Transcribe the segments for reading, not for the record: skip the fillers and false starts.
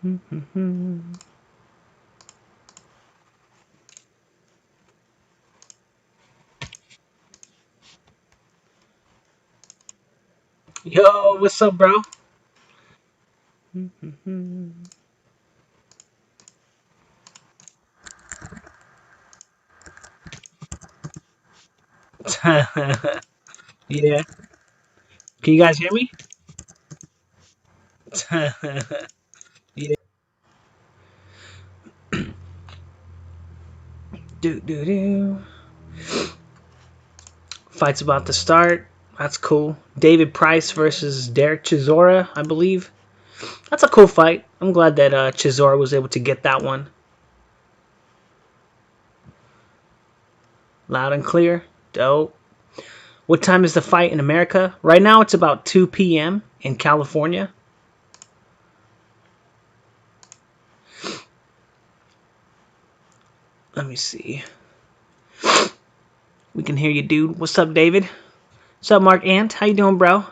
Yo, what's up, bro? Yeah. Can you guys hear me? Yeah. Do do do. Fight's about to start. That's cool. David Price versus Derek Chisora, I believe. That's a cool fight. I'm glad that Chisora was able to get that one loud and clear. Dope. What time is the fight in America? Right now, it's about 2 p.m. in California. Let me see. We can hear you, dude. What's up, David? What's up, Mark Ant? How you doing, bro?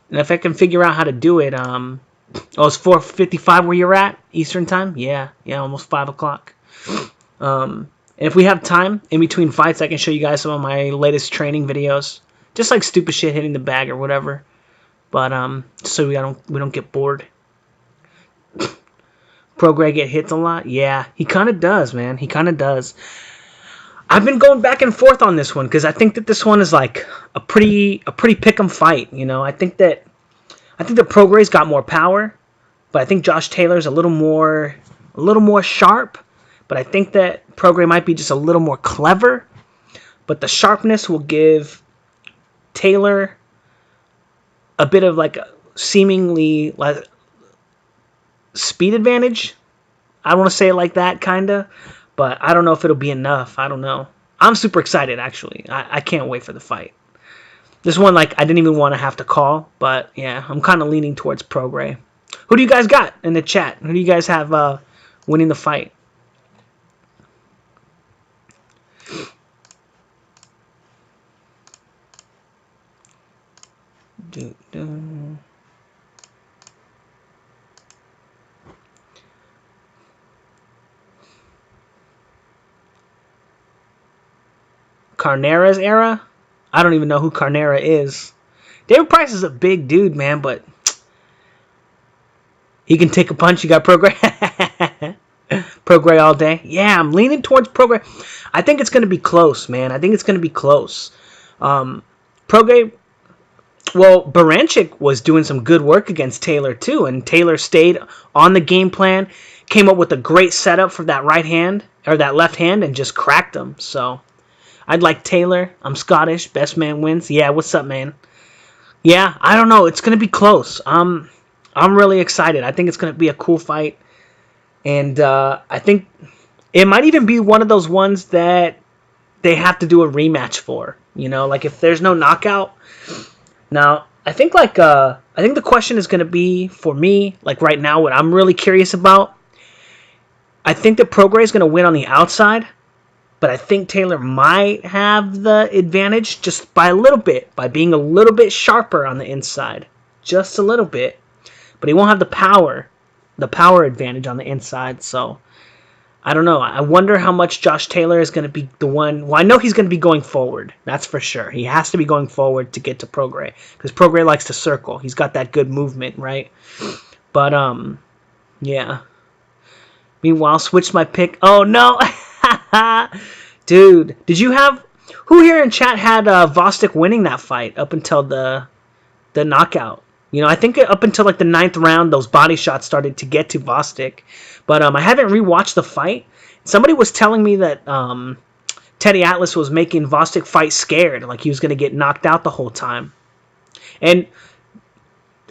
And if I can figure out how to do it, oh, it's 4:55 where you're at Eastern time. Yeah, yeah, almost 5 o'clock. And if we have time in between fights, I can show you guys some of my latest training videos, just like stupid shit hitting the bag or whatever. But so we don't get bored. Prograis get hits a lot. Yeah, he kind of does, man. He kind of does. I've been going back and forth on this one because I think that this one is like a pretty pick'em fight. You know, I think that Prograis got more power, but I think Josh Taylor's a little more sharp. But I think that Prograis might be just a little more clever. But the sharpness will give Taylor a bit of like a seemingly like speed advantage. I don't want to say it like that, kinda, but I don't know if it'll be enough. I don't know. I'm super excited, actually. I can't wait for the fight. This one, like, I didn't even want to have to call, but yeah, I'm kind of leaning towards Prograis. Who do you guys got in the chat? Who do you guys have winning the fight? Do, do. Carnera's era? I don't even know who Carnera is. David Price is a big dude, man, but he can take a punch. You got Prograis. Prograis all day. Yeah, I'm leaning towards Prograis. I think it's going to be close, man. I think it's going to be close. Prograis, well, Baranchik was doing some good work against Taylor, too, and Taylor stayed on the game plan, came up with a great setup for that right hand, or that left hand, and just cracked him. So I'd like Taylor. I'm Scottish. Best man wins. Yeah, what's up, man? Yeah, I don't know. It's going to be close. I'm really excited. I think it's going to be a cool fight. And I think it might even be one of those ones that they have to do a rematch for. You know, like if there's no knockout. Now, I think the question is going to be for me, like right now, what I'm really curious about. I think that Prograis is going to win on the outside, but I think Taylor might have the advantage just by a little bit, by being a little bit sharper on the inside, just a little bit. But he won't have the power advantage on the inside. So I don't know. I wonder how much Josh Taylor is going to be the one. Well, I know he's going to be going forward. That's for sure. He has to be going forward to get to Prograis because Prograis likes to circle. He's got that good movement, right? But yeah. Meanwhile, switch my pick. Oh no, dude! Did you have who here in chat had Vostok winning that fight up until the knockout? You know, I think up until like the ninth round, those body shots started to get to Vostok. But I haven't rewatched the fight. Somebody was telling me that Teddy Atlas was making Vostok fight scared, like he was going to get knocked out the whole time. And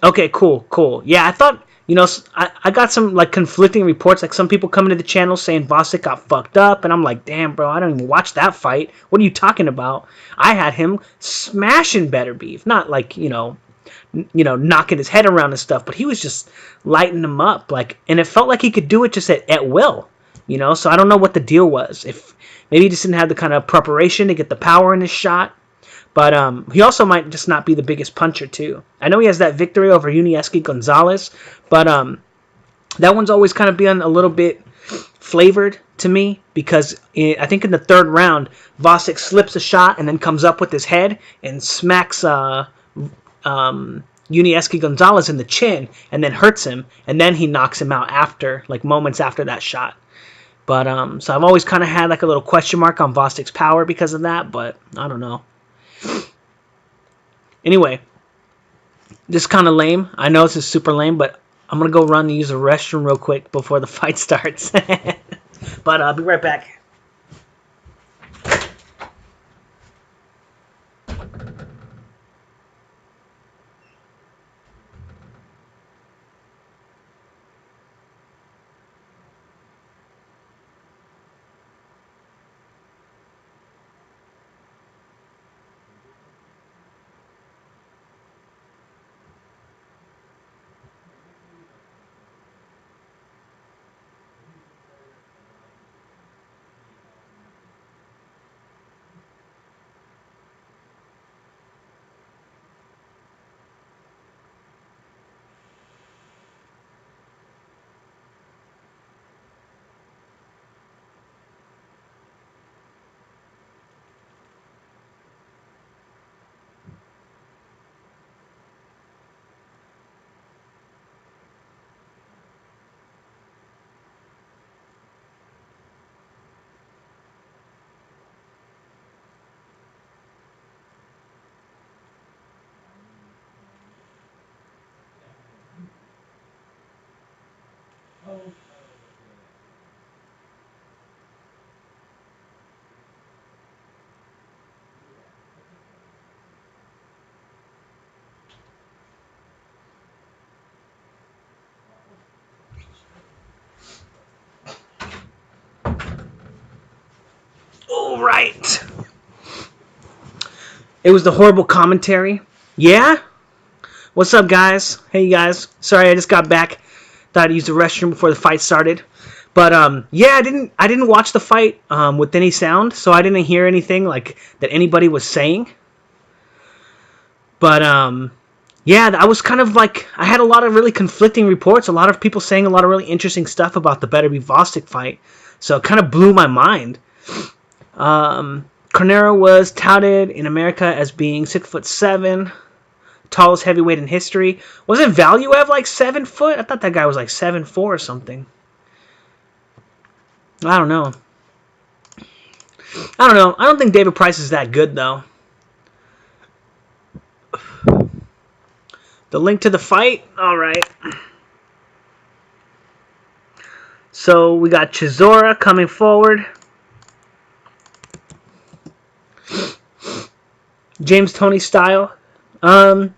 okay, cool, cool. Yeah, I thought, I got some like conflicting reports. Like some people coming to the channel saying Vostok got fucked up, and I'm like, damn, bro, I don't even watch that fight. What are you talking about? I had him smashing Better Beef, not like knocking his head around and stuff, but he was just lighting him up, like, and it felt like he could do it just at will, So I don't know what the deal was. If maybe he just didn't have the kind of preparation to get the power in his shot, But he also might just not be the biggest puncher too. I know he has that victory over Yunieski Gonzalez, but that one's always kind of been a little bit flavored to me because I think in the third round, Vosik slips a shot and then comes up with his head and smacks Yunieski Gonzalez in the chin and then hurts him, and then he knocks him out after, like moments after that shot. But so I've always kind of had like a little question mark on Vosik's power because of that, but I don't know. Anyway, this is kind of lame. I know this is super lame, but I'm going to go run and use the restroom real quick before the fight starts. But I'll be right back. All right. It was the horrible commentary. Yeah? What's up, guys? Hey, guys. Sorry, I just got back. Thought I'd use the restroom before the fight started. But yeah, I didn't watch the fight with any sound, so I didn't hear anything like that anybody was saying. But yeah, I was kind of like, I had a lot of really conflicting reports. A lot of people saying a lot of really interesting stuff about the Beterbiev Vostok fight. So it kind of blew my mind. Carnero was touted in America as being 6'7", tallest heavyweight in history. Wasn't Valuev like 7 foot? I thought that guy was like 7'4" or something. I don't know. I don't think David Price is that good though. The link to the fight? Alright. So we got Chisora coming forward. James Toney style. Yeah,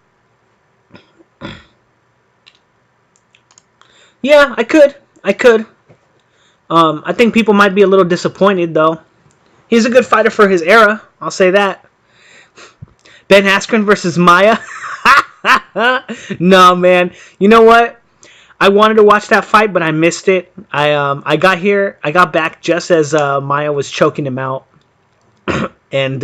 I could. I think people might be a little disappointed though. He's a good fighter for his era. I'll say that. Ben Askren versus Maia. No, man. You know what? I wanted to watch that fight, but I missed it. I got back just as Maia was choking him out, and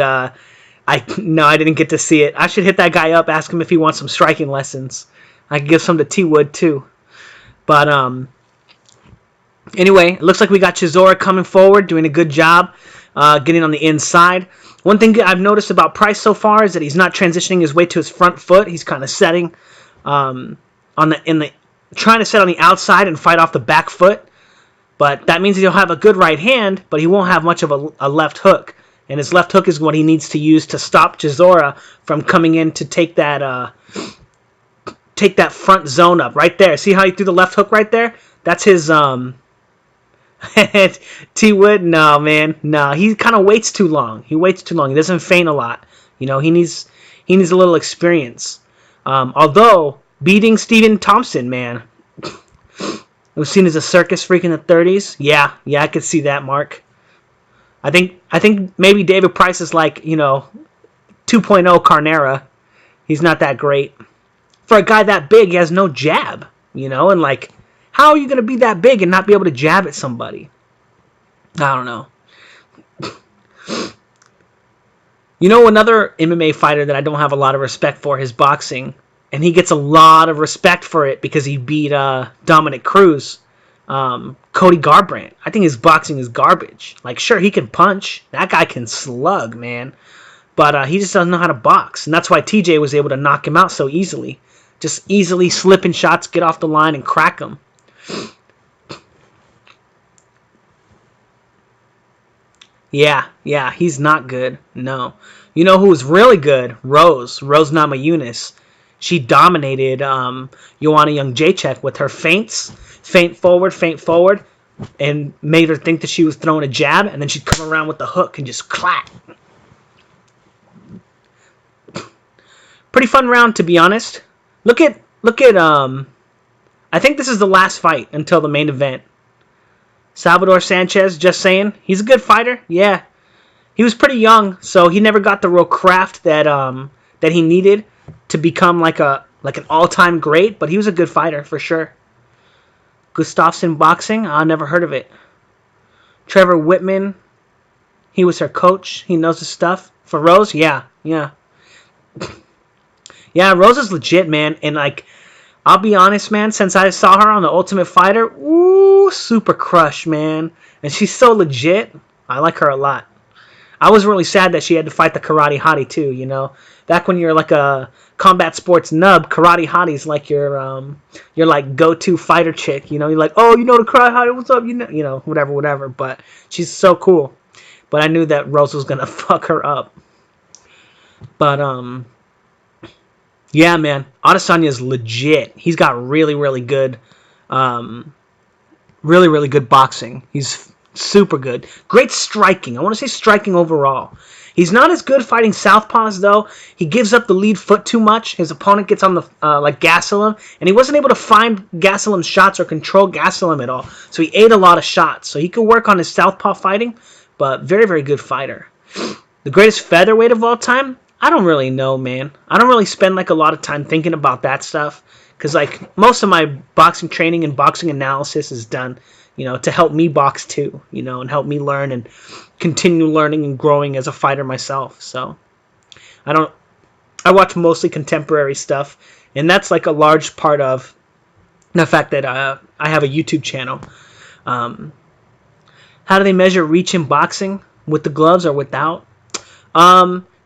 I didn't get to see it. I should hit that guy up, ask him if he wants some striking lessons. I could give some to T Wood too. But anyway, it looks like we got Chisora coming forward, doing a good job, getting on the inside. One thing I've noticed about Price so far is that he's not transitioning his weight to his front foot. He's kind of setting trying to set on the outside and fight off the back foot. But that means he'll have a good right hand, but he won't have much of a left hook. And his left hook is what he needs to use to stop Chisora from coming in to take that front zone up right there. See how he threw the left hook right there? That's his T Wood. No, man, no. He kind of waits too long. He doesn't feint a lot. You know, he needs a little experience. Although beating Stephen Thompson, man, was seen as a circus freak in the 30s. Yeah, I could see that, Mark. I think maybe David Price is like, 2.0 Carnera. He's not that great. For a guy that big, he has no jab, and like, how are you going to be that big and not be able to jab at somebody? I don't know. You know, another MMA fighter that I don't have a lot of respect for is boxing, and he gets a lot of respect for it because he beat Dominic Cruz, Cody Garbrandt. I think his boxing is garbage. Like, sure, he can punch. That guy can slug, man. But he just doesn't know how to box, and that's why TJ was able to knock him out so easily. Just easily slipping shots, get off the line, and crack him. Yeah, he's not good. No. You know who was really good? Rose Namajunas. She dominated Joanna Jędrzejczyk with her feints, feint forward, and made her think that she was throwing a jab, and then she'd come around with the hook and just clap. Pretty fun round, to be honest. Look at I think this is the last fight until the main event. Salvador Sanchez, just saying, he's a good fighter. Yeah, he was pretty young, so he never got the real craft that that he needed to become like an all-time great. But he was a good fighter for sure. Gustafsson Boxing, I never heard of it. Trevor Whitman, he was her coach. He knows his stuff. For Rose, yeah. Yeah, Rose is legit, man. And, like, I'll be honest, man, since I saw her on The Ultimate Fighter, ooh, super crush, man. And she's so legit. I like her a lot. I was really sad that she had to fight the Karate Hottie, too, you know. Back when you're, like, a combat sports nub, Karate Hottie's like your like, go-to fighter chick, you know. You're like, oh, you know the Karate Hottie, what's up? You know, whatever. But she's so cool. But I knew that Rose was going to fuck her up. But, yeah, man, Adesanya is legit. He's got really, really good, really good boxing. He's super good. Great striking. I want to say striking overall. He's not as good fighting southpaws, though. He gives up the lead foot too much. His opponent gets on the, like, Gastelum, and he wasn't able to find Gastelum's shots or control Gastelum at all. So he ate a lot of shots. So he could work on his southpaw fighting, but very, very good fighter. The greatest featherweight of all time? I don't really know, man. I don't really spend, like, a lot of time thinking about that stuff. Because, like, most of my boxing training and boxing analysis is done, you know, to help me box too, you know, and help me learn and continue learning and growing as a fighter myself. So, I watch mostly contemporary stuff. And that's, like, a large part of the fact that I have a YouTube channel. How do they measure reach in boxing? With the gloves or without?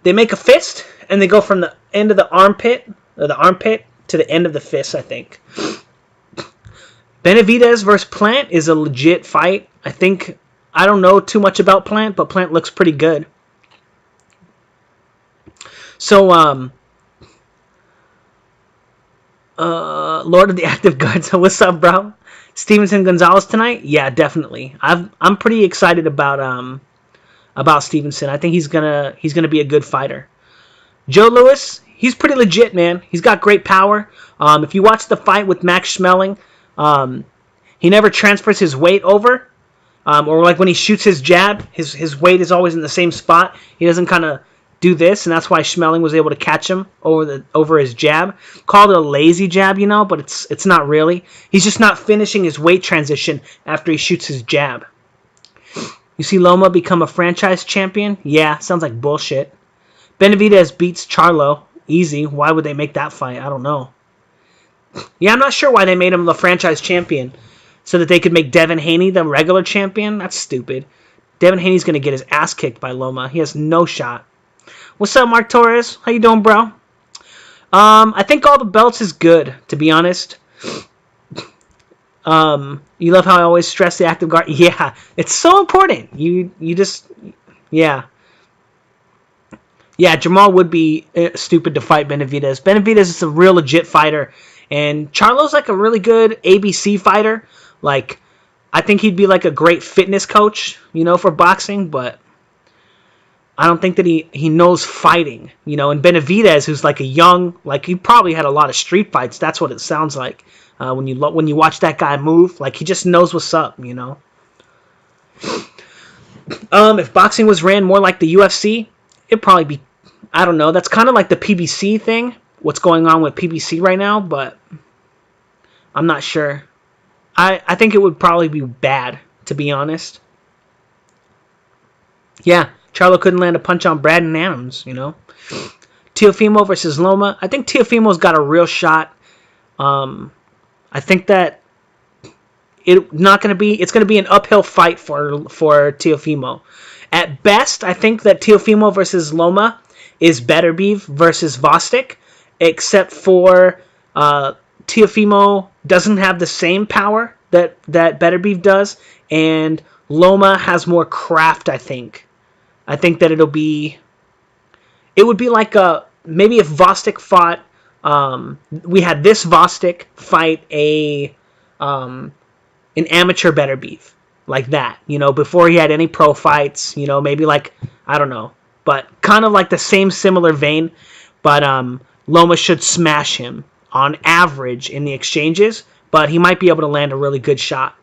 They make a fist, and they go from the end of the armpit, to the end of the fist, I think. Benavidez versus Plant is a legit fight. I don't know too much about Plant, but Plant looks pretty good. So, Lord of the Active Guards, what's up, bro? Stevenson Gonzalez tonight? Yeah, definitely. I'm pretty excited about Stevenson. I think he's gonna be a good fighter. Joe Louis, he's pretty legit, man. He's got great power. If you watch the fight with Max Schmeling, he never transfers his weight over. Or like when he shoots his jab, his weight is always in the same spot. He doesn't kind of do this, and that's why Schmeling was able to catch him over his jab. Called it a lazy jab, you know, but it's not really. He's just not finishing his weight transition after he shoots his jab. You see Loma become a franchise champion? Yeah, sounds like bullshit. Benavidez beats Charlo. Easy. Why would they make that fight? I don't know. Yeah, I'm not sure why they made him the franchise champion. So that they could make Devin Haney the regular champion? That's stupid. Devin Haney's going to get his ass kicked by Loma. He has no shot. What's up, Mark Torres? How you doing, bro? I think all the belts is good, to be honest. You love how I always stress the active guard? Yeah, it's so important. You just, yeah. Yeah, Jamal would be stupid to fight Benavidez. Benavidez is a real legit fighter. And Charlo's like a really good ABC fighter. Like, I think he'd be like a great fitness coach, you know, for boxing. But I don't think that he knows fighting, you know. And Benavidez, who's like a young, like he probably had a lot of street fights. That's what it sounds like. When you watch that guy move, like he just knows what's up, you know. If boxing was ran more like the UFC, it'd probably be, I don't know. That's kind of like the PBC thing. What's going on with PBC right now, but I'm not sure. I think it would probably be bad, to be honest. Yeah, Charlo couldn't land a punch on Brandon Adams, you know. Teofimo versus Loma. I think Teofimo's got a real shot. I think that it's going to be an uphill fight for Teofimo. At best, I think that Teofimo versus Loma is Better Beef versus Vostik, except for Teofimo doesn't have the same power that Better Beef does, and Loma has more craft, I think. I think that it would be like maybe if Vostik fought, we had this Vostik fight an amateur Better Beef, like that, you know, before he had any pro fights, you know, maybe like, I don't know, but kind of like the same similar vein, but Loma should smash him on average in the exchanges, but he might be able to land a really good shot.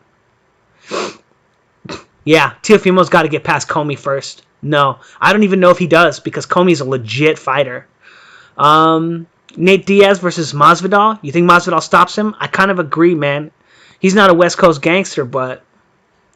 Yeah, Teofimo's got to get past Comey first. No, I don't even know if he does, because Comey's a legit fighter. Nate Diaz versus Masvidal. You think Masvidal stops him? I kind of agree, man. He's not a West Coast gangster, but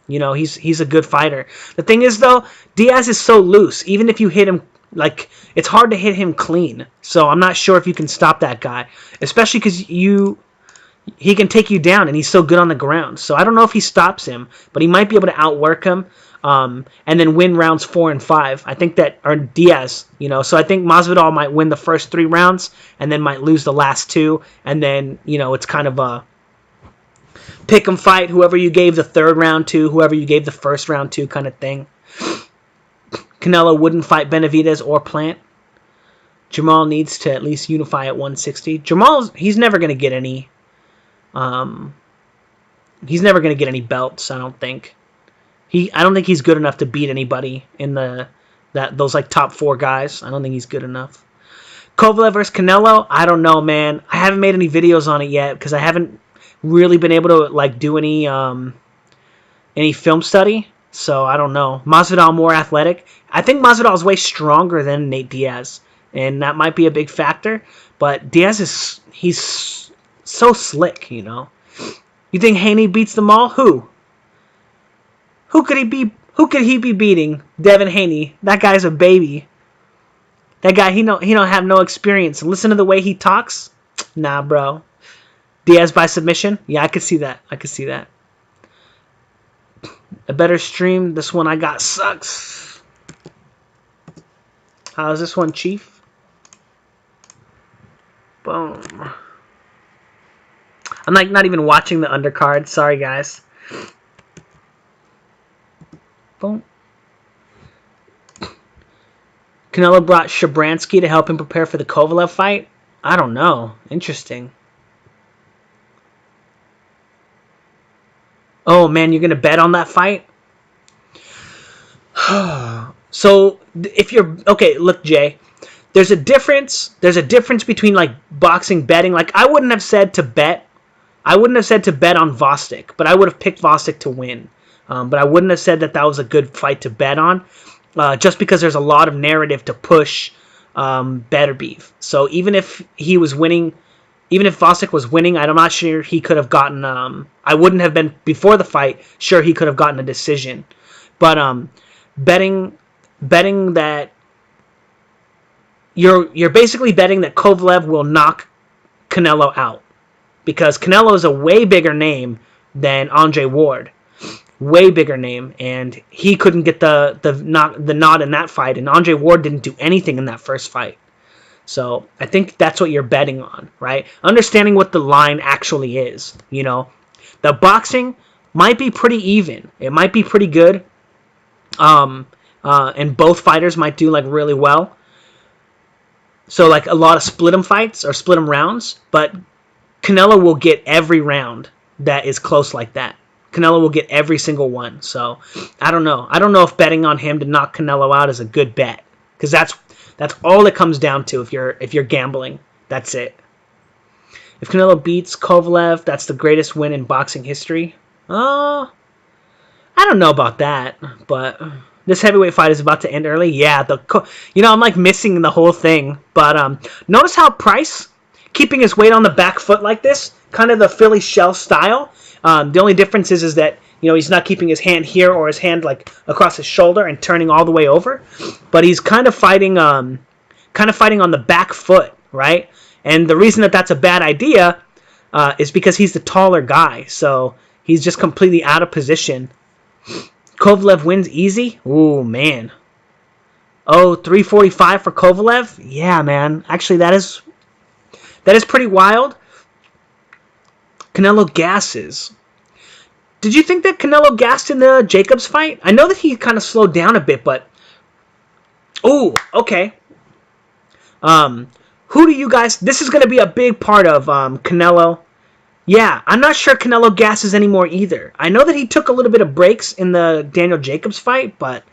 you know, he's a good fighter. The thing is, though, Diaz is so loose. Even if you hit him, like, it's hard to hit him clean. So I'm not sure if you can stop that guy, especially because he can take you down, and he's so good on the ground. So I don't know if he stops him, but he might be able to outwork him, and then win rounds 4 and 5. I think that, or Diaz, you know. So I think Masvidal might win the first 3 rounds, and then might lose the last 2, and then, you know, it's kind of a pick 'em fight. Whoever you gave the 3rd round to, whoever you gave the 1st round to, kind of thing. Canelo wouldn't fight Benavidez or Plant. Jamal needs to at least unify at 160. He's never going to get any. He's never going to get any belts, I don't think. I don't think he's good enough to beat anybody in those like top 4 guys. I don't think he's good enough. Kovalev versus Canelo, I don't know, man. I haven't made any videos on it yet because I haven't really been able to like do any film study. So I don't know. Masvidal more athletic. I think Masvidal is way stronger than Nate Diaz, and that might be a big factor. But Diaz he's so slick, you know. You think Haney beats them all? Who? Who could he be? Who could he be beating? Devin Haney. That guy's a baby. That guy, he don't have no experience. Listen to the way he talks. Nah, bro. Diaz by submission? Yeah, I could see that. A better stream. This one I got sucks. How's this one, Chief? Boom. I'm like not even watching the undercard. Sorry, guys. Boom. Canelo brought Shabransky to help him prepare for the Kovalev fight? I don't know. Interesting. Oh, man, you're going to bet on that fight? So, if you're... Okay, look, Jay. There's a difference between, like, boxing betting. Like, I wouldn't have said to bet on Vostik, but I would have picked Vostik to win. But I wouldn't have said that was a good fight to bet on, just because there's a lot of narrative to push Better Beef. So even if he was winning, even if Vostik was winning, I'm not sure he could have gotten. I wouldn't have been before the fight sure he could have gotten a decision. But betting that you're basically betting that Kovalev will knock Canelo out, because Canelo is a way bigger name than Andre Ward. Way bigger name, and he couldn't get the nod in that fight, and Andre Ward didn't do anything in that first fight. So I think that's what you're betting on, right? Understanding what the line actually is, you know. The boxing might be pretty even. It might be pretty good, and both fighters might do like really well. So like a lot of split 'em fights or split 'em rounds, but Canelo will get every round that is close like that. Canelo will get every single one. So I don't know. I don't know if betting on him to knock Canelo out is a good bet, because that's all it comes down to if you're gambling. That's it. If Canelo beats Kovalev, that's the greatest win in boxing history. I don't know about that, but this heavyweight fight is about to end early. Yeah, I'm like missing the whole thing. But notice how Price keeping his weight on the back foot like this, kind of the Philly shell style. The only difference is that You know, he's not keeping his hand here or his hand like across his shoulder and turning all the way over, but he's kind of fighting on the back foot, right? And the reason that that's a bad idea is because he's the taller guy, so he's just completely out of position. Kovalev wins easy. Ooh, man. Oh, 345 for Kovalev? Yeah, man. Actually, that is pretty wild. Canelo gasses. Did you think that Canelo gassed in the Jacobs fight? I know that he kind of slowed down a bit, but... Ooh, okay. Who do you guys... This is going to be a big part of Canelo. Yeah, I'm not sure Canelo gasses anymore either. I know that he took a little bit of breaks in the Daniel Jacobs fight, but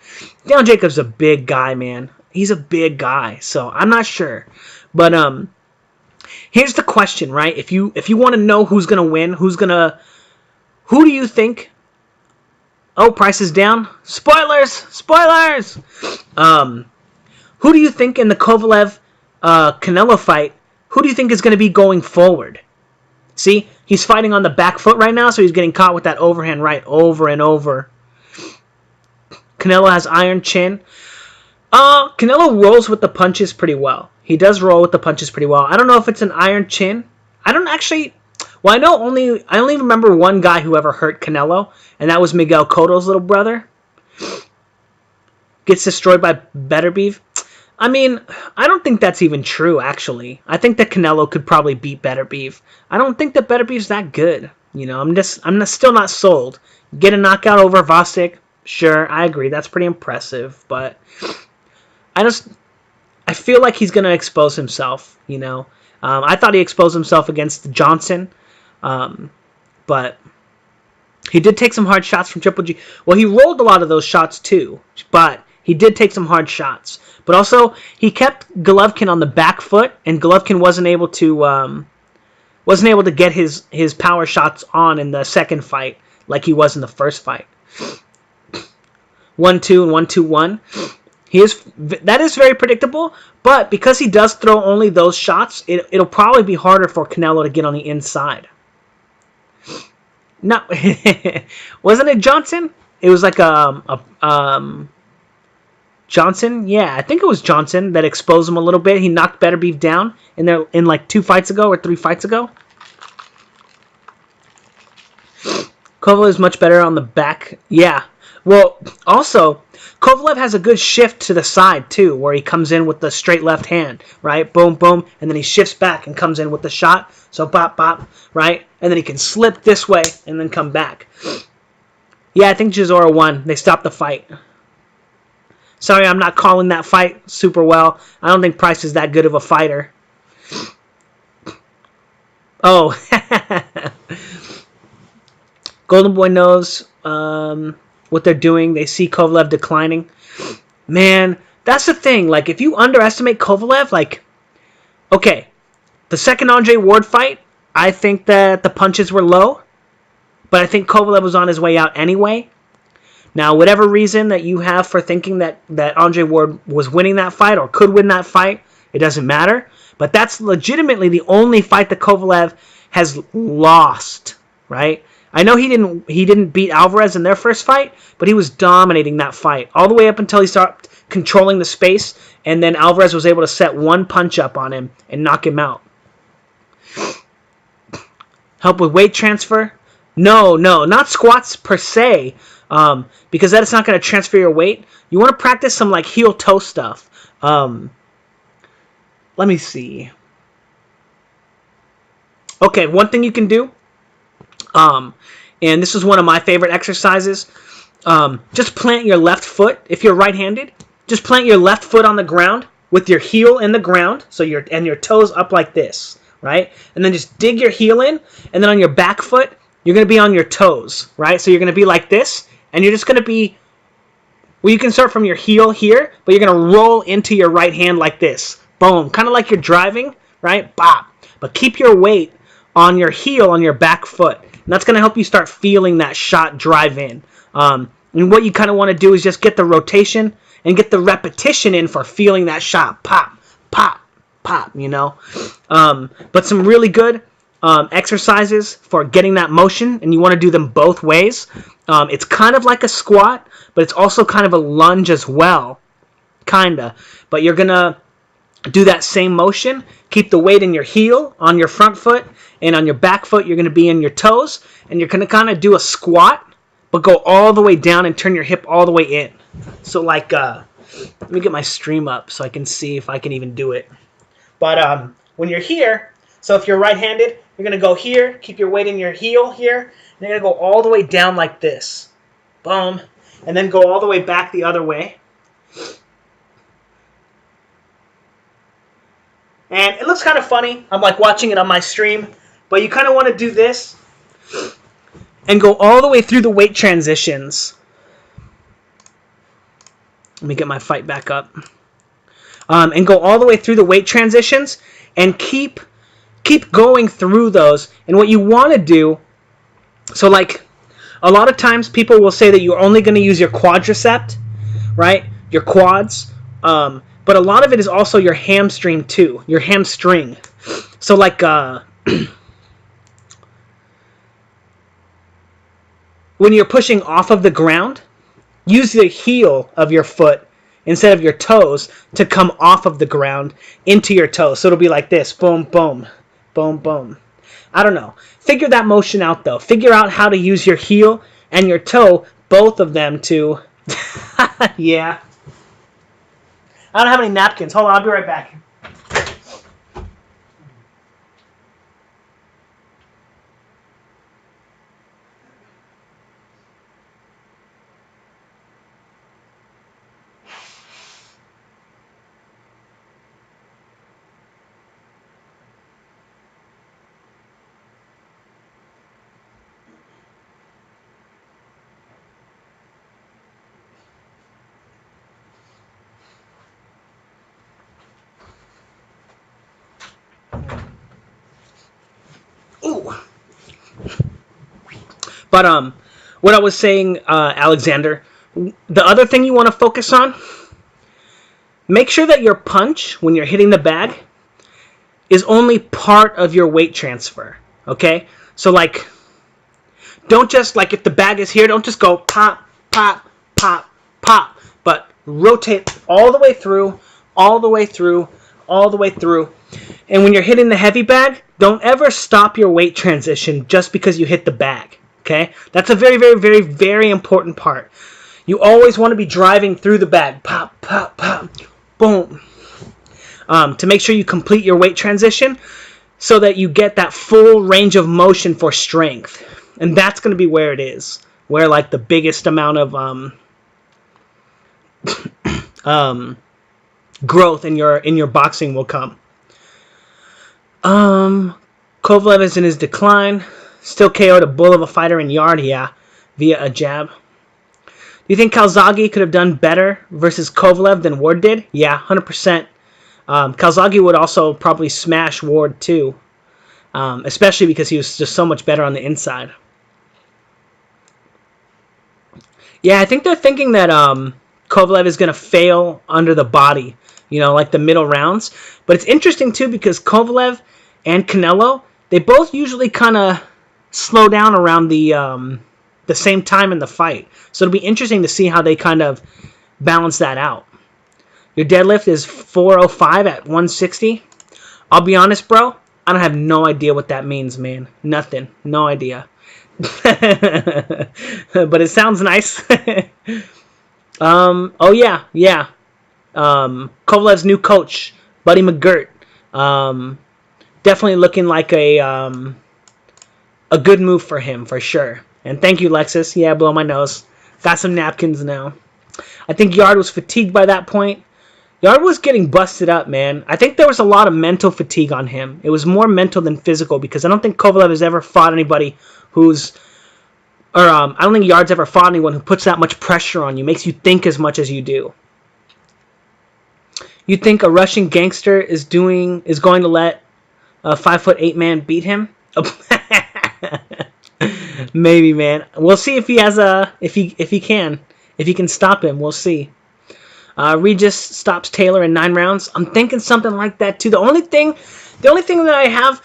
Daniel Jacobs is a big guy, man. He's a big guy, so I'm not sure. But here's the question, right? If you want to know who's gonna win, who do you think? Oh, price is down. Spoilers! Who do you think in the Kovalev Canelo fight? Who do you think is going to be going forward? See, he's fighting on the back foot right now, so he's getting caught with that overhand right over and over. Canelo has iron chin. Canelo rolls with the punches pretty well. He does roll with the punches pretty well. I don't know if it's an iron chin. I don't actually... Well, I only remember one guy who ever hurt Canelo, and that was Miguel Cotto's little brother. Gets destroyed by Beterbiev. I mean, I don't think that's even true, actually. I think that Canelo could probably beat Beterbiev. I don't think that Beterbiev's that good. You know, I'm still not sold. Get a knockout over Vasek. Sure, I agree. That's pretty impressive, but I feel like he's going to expose himself, you know. I thought he exposed himself against Johnson, but he did take some hard shots from Triple G. Well, he rolled a lot of those shots too, but he did take some hard shots. But also, he kept Golovkin on the back foot, and Golovkin wasn't able to get his power shots on in the second fight like he was in the first fight. 1-2 and 1-2-1. That is very predictable, but because he does throw only those shots, it'll probably be harder for Canelo to get on the inside. No, wasn't it Johnson? It was like Johnson, yeah, I think it was Johnson that exposed him a little bit. He knocked Beterbiev down in like 2 fights ago or 3 fights ago. Kovalev is much better on the back. Yeah. Well, also, Kovalev has a good shift to the side, too, where he comes in with the straight left hand, right? Boom, boom, and then he shifts back and comes in with the shot. So, bop, bop, right? And then he can slip this way and then come back. Yeah, I think Chisora won. They stopped the fight. Sorry, I'm not calling that fight super well. I don't think Price is that good of a fighter. Oh. Golden Boy knows what they're doing. They see Kovalev declining. Man, that's the thing. Like, if you underestimate Kovalev, like, okay, the second Andre Ward fight, I think that the punches were low, but I think Kovalev was on his way out anyway. Now, whatever reason that you have for thinking that Andre Ward was winning that fight or could win that fight, it doesn't matter. But that's legitimately the only fight that Kovalev has lost, right? I know he didn't beat Alvarez in their first fight, but he was dominating that fight all the way up until he started controlling the space, and then Alvarez was able to set one punch up on him and knock him out. Help with weight transfer? No, not squats per se, because that is not going to transfer your weight. You want to practice some like heel toe stuff. Let me see. Okay, one thing you can do, and this is one of my favorite exercises, just plant your left foot. If you're right-handed, just plant your left foot on the ground with your heel in the ground, so your toes up like this, right? And then just dig your heel in, and then on your back foot, you're going to be on your toes, right? So you're going to be like this, and you're just going to be, well, you can start from your heel here, but you're going to roll into your right hand like this. Boom. Kind of like you're driving, right? Bop. But keep your weight on your heel on your back foot. And that's going to help you start feeling that shot drive in. And what you kind of want to do is just get the rotation and get the repetition in for feeling that shot. Pop, pop, pop, you know. But some really good exercises for getting that motion, and you want to do them both ways. It's kind of like a squat, but it's also kind of a lunge as well, kinda. But you're gonna do that same motion. Keep the weight in your heel on your front foot, and on your back foot you're gonna be in your toes, and you're gonna kind of do a squat, but go all the way down and turn your hip all the way in. So like, let me get my stream up so I can see if I can even do it. But when you're here, so if you're right-handed, you're going to go here, keep your weight in your heel here, and you're going to go all the way down like this. Boom. And then go all the way back the other way. And it looks kind of funny. I'm like watching it on my stream. But you kind of want to do this and go all the way through the weight transitions. Let me get my fight back up. And go all the way through the weight transitions and keep going through those. And what you want to do, so like a lot of times people will say that you're only going to use your quadricep, right? Your quads. But a lot of it is also your hamstring too. Your hamstring. So like when you're pushing off of the ground, use the heel of your foot instead of your toes to come off of the ground into your toes. So it'll be like this. Boom, boom, boom, boom. I don't know. Figure that motion out, though. Figure out how to use your heel and your toe, both of them, to... Yeah. I don't have any napkins. Hold on, I'll be right back. Ooh. But what I was saying, Alexander, the other thing you want to focus on, make sure that your punch when you're hitting the bag is only part of your weight transfer. Okay? So like, don't just, like if the bag is here, don't just go pop, pop, pop, pop, but rotate all the way through, all the way through, all the way through. And when you're hitting the heavy bag, don't ever stop your weight transition just because you hit the bag. Okay? That's a very, very, very, very important part. You always want to be driving through the bag. Pop, pop, pop, boom. To make sure you complete your weight transition so that you get that full range of motion for strength. And that's going to be where it is. Where like the biggest amount of growth in your boxing will come. Kovalev is in his decline. Still KO'd a bull of a fighter in yard, yeah, via a jab. Do you think Calzaghe could have done better versus Kovalev than Ward did? Yeah, 100%. Calzaghe would also probably smash Ward too, especially because he was just so much better on the inside. Yeah, I think they're thinking that Kovalev is going to fail under the body, you know, like the middle rounds. But it's interesting too because Kovalev and Canelo, they both usually kind of slow down around the same time in the fight. So it'll be interesting to see how they kind of balance that out. Your deadlift is 405 at 160. I'll be honest, bro. I don't have no idea what that means, man. Nothing. No idea. But it sounds nice. Oh, yeah. Yeah. Kovalev's new coach, Buddy McGirt. Definitely looking like a good move for him, for sure. And thank you, Lexus. Yeah, blow my nose. Got some napkins now. I think Yard was fatigued by that point. Yard was getting busted up, man. I think there was a lot of mental fatigue on him. It was more mental than physical because I don't think Kovalev has ever fought anybody I don't think Yard's ever fought anyone who puts that much pressure on you, makes you think as much as you do. You think a Russian gangster is going to let a 5'8" man beat him? Maybe, man. We'll see if he has if he can stop him. We'll see. Regis stops Taylor in 9 rounds. I'm thinking something like that too. The only thing that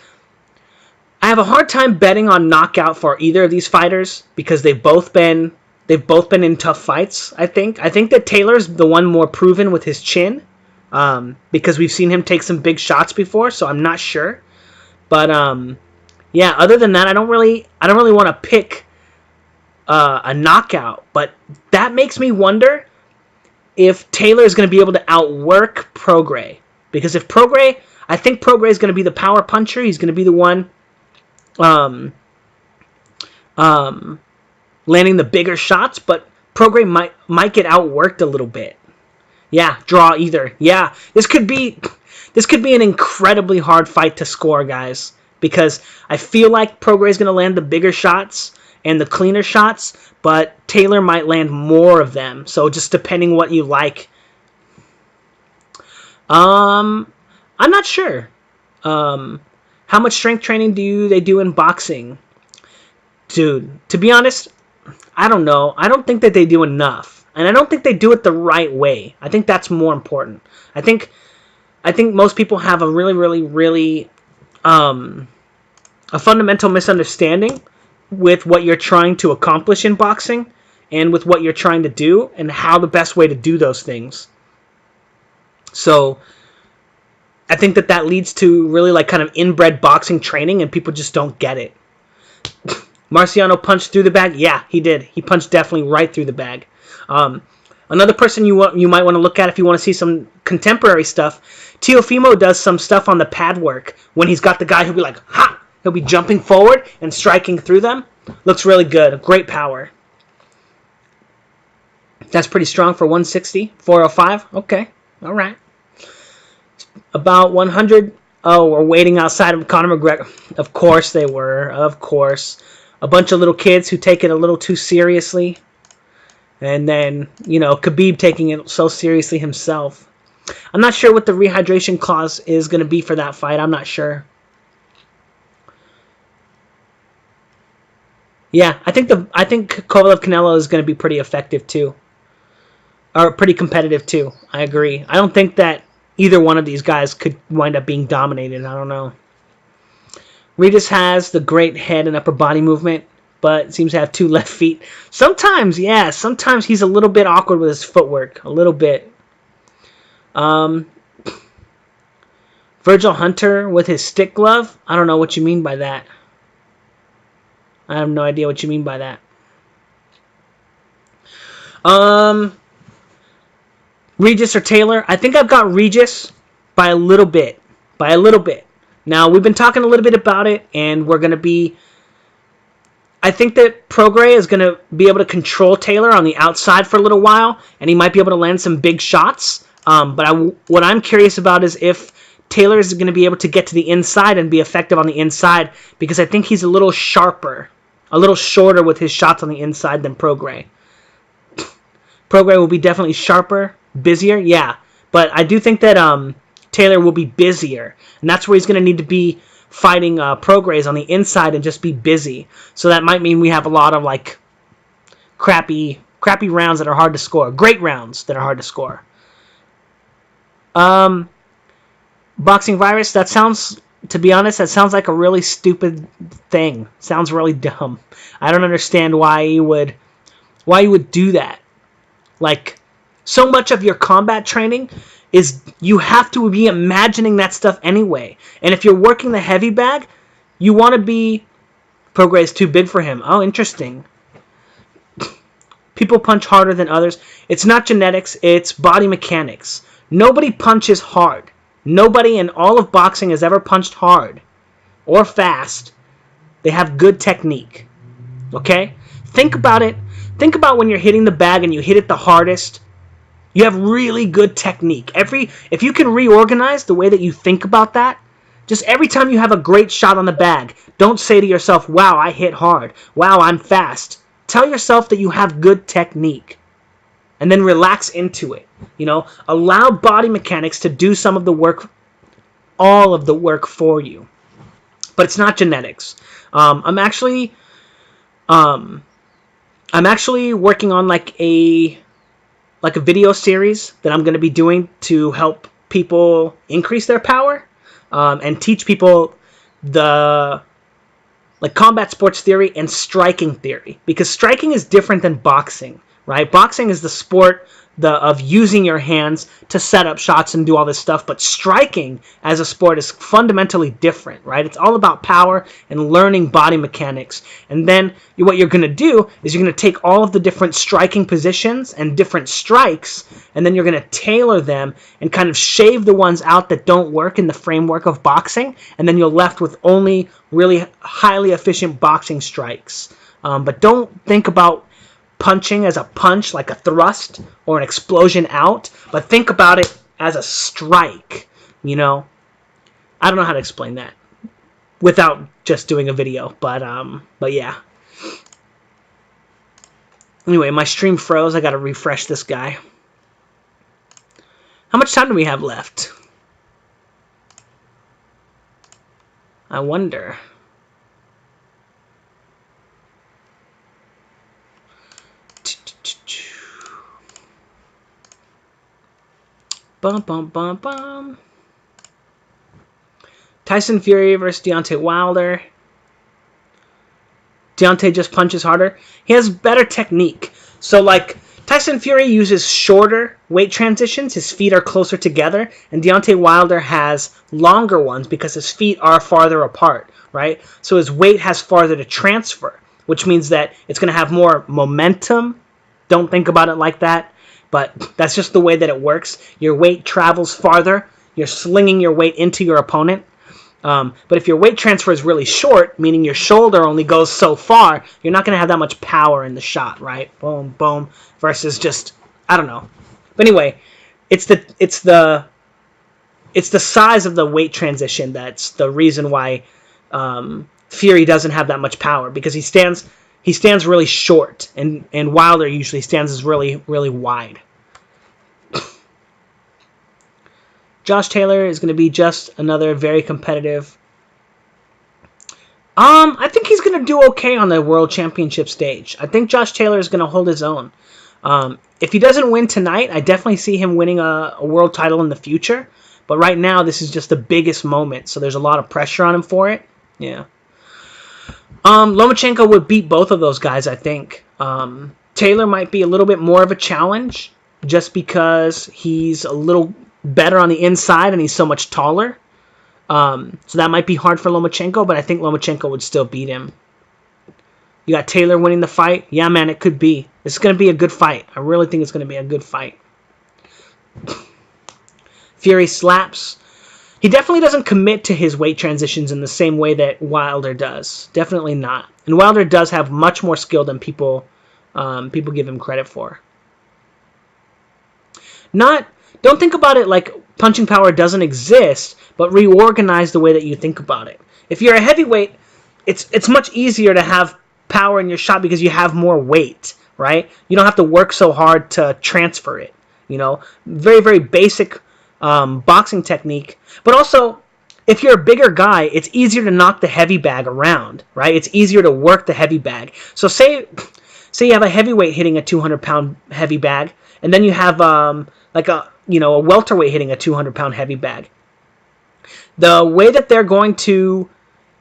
I have a hard time betting on knockout for either of these fighters because they've both been in tough fights. I think that Taylor's the one more proven with his chin, because we've seen him take some big shots before. So I'm not sure, but yeah. Other than that, I don't really want to pick a knockout. But that makes me wonder if Taylor is going to be able to outwork Prograis, because if Prograis, I think Prograis is going to be the power puncher. He's going to be the one landing the bigger shots, but Prograis might get outworked a little bit. Yeah, draw either. Yeah, this could be an incredibly hard fight to score, guys, because I feel like Prograis is going to land the bigger shots and the cleaner shots, but Taylor might land more of them. So just depending what you like. I'm not sure. How much strength training do they do in boxing? Dude, to be honest, I don't know. I don't think that they do enough. And I don't think they do it the right way. I think that's more important. I think most people have a really a fundamental misunderstanding with what you're trying to accomplish in boxing and with what you're trying to do and how the best way to do those things. So I think that leads to really like kind of inbred boxing training, and people just don't get it. Marciano punched through the bag? Yeah, he did. He punched definitely right through the bag. Another person you might want to look at if you want to see some contemporary stuff, Teofimo does some stuff on the pad work when he's got the guy who'll be like, ha! He'll be jumping forward and striking through them. Looks really good. Great power. That's pretty strong for 160. 405. Okay. All right. About 100. Oh, we're waiting outside of Conor McGregor. Of course they were. Of course. A bunch of little kids who take it a little too seriously. And then, Khabib taking it so seriously himself. I'm not sure what the rehydration clause is going to be for that fight. I'm not sure. Yeah, I think Kovalev Canelo is going to be pretty effective too. Or pretty competitive too. I agree. I don't think that either one of these guys could wind up being dominated. I don't know. Regis has the great head and upper body movement, but seems to have 2 left feet. Sometimes, yeah, sometimes he's a little bit awkward with his footwork. A little bit. Virgil Hunter with his stick glove? I don't know what you mean by that. I have no idea what you mean by that. Regis or Taylor? I think I've got Regis by a little bit. By a little bit. Now, we've been talking a little bit about it, and we're going to be... I think that Prograis is going to be able to control Taylor on the outside for a little while, and he might be able to land some big shots. But what I'm curious about is if Taylor is going to be able to get to the inside and be effective on the inside, because I think he's a little sharper, a little shorter with his shots on the inside than Prograis. Prograis will be definitely sharper, busier, yeah. But I do think that Taylor will be busier, and that's where he's going to need to be fighting Prograis on the inside and just be busy. So that might mean we have a lot of like crappy rounds that are hard to score. Great rounds that are hard to score. Boxing virus, that sounds, to be honest, that sounds like a really stupid thing. Sounds really dumb. I don't understand why you would do that. Like, so much of your combat training is you have to be imagining that stuff anyway. And if you're working the heavy bag, you want to be... Prograis is too big for him. Oh, interesting. People punch harder than others. It's not genetics, it's body mechanics. Nobody punches hard. Nobody in all of boxing has ever punched hard or fast. They have good technique. Okay? Think about it. Think about when you're hitting the bag and you hit it the hardest. You have really good technique. If you can reorganize the way that you think about that, just every time you have a great shot on the bag, don't say to yourself, wow, I hit hard. Wow, I'm fast. Tell yourself that you have good technique. And then relax into it. Allow body mechanics to do some of the work, all of the work for you. But it's not genetics. I'm actually working on like a video series that I'm going to be doing to help people increase their power and teach people the like combat sports theory and striking theory, because striking is different than boxing, right? Boxing is the sport of using your hands to set up shots and do all this stuff, but striking as a sport is fundamentally different, right? It's all about power and learning body mechanics. And then what you're going to do is you're going to take all of the different striking positions and different strikes, and then you're going to tailor them and kind of shave the ones out that don't work in the framework of boxing, and then you're left with only really highly efficient boxing strikes. But don't think about punching as a punch, like a thrust or an explosion out, but think about it as a strike, you know? I don't know how to explain that without just doing a video, but yeah. Anyway, my stream froze. I gotta refresh this guy. How much time do we have left? I wonder. Bum, bum, bum, bum. Tyson Fury versus Deontay Wilder. Deontay just punches harder. He has better technique. So, like, Tyson Fury uses shorter weight transitions. His feet are closer together. And Deontay Wilder has longer ones because his feet are farther apart, right? So his weight has farther to transfer, which means that it's going to have more momentum. Don't think about it like that, but that's just the way that it works. Your weight travels farther. You're slinging your weight into your opponent. But if your weight transfer is really short, meaning your shoulder only goes so far, you're not going to have that much power in the shot, right? Boom, boom, versus just, I don't know. But anyway, it's the size of the weight transition that's the reason why Fury doesn't have that much power, because he stands really short, and Wilder usually stands really, really wide. Josh Taylor is going to be just another very competitive. I think he's going to do okay on the World Championship stage. I think Josh Taylor is going to hold his own. If he doesn't win tonight, I definitely see him winning a world title in the future. But right now, this is just the biggest moment, so there's a lot of pressure on him for it. Yeah. Lomachenko would beat both of those guys, I think. Taylor might be a little bit more of a challenge just because he's a little better on the inside and he's so much taller. So that might be hard for Lomachenko, but I think Lomachenko would still beat him. You got Taylor winning the fight? Yeah, man, it could be. It's going to be a good fight. I really think it's going to be a good fight. Fury slaps. He definitely doesn't commit to his weight transitions in the same way that Wilder does. Definitely not. And Wilder does have much more skill than people give him credit for. Don't think about it like punching power doesn't exist, but reorganize the way that you think about it. If you're a heavyweight, it's much easier to have power in your shot because you have more weight, right? You don't have to work so hard to transfer it. You know, very, very basic boxing technique. But also, if you're a bigger guy, it's easier to knock the heavy bag around, right? It's easier to work the heavy bag. So say you have a heavyweight hitting a 200-pound heavy bag, and then you have like a welterweight hitting a 200-pound heavy bag. The way that they're going to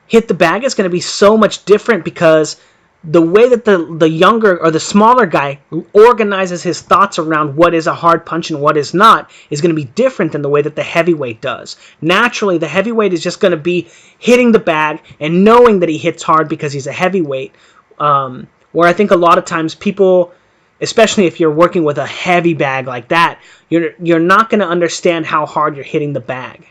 hit the bag is going to be so much different because the way that the younger or the smaller guy organizes his thoughts around what is a hard punch and what is not is going to be different than the way that the heavyweight does. Naturally, the heavyweight is just going to be hitting the bag and knowing that he hits hard because he's a heavyweight. Where I think a lot of times people, especially if you're working with a heavy bag like that, you're not going to understand how hard you're hitting the bag.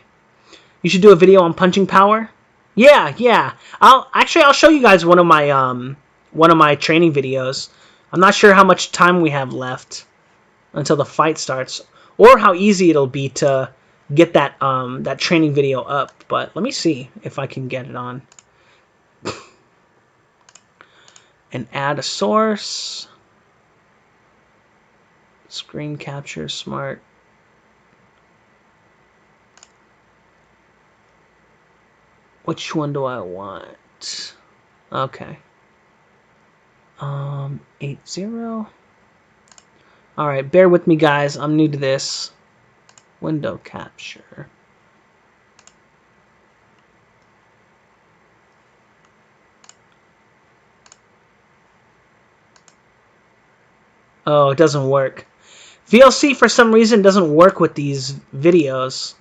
You should do a video on punching power. Yeah. I'll show you guys one of my training videos. I'm not sure how much time we have left until the fight starts, or how easy it'll be to get that training video up. But let me see if I can get it on. And add a source. Screen capture, smart. Which one do I want? Okay. 80. Alright, bear with me, guys. I'm new to this. Window capture. Oh, it doesn't work. VLC for some reason doesn't work with these videos.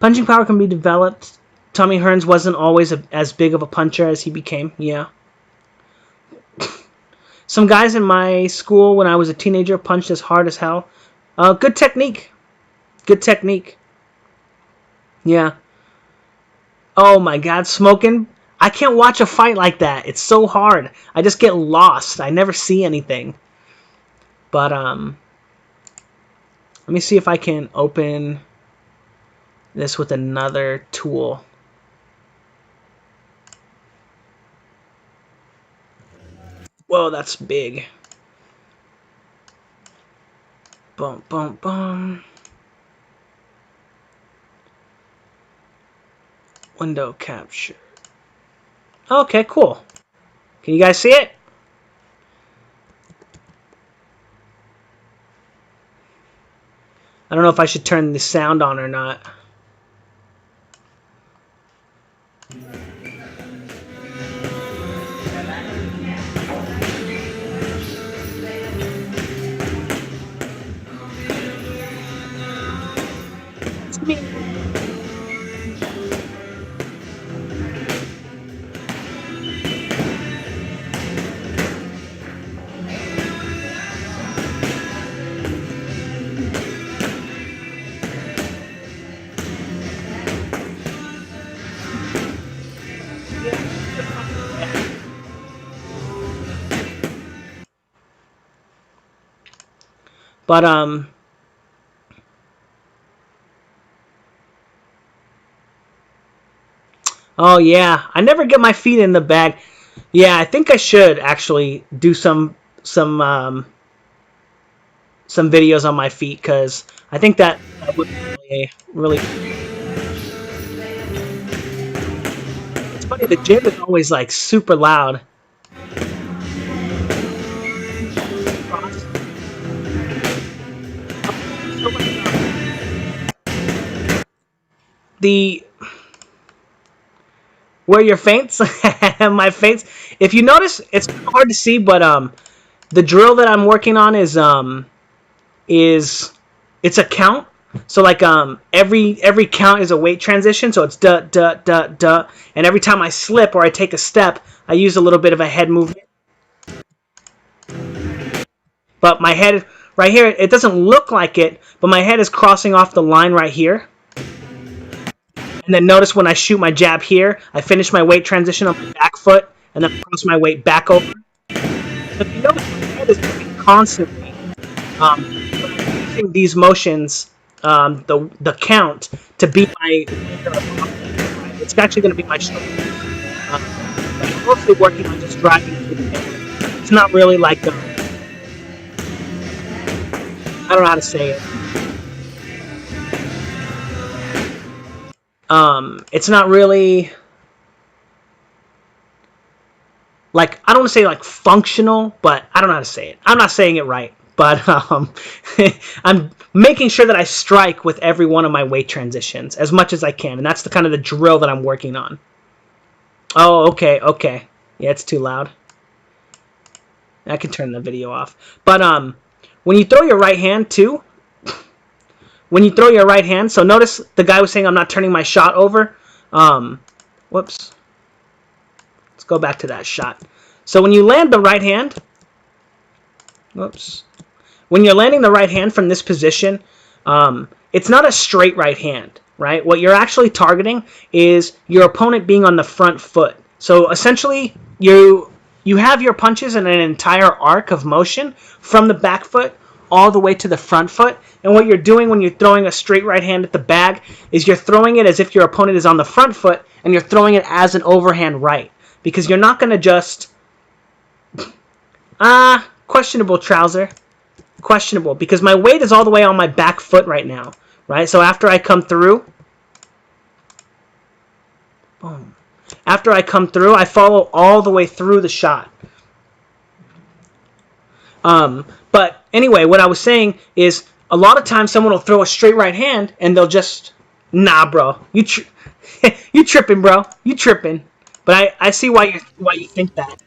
Punching power can be developed. Tommy Hearns wasn't always as big of a puncher as he became. Yeah. Some guys in my school when I was a teenager punched as hard as hell. Good technique. Good technique. Yeah. Oh my god, smoking. I can't watch a fight like that. It's so hard. I just get lost. I never see anything. But let me see if I can open this with another tool. Whoa, that's big. Boom, boom, boom. Window capture. Okay, cool. Can you guys see it? I don't know if I should turn the sound on or not. It's me. But oh yeah, I never get my feet in the bag. Yeah, I think I should actually do some videos on my feet because I think that would be really. It's funny, the gym is always like super loud. The where your feints, my feints. If you notice, it's hard to see, but the drill that I'm working on is it's a count. So like every count is a weight transition. So it's duh duh duh duh, and every time I slip or I take a step, I use a little bit of a head movement. But my head right here, it doesn't look like it, but my head is crossing off the line right here. And then notice when I shoot my jab here, I finish my weight transition on my back foot, and then cross my weight back over. But you notice my head is moving constantly. I'm using these motions, the count, to be my. It's actually going to be my shoulder. I'm mostly working on just driving through the head. It's not really like the. I don't know how to say it. It's not really like, I don't want to say like functional, but I don't know how to say it. I'm not saying it right, but I'm making sure that I strike with every one of my weight transitions as much as I can, and that's the kind of the drill that I'm working on. Oh, okay, okay. Yeah, it's too loud. I can turn the video off. But when you throw your right hand too, when you throw your right hand, so notice the guy was saying I'm not turning my shot over. Whoops. Let's go back to that shot. So when you land the right hand, whoops. When you're landing the right hand from this position, it's not a straight right hand, right? What you're actually targeting is your opponent being on the front foot. So essentially, you have your punches in an entire arc of motion from the back foot all the way to the front foot. And what you're doing when you're throwing a straight right hand at the bag is you're throwing it as if your opponent is on the front foot, and you're throwing it as an overhand right. Because you're not going to just... questionable, Trouser. Questionable. Because my weight is all the way on my back foot right now. Right? So after I come through... Boom. After I come through, I follow all the way through the shot. But anyway, what I was saying is a lot of times someone will throw a straight right hand and they'll just, nah, bro, you tripping, bro, you tripping. But I see why you think that.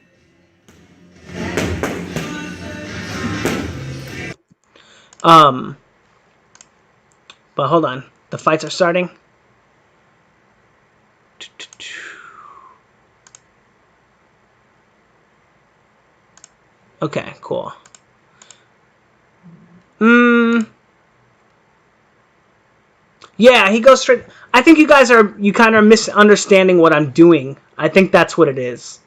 But hold on. The fights are starting. Okay, cool. Yeah, he goes straight. I think you guys are kind of misunderstanding what I'm doing. I think that's what it is.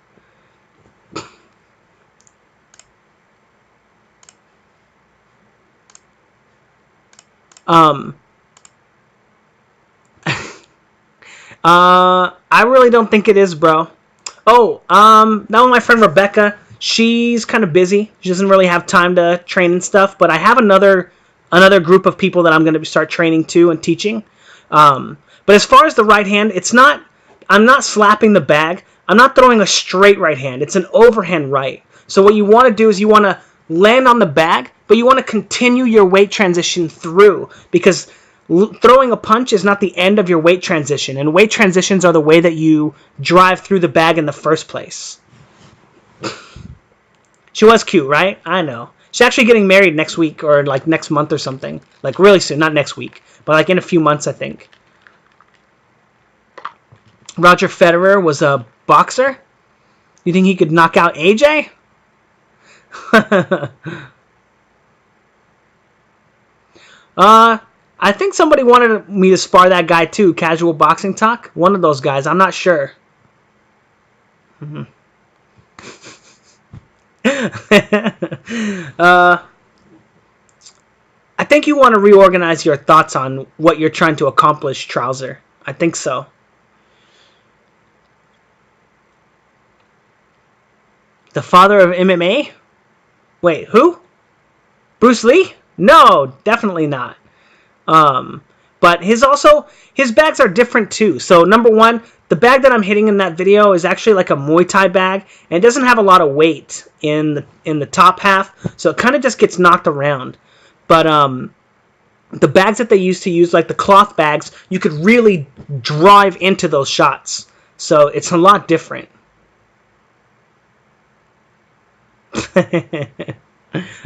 I really don't think it is, bro. Oh, now my friend Rebecca, she's kind of busy. She doesn't really have time to train and stuff. But I have another group of people that I'm going to start training to and teaching. But as far as the right hand, it's not. I'm not slapping the bag. I'm not throwing a straight right hand. It's an overhand right. So what you want to do is you want to land on the bag, but you want to continue your weight transition through, because throwing a punch is not the end of your weight transition, and weight transitions are the way that you drive through the bag in the first place. She was cute, right? I know. She's actually getting married next week, or like next month or something. Like really soon, not next week, but like in a few months, I think. Roger Federer was a boxer? You think he could knock out AJ? I think somebody wanted me to spar that guy too. Casual Boxing Talk. One of those guys. I'm not sure. I think you want to reorganize your thoughts on what you're trying to accomplish, Trouser. I think so. The father of MMA? Wait, who? Bruce Lee? No, definitely not. But his bags are different too. So number one, the bag that I'm hitting in that video is actually like a Muay Thai bag, and it doesn't have a lot of weight in the top half, so it kind of just gets knocked around. But the bags that they used to use, like the cloth bags, you could really drive into those shots. So it's a lot different.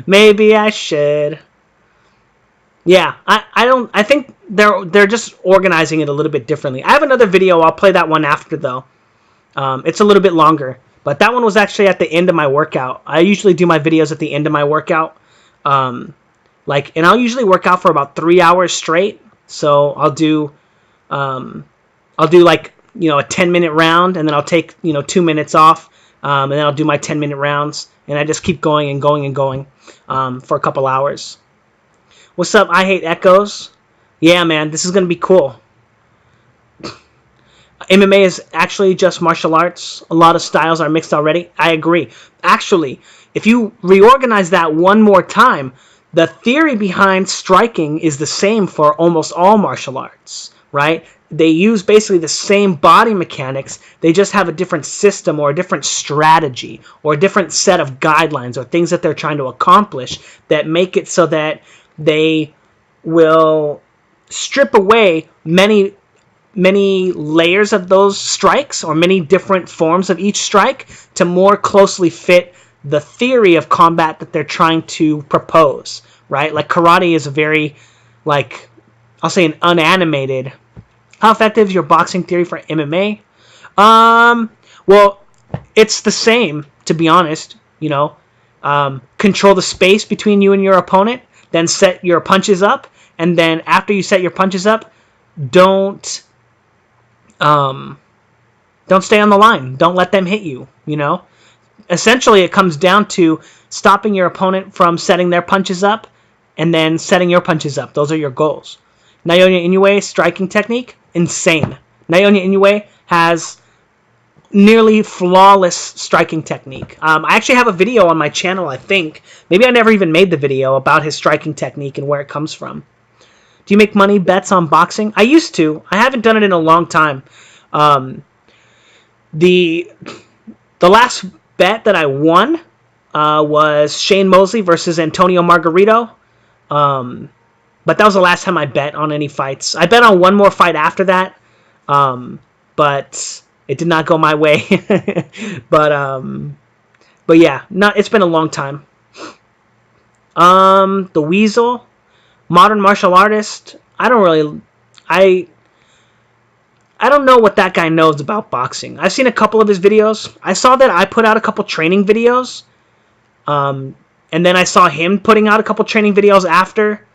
Maybe I should. Yeah, I think they're just organizing it a little bit differently. I have another video. I'll play that one after though. It's a little bit longer, but that one was actually at the end of my workout. I usually do my videos at the end of my workout. And I'll usually work out for about 3 hours straight. So I'll do like, a 10-minute round, and then I'll take 2 minutes off, and then I'll do my 10-minute rounds, and I just keep going and going and going for a couple hours. What's up? I hate echoes. Yeah, man, this is gonna be cool. MMA is actually just martial arts. A lot of styles are mixed already. I agree. Actually, if you reorganize that one more time, the theory behind striking is the same for almost all martial arts, right? They use basically the same body mechanics. They just have a different system or a different strategy or a different set of guidelines or things that they're trying to accomplish that make it so that they will strip away many layers of those strikes, or many different forms of each strike, to more closely fit the theory of combat that they're trying to propose, right? Like karate is a very, I'll say, an unanimated. How effective is your boxing theory for MMA? Well, it's the same, to be honest. Control the space between you and your opponent, then set your punches up, and then after you set your punches up, don't stay on the line. Don't let them hit you, Essentially, it comes down to stopping your opponent from setting their punches up and then setting your punches up. Those are your goals. Naoya Inoue striking technique, insane. Naoya Inoue has nearly flawless striking technique. I actually have a video on my channel, I think. Maybe I never even made the video about his striking technique and where it comes from. Do you make money bets on boxing? I used to. I haven't done it in a long time. The last bet that I won was Shane Mosley versus Antonio Margarito. But that was the last time I bet on any fights. I bet on one more fight after that, but it did not go my way. but yeah, it's been a long time. The Weasel. Modern martial artist. I don't know what that guy knows about boxing. I've seen a couple of his videos. I saw that I put out a couple training videos. And then I saw him putting out a couple training videos after.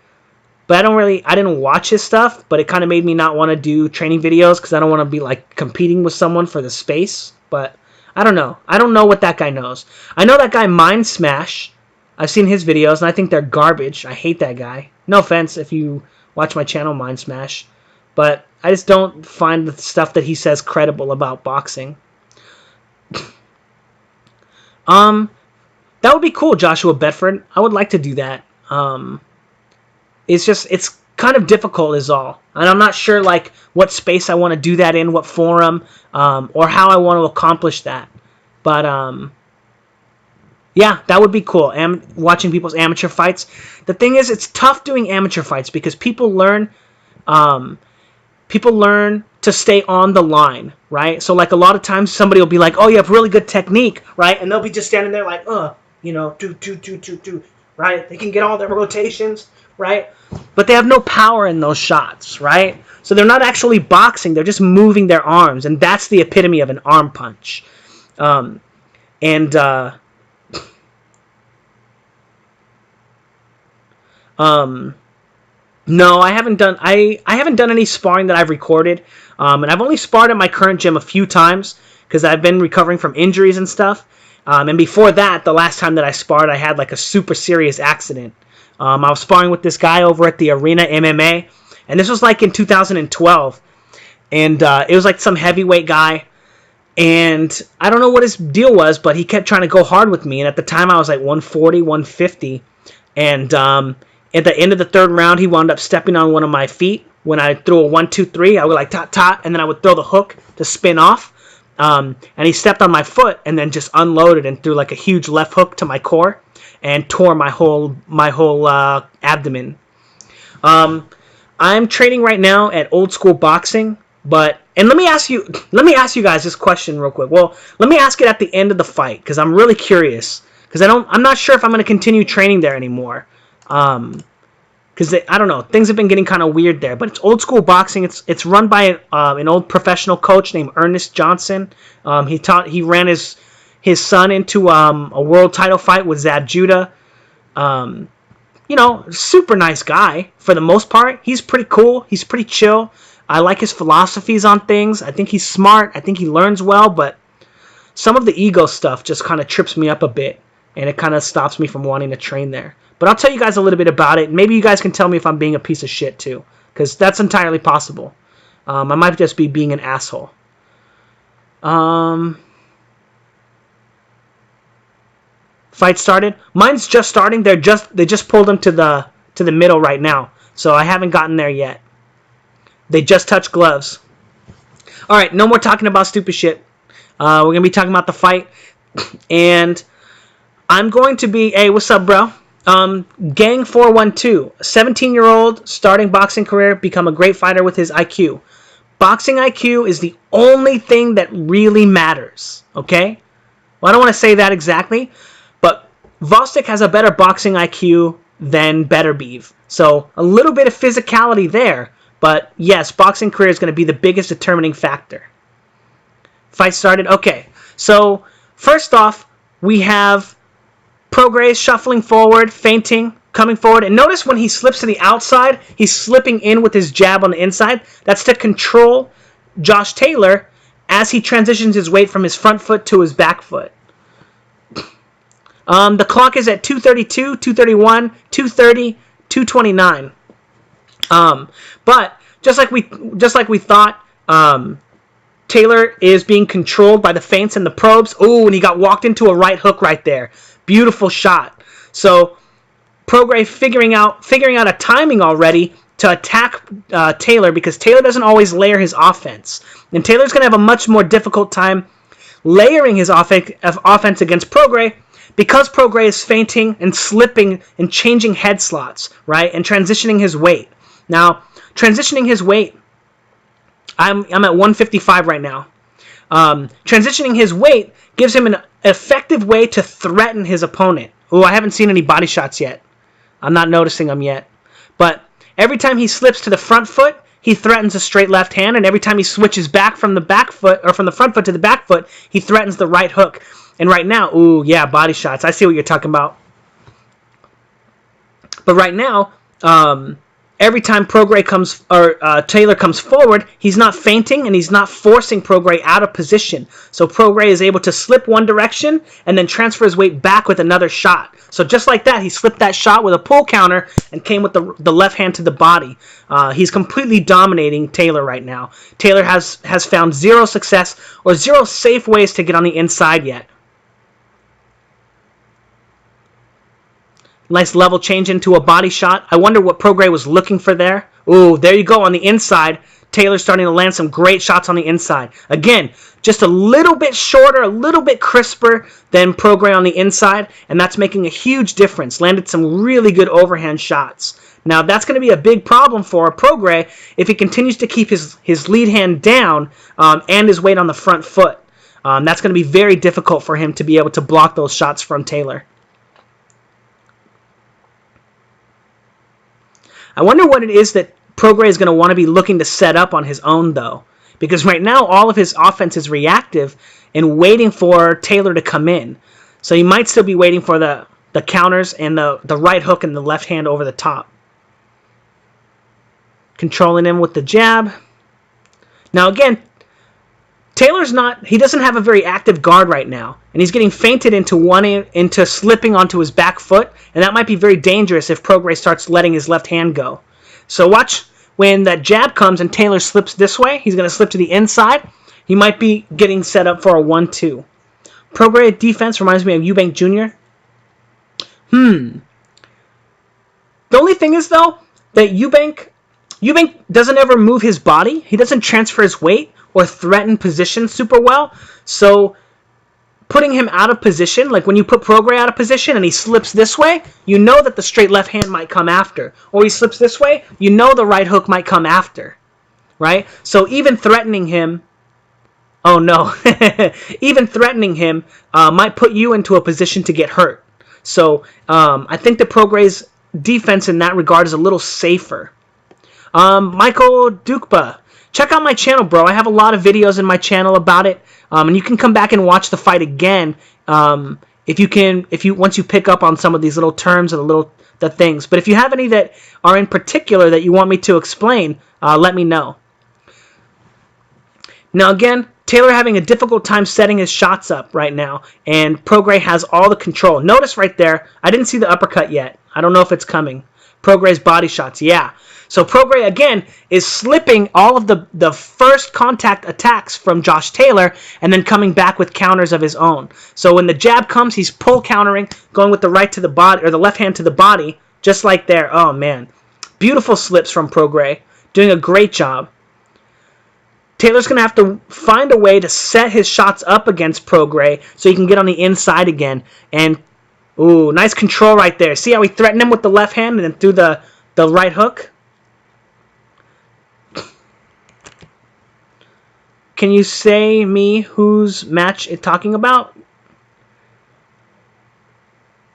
But I didn't watch his stuff, but it kind of made me not want to do training videos because I don't want to be like competing with someone for the space. But I don't know. I don't know what that guy knows. I know that guy Mind Smash. I've seen his videos and I think they're garbage. I hate that guy. No offense if you watch my channel, Mind Smash. But I just don't find the stuff that he says credible about boxing. That would be cool, Joshua Bedford. I would like to do that. It's kind of difficult is all. And I'm not sure like what space I want to do that in, what forum, or how I want to accomplish that. But yeah, that would be cool. Watching people's amateur fights. The thing is, it's tough doing amateur fights because people learn to stay on the line, right? So like a lot of times somebody will be like, oh, you have really good technique, right? And they'll be just standing there like, do, right? They can get all their rotations, right? But they have no power in those shots, right? So they're not actually boxing. They're just moving their arms. And that's the epitome of an arm punch. No, I haven't done any sparring that I've recorded. And I've only sparred at my current gym a few times because I've been recovering from injuries and stuff. And before that, the last time that I sparred, I had like a super serious accident. I was sparring with this guy over at the Arena MMA, and this was like in 2012. And it was like some heavyweight guy, and I don't know what his deal was, but he kept trying to go hard with me. And at the time, I was like 140, 150. And at the end of the third round, he wound up stepping on one of my feet. When I threw a 1, 2, 3, I would like tot, and then I would throw the hook to spin off. And he stepped on my foot and then just unloaded and threw like a huge left hook to my core and tore my whole abdomen. I'm training right now at Old School Boxing, and let me ask you guys this question real quick. Well, let me ask it at the end of the fight because I'm really curious because I'm not sure if I'm going to continue training there anymore. Because I don't know, things have been getting kind of weird there. But it's Old School Boxing. It's run by an old professional coach named Ernest Johnson. He ran his son into a world title fight with Zab Judah. Super nice guy for the most part. He's pretty cool. He's pretty chill. I like his philosophies on things. I think he's smart. I think he learns well. But some of the ego stuff just kind of trips me up a bit, and it kind of stops me from wanting to train there. But I'll tell you guys a little bit about it. Maybe you guys can tell me if I'm being a piece of shit too, because that's entirely possible. I might just be being an asshole. Fight started. Mine's just starting. They just pulled him to the middle right now, so I haven't gotten there yet. They just touched gloves. All right, no more talking about stupid shit. We're gonna be talking about the fight, and I'm going to be. Hey, what's up, bro? Gang 412, 17-year-old starting boxing career, become a great fighter with his IQ. Boxing IQ is the only thing that really matters, okay? Well, I don't want to say that exactly, but Vostok has a better boxing IQ than Beterbiev. So a little bit of physicality there, but yes, boxing career is going to be the biggest determining factor. Fight started. Okay, so first off, we have Prograis shuffling forward, feinting, coming forward. And notice when he slips to the outside, he's slipping in with his jab on the inside. That's to control Josh Taylor as he transitions his weight from his front foot to his back foot. The clock is at 2:32, 2:31, 2:30, 2:29. But just like we thought, Taylor is being controlled by the feints and the probes. Ooh, and he got walked into a right hook right there. Beautiful shot. So Prograis figuring out a timing already to attack Taylor because Taylor doesn't always layer his offense. And Taylor's going to have a much more difficult time layering his offense against Prograis because Prograis is feinting and slipping and changing head slots, right? And transitioning his weight. Now, transitioning his weight, I'm at 155 right now. Transitioning his weight gives him an effective way to threaten his opponent. Oh, I haven't seen any body shots yet. I'm not noticing them yet. But Every time he slips to the front foot, he threatens a straight left hand, and every time he switches back from the back foot, or from the front foot to the back foot, he threatens the right hook. And right now, ooh, yeah, body shots. I see what you're talking about. But right now, every time Prograis comes, or Taylor comes forward, he's not feinting and he's not forcing Prograis out of position. So Prograis is able to slip one direction and then transfer his weight back with another shot. So just like that, he slipped that shot with a pull counter and came with the left hand to the body. He's completely dominating Taylor right now. Taylor has found zero success or zero safe ways to get on the inside yet. Nice level change into a body shot. I wonder what Prograis was looking for there. Ooh, there you go on the inside. Taylor's starting to land some great shots on the inside. Again, just a little bit shorter, a little bit crisper than Prograis on the inside, and that's making a huge difference. Landed some really good overhand shots. Now, that's going to be a big problem for Prograis if he continues to keep his lead hand down and his weight on the front foot. That's going to be very difficult for him to be able to block those shots from Taylor. I wonder what it is that Prograis is going to want to be looking to set up on his own, though. Because right now, all of his offense is reactive and waiting for Taylor to come in. So he might still be waiting for the counters and the right hook and the left hand over the top. Controlling him with the jab. Now again, he doesn't have a very active guard right now. And he's getting feinted into slipping onto his back foot. And that might be very dangerous if Prograis starts letting his left hand go. So watch when that jab comes and Taylor slips this way. He's going to slip to the inside. He might be getting set up for a 1-2. Prograis defense reminds me of Eubank Jr. The only thing is, though, that Eubank doesn't ever move his body. He doesn't transfer his weight or threaten position super well. So putting him out of position, like when you put Prograis out of position and he slips this way, you know that the straight left hand might come after. Or he slips this way, you know the right hook might come after. Right? So even threatening him, oh no, even threatening him might put you into a position to get hurt. So I think the Prograis defense in that regard is a little safer. Michael Dukba, check out my channel, bro. I have a lot of videos in my channel about it, and you can come back and watch the fight again once you pick up on some of these little terms or the things. But if you have any that are in particular that you want me to explain, let me know. Now again, Taylor having a difficult time setting his shots up right now, and Prograis has all the control. Notice right there, I didn't see the uppercut yet. I don't know if it's coming. Prograis body shots, yeah. So Prograis, again, is slipping all of the first contact attacks from Josh Taylor and then coming back with counters of his own. So when the jab comes, he's pull countering, going with the right to the body, or the left hand to the body, just like there. Oh, man. Beautiful slips from Prograis. Doing a great job. Taylor's going to have to find a way to set his shots up against Prograis so he can get on the inside again. And, ooh, nice control right there. See how he threatened him with the left hand and then threw the right hook? Can you say me whose match it's talking about?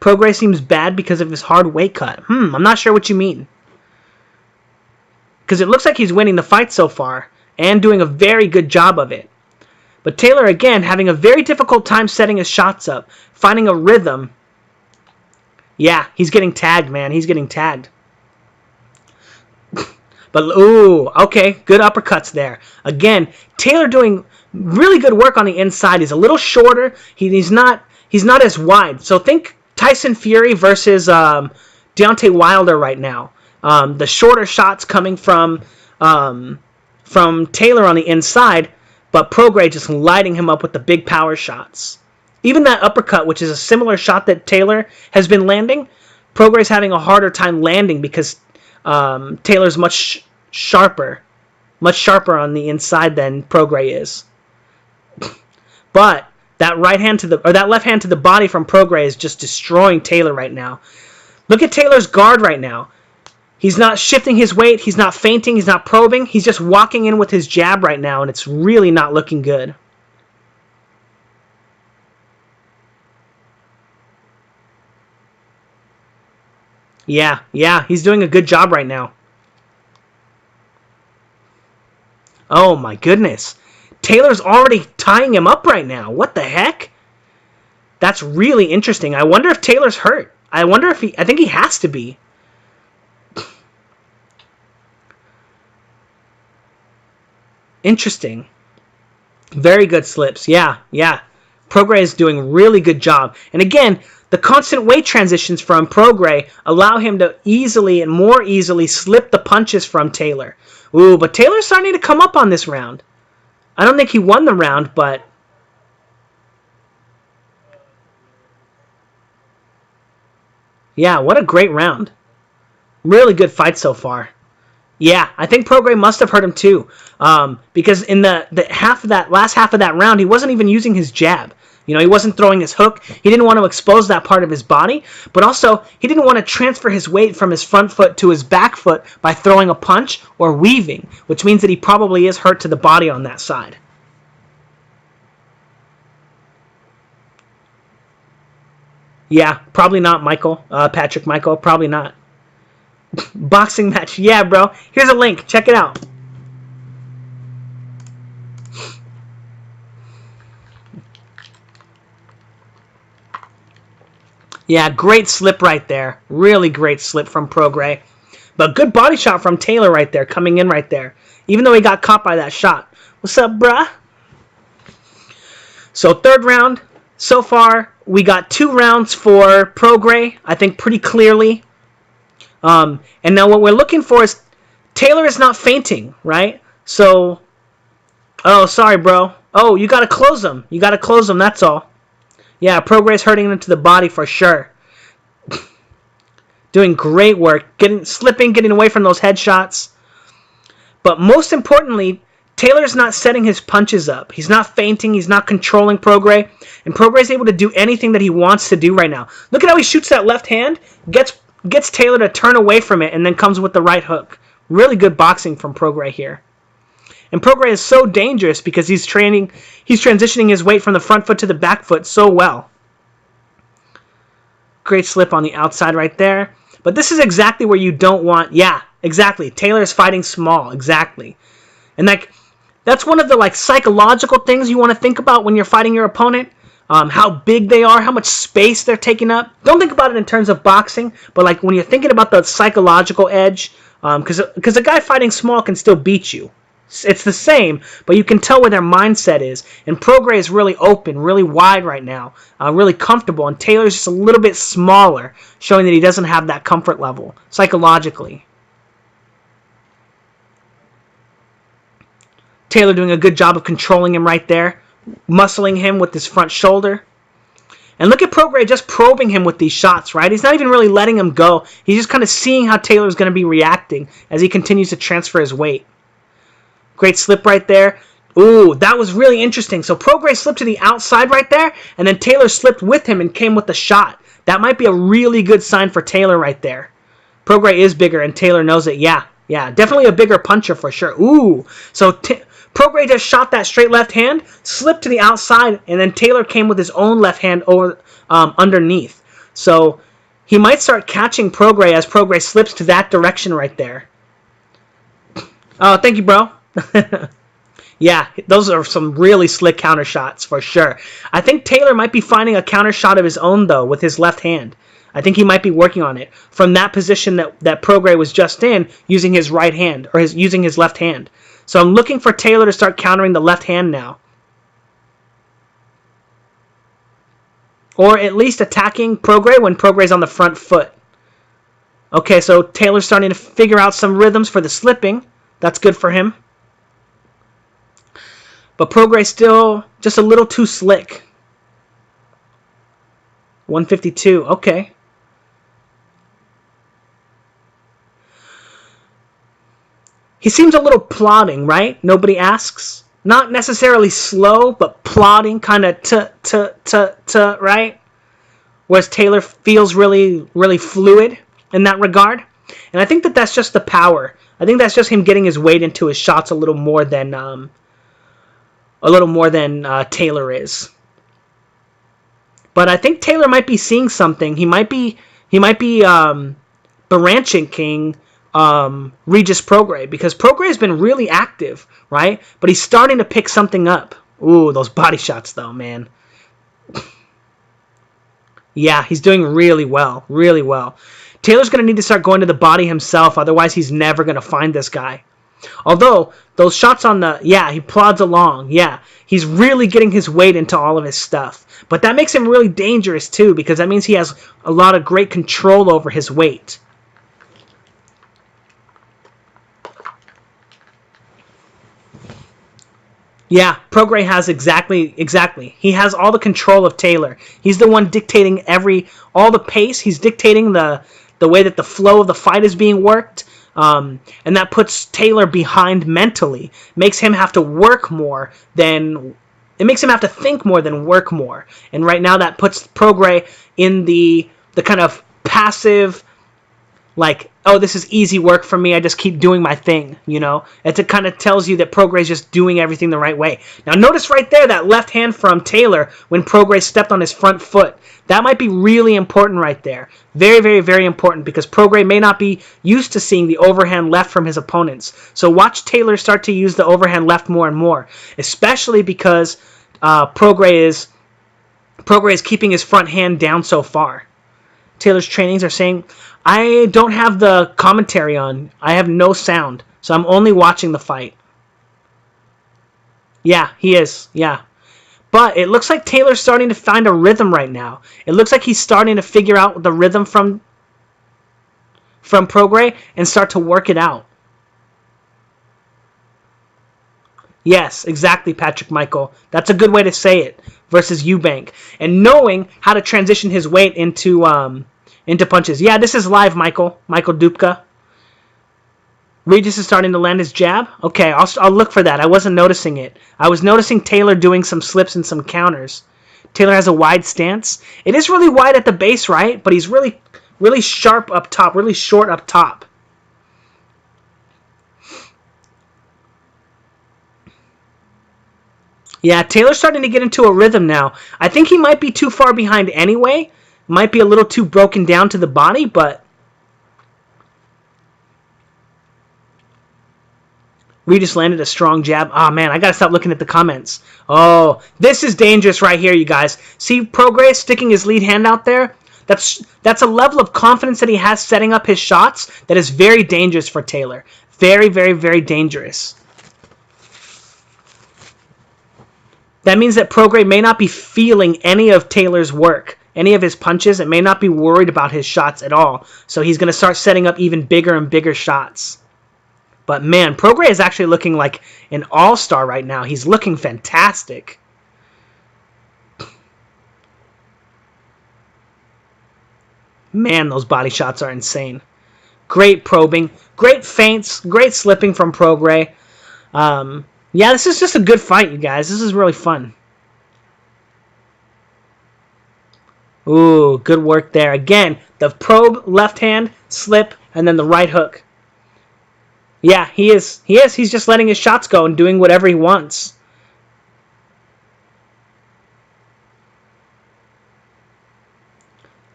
Prograis seems bad because of his hard weight cut. I'm not sure what you mean. Because it looks like he's winning the fight so far and doing a very good job of it. But Taylor, again, having a very difficult time setting his shots up, finding a rhythm. Yeah, he's getting tagged, man. He's getting tagged. But, ooh, okay, good uppercuts there. Again, Taylor doing really good work on the inside. He's a little shorter. He's not as wide. So think Tyson Fury versus Deontay Wilder right now. The shorter shots coming from Taylor on the inside, but Prograis just lighting him up with the big power shots. Even that uppercut, which is a similar shot that Taylor has been landing, Prograis having a harder time landing because Taylor's much sharper on the inside than Prograis is. But that left hand to the body from Prograis is just destroying Taylor right now. Look at Taylor's guard right now. He's not shifting his weight, he's not feinting, he's not probing, he's just walking in with his jab right now, and it's really not looking good. Yeah, he's doing a good job right now. Oh my goodness. Taylor's already tying him up right now. What the heck? That's really interesting. I wonder if Taylor's hurt. I wonder if I think he has to be. Interesting. Very good slips. Yeah. Prograis is doing a really good job. And again, the constant weight transitions from Prograis allow him to easily and more easily slip the punches from Taylor. Ooh, but Taylor's starting to come up on this round. I don't think he won the round, but... yeah, what a great round. Really good fight so far. Yeah, I think Prograis must have hurt him too. Because in the last half of that round, he wasn't even using his jab. You know, he wasn't throwing his hook. He didn't want to expose that part of his body. But also, he didn't want to transfer his weight from his front foot to his back foot by throwing a punch or weaving, which means that he probably is hurt to the body on that side. Yeah, probably not, Michael. Patrick Michael, probably not. Boxing match. Yeah, bro. Here's a link. Check it out. Yeah, great slip right there. Really great slip from Prograis. But good body shot from Taylor right there, coming in right there. Even though he got caught by that shot. What's up, bruh? So third round. So far, we got 2 rounds for Prograis. I think pretty clearly. And now what we're looking for is Taylor is not fainting, right? So, oh, sorry, bro. Oh, you got to close him. You got to close him, that's all. Yeah, Prograis hurting him to the body for sure. Doing great work. Slipping, getting away from those headshots. But most importantly, Taylor's not setting his punches up. He's not fainting. He's not controlling Prograis. And Prograis is able to do anything that he wants to do right now. Look at how he shoots that left hand. Gets Taylor to turn away from it and then comes with the right hook. Really good boxing from Prograis here. And Prograis is so dangerous because he's transitioning his weight from the front foot to the back foot so well. Great slip on the outside right there. But this is exactly where you don't want... yeah, exactly. Taylor is fighting small. Exactly. And that's one of the psychological things you want to think about when you're fighting your opponent. How big they are, how much space they're taking up. Don't think about it in terms of boxing, but when you're thinking about the psychological edge, because a guy fighting small can still beat you. It's the same, but you can tell where their mindset is. And Prograis is really open, really wide right now, really comfortable, and Taylor's just a little bit smaller, showing that he doesn't have that comfort level psychologically. Taylor doing a good job of controlling him right there, muscling him with his front shoulder. And look at Prograis just probing him with these shots, right? He's not even really letting him go. He's just kind of seeing how Taylor's going to be reacting as he continues to transfer his weight. Great slip right there. Ooh, that was really interesting. So Prograis slipped to the outside right there, and then Taylor slipped with him and came with the shot. That might be a really good sign for Taylor right there. Prograis is bigger, and Taylor knows it. Yeah, definitely a bigger puncher for sure. Ooh, so Prograis just shot that straight left hand, slipped to the outside, and then Taylor came with his own left hand over underneath. So he might start catching Prograis as Prograis slips to that direction right there. Oh, thank you, bro. Yeah, those are some really slick counter shots for sure. I think Taylor might be finding a counter shot of his own, though, with his left hand. I think he might be working on it from that position that Prograis was just in, using his right hand, or using his left hand. So I'm looking for Taylor to start countering the left hand now. Or at least attacking Prograis when Prograis on the front foot. Okay, so Taylor's starting to figure out some rhythms for the slipping. That's good for him. But Prograis still just a little too slick. 152, okay. He seems a little plodding, right? Nobody asks. Not necessarily slow, but plodding, kind of right? Whereas Taylor feels really, really fluid in that regard. And I think that's just the power. I think that's just him getting his weight into his shots a little more than Taylor is. But I think Taylor might be seeing something. He might be Baranching King Regis Prograis, because Prograis has been really active, right? But he's starting to pick something up. Ooh, those body shots, though, man. Yeah, he's doing really well, really well. Taylor's going to need to start going to the body himself, otherwise he's never going to find this guy. Although, those shots on the... Yeah, he plods along. Yeah, he's really getting his weight into all of his stuff. But that makes him really dangerous, too, because that means he has a lot of great control over his weight. Yeah, Prograis has exactly. He has all the control of Taylor. He's the one dictating all the pace. He's dictating the way that the flow of the fight is being worked. And that puts Taylor behind mentally. Makes him have to work more than... It makes him have to think more than work more. And right now that puts Prograis in the kind of passive... Like, oh, this is easy work for me. I just keep doing my thing, you know? It kind of tells you that Prograis is just doing everything the right way. Now, notice right there that left hand from Taylor when Prograis stepped on his front foot. That might be really important right there. Very, very, very important, because Prograis may not be used to seeing the overhand left from his opponents. So watch Taylor start to use the overhand left more and more, especially because Prograis is keeping his front hand down so far. Taylor's trainings are saying... I don't have the commentary on. I have no sound, so I'm only watching the fight. Yeah, he is. Yeah. But it looks like Taylor's starting to find a rhythm right now. It looks like he's starting to figure out the rhythm from Prograis and start to work it out. Yes, exactly, Patrick Michael. That's a good way to say it versus Eubank. And knowing how to transition his weight into punches. Yeah, this is live, Michael Dupka. Regis is starting to land his jab. Okay, I'll look for that. I wasn't noticing it. I was noticing Taylor doing some slips and some counters. Taylor has a wide stance. It is really wide at the base, right? But he's really, really sharp up top, really short up top. Yeah, Taylor's starting to get into a rhythm now. I think he might be too far behind anyway. Might be a little too broken down to the body, but... We just landed a strong jab. Oh, man, I got to stop looking at the comments. Oh, this is dangerous right here, you guys. See Prograis sticking his lead hand out there? That's a level of confidence that he has setting up his shots that is very dangerous for Taylor. Very, very, very dangerous. That means that Prograis may not be feeling any of Taylor's work. Any of his punches, and may not be worried about his shots at all. So he's going to start setting up even bigger and bigger shots. But man, Prograis is actually looking like an all-star right now. He's looking fantastic. Man, those body shots are insane. Great probing, great feints, great slipping from Prograis. Yeah, this is just a good fight, you guys. This is really fun. Ooh, good work there. Again, the probe, left hand, slip, and then the right hook. Yeah, he is. He's just letting his shots go and doing whatever he wants.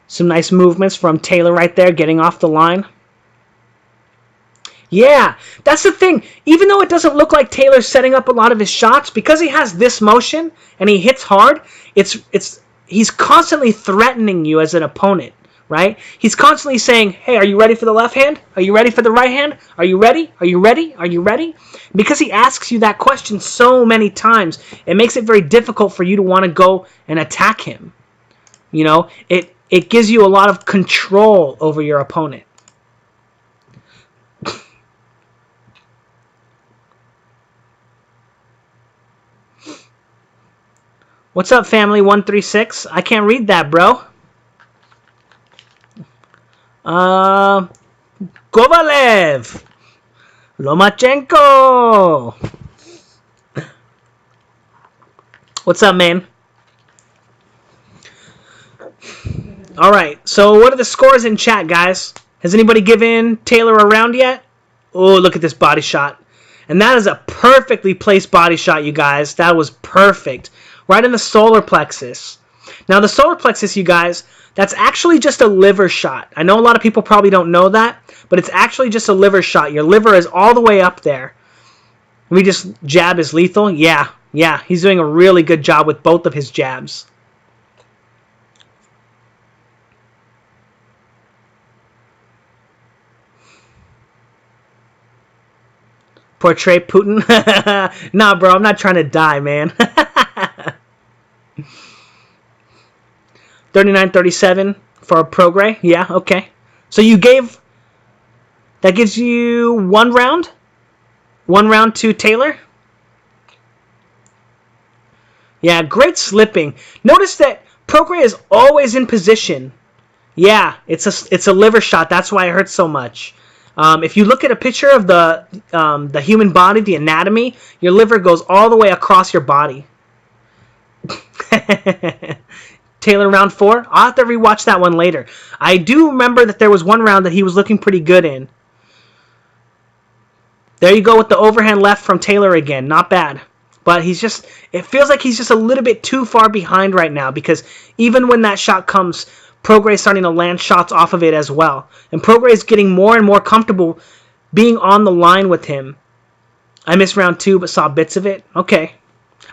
Some nice movements from Taylor right there, getting off the line. Yeah, that's the thing. Even though it doesn't look like Taylor's setting up a lot of his shots, because he has this motion and he hits hard, he's constantly threatening you as an opponent, right? He's constantly saying, hey, are you ready for the left hand? Are you ready for the right hand? Are you ready? Are you ready? Are you ready? Because he asks you that question so many times, it makes it very difficult for you to want to go and attack him. You know, it gives you a lot of control over your opponent. What's up, family 136? I can't read that, bro. Kovalev. Lomachenko. What's up, man? All right, so what are the scores in chat, guys? Has anybody given Taylor a round yet? Oh, look at this body shot. And that is a perfectly placed body shot, you guys. That was perfect. Right in the solar plexus. Now, the solar plexus, you guys, That's actually just a liver shot. I know a lot of people probably don't know that, but it's actually just a liver shot. Your liver is all the way up there. We just jab is lethal? Yeah, he's doing a really good job with both of his jabs. Portray Putin? Nah, bro, I'm not trying to die, man. 39-37 for Prograis. Yeah, okay. So you gave... That gives you 1 round? 1 round to Taylor? Yeah, great slipping. Notice that Prograis is always in position. Yeah, it's a liver shot. That's why it hurts so much. If you look at a picture of the human body, the anatomy, your liver goes all the way across your body. Taylor, round 4. I'll have to rewatch that one later. I do remember that there was 1 round that he was looking pretty good in. There you go with the overhand left from Taylor again. Not bad. But it feels like he's just a little bit too far behind right now, because even when that shot comes, Prograis is starting to land shots off of it as well. And Prograis is getting more and more comfortable being on the line with him. I missed round 2 but saw bits of it. Okay.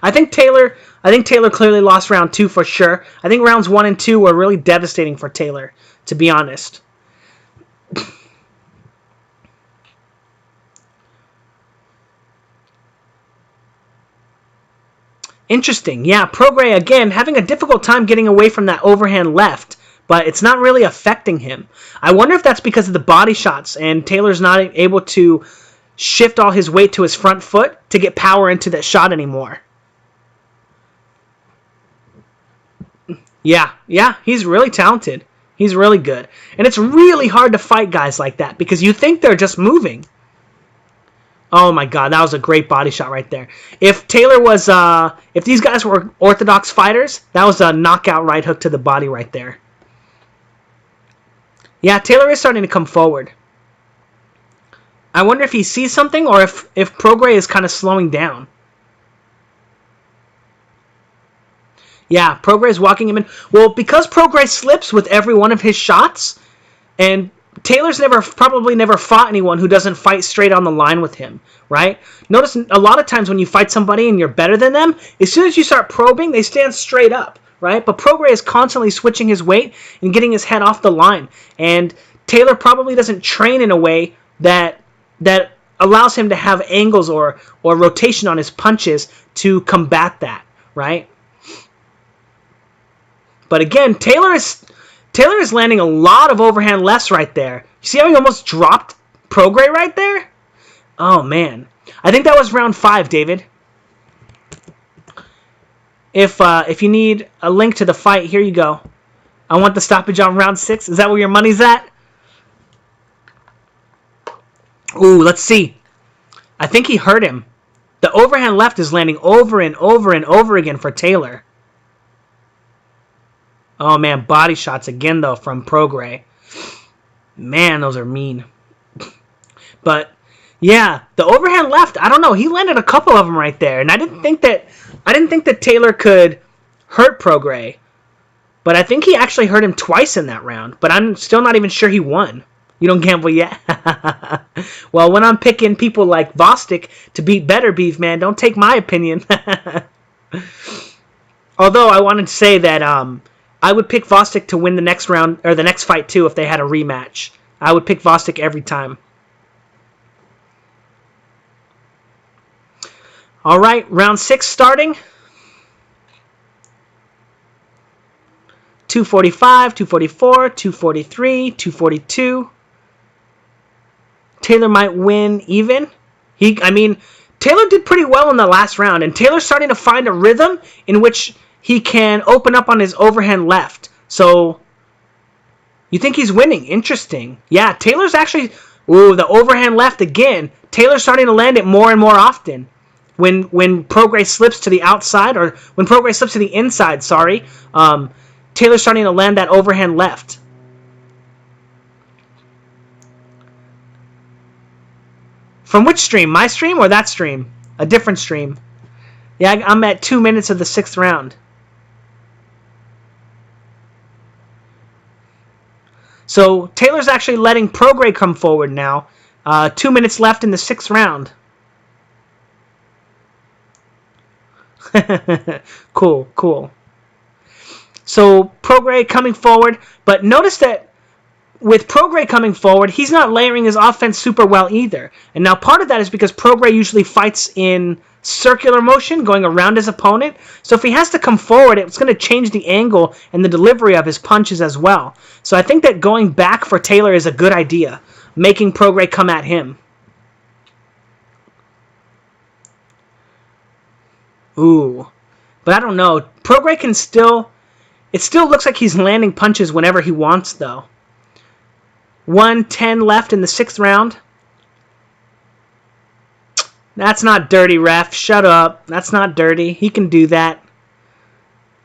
I think Taylor clearly lost round 2 for sure. I think rounds 1 and 2 were really devastating for Taylor, to be honest. Interesting. Yeah, Prograis, again, having a difficult time getting away from that overhand left, but it's not really affecting him. I wonder if that's because of the body shots, and Taylor's not able to shift all his weight to his front foot to get power into that shot anymore. Yeah, he's really talented. He's really good. And it's really hard to fight guys like that, because you think they're just moving. Oh my god, that was a great body shot right there. If Taylor was, if these guys were orthodox fighters, that was a knockout right hook to the body right there. Yeah, Taylor is starting to come forward. I wonder if he sees something, or if Prograis is kind of slowing down. Yeah, Prograis is walking him in. Well, because Prograis slips with every one of his shots, and Taylor's probably never fought anyone who doesn't fight straight on the line with him, right? Notice a lot of times when you fight somebody and you're better than them, as soon as you start probing, they stand straight up, right? But Prograis is constantly switching his weight and getting his head off the line. And Taylor probably doesn't train in a way that allows him to have angles or rotation on his punches to combat that, right? But again, Taylor is landing a lot of overhand lefts right there. You see how he almost dropped Prograis right there? Oh, man. I think that was round 5, David. If you need a link to the fight, here you go. I want the stoppage on round 6. Is that where your money's at? Ooh, let's see. I think he hurt him. The overhand left is landing over and over and over again for Taylor. Oh, man, body shots again, though, from Prograis. Man, those are mean. But, yeah, the overhand left, I don't know. He landed a couple of them right there. And I didn't think that Taylor could hurt Prograis. But I think he actually hurt him twice in that round. But I'm still not even sure he won. You don't gamble yet? Well, when I'm picking people like Vostik to beat Better Beef, man, don't take my opinion. Although I wanted to say that I would pick Vostik to win the next round, or the next fight too, if they had a rematch. I would pick Vostik every time. All right, round 6 starting. 245, 244, 243, 242. Taylor might win even. Taylor did pretty well in the last round, and Taylor's starting to find a rhythm in which he can open up on his overhand left. So, you think he's winning. Interesting. Yeah, Taylor's actually... Ooh, the overhand left again. Taylor's starting to land it more and more often. When Prograis slips to the outside, or when Prograis slips to the inside, sorry, Taylor's starting to land that overhand left. From which stream? My stream or that stream? A different stream. Yeah, I'm at 2 minutes of the 6th round. So Taylor's actually letting Prograis come forward now. 2 minutes left in the 6th round. Cool, cool. So Prograis coming forward, but notice that with Prograis coming forward, he's not layering his offense super well either. And now part of that is because Prograis usually fights in circular motion, going around his opponent. So if he has to come forward, it's going to change the angle and the delivery of his punches as well. So I think that going back for Taylor is a good idea, making Prograis come at him. Ooh. But I don't know. Prograis can still... It still looks like he's landing punches whenever he wants, though. 1:10 left in the 6th round. That's not dirty, ref. Shut up. That's not dirty. He can do that.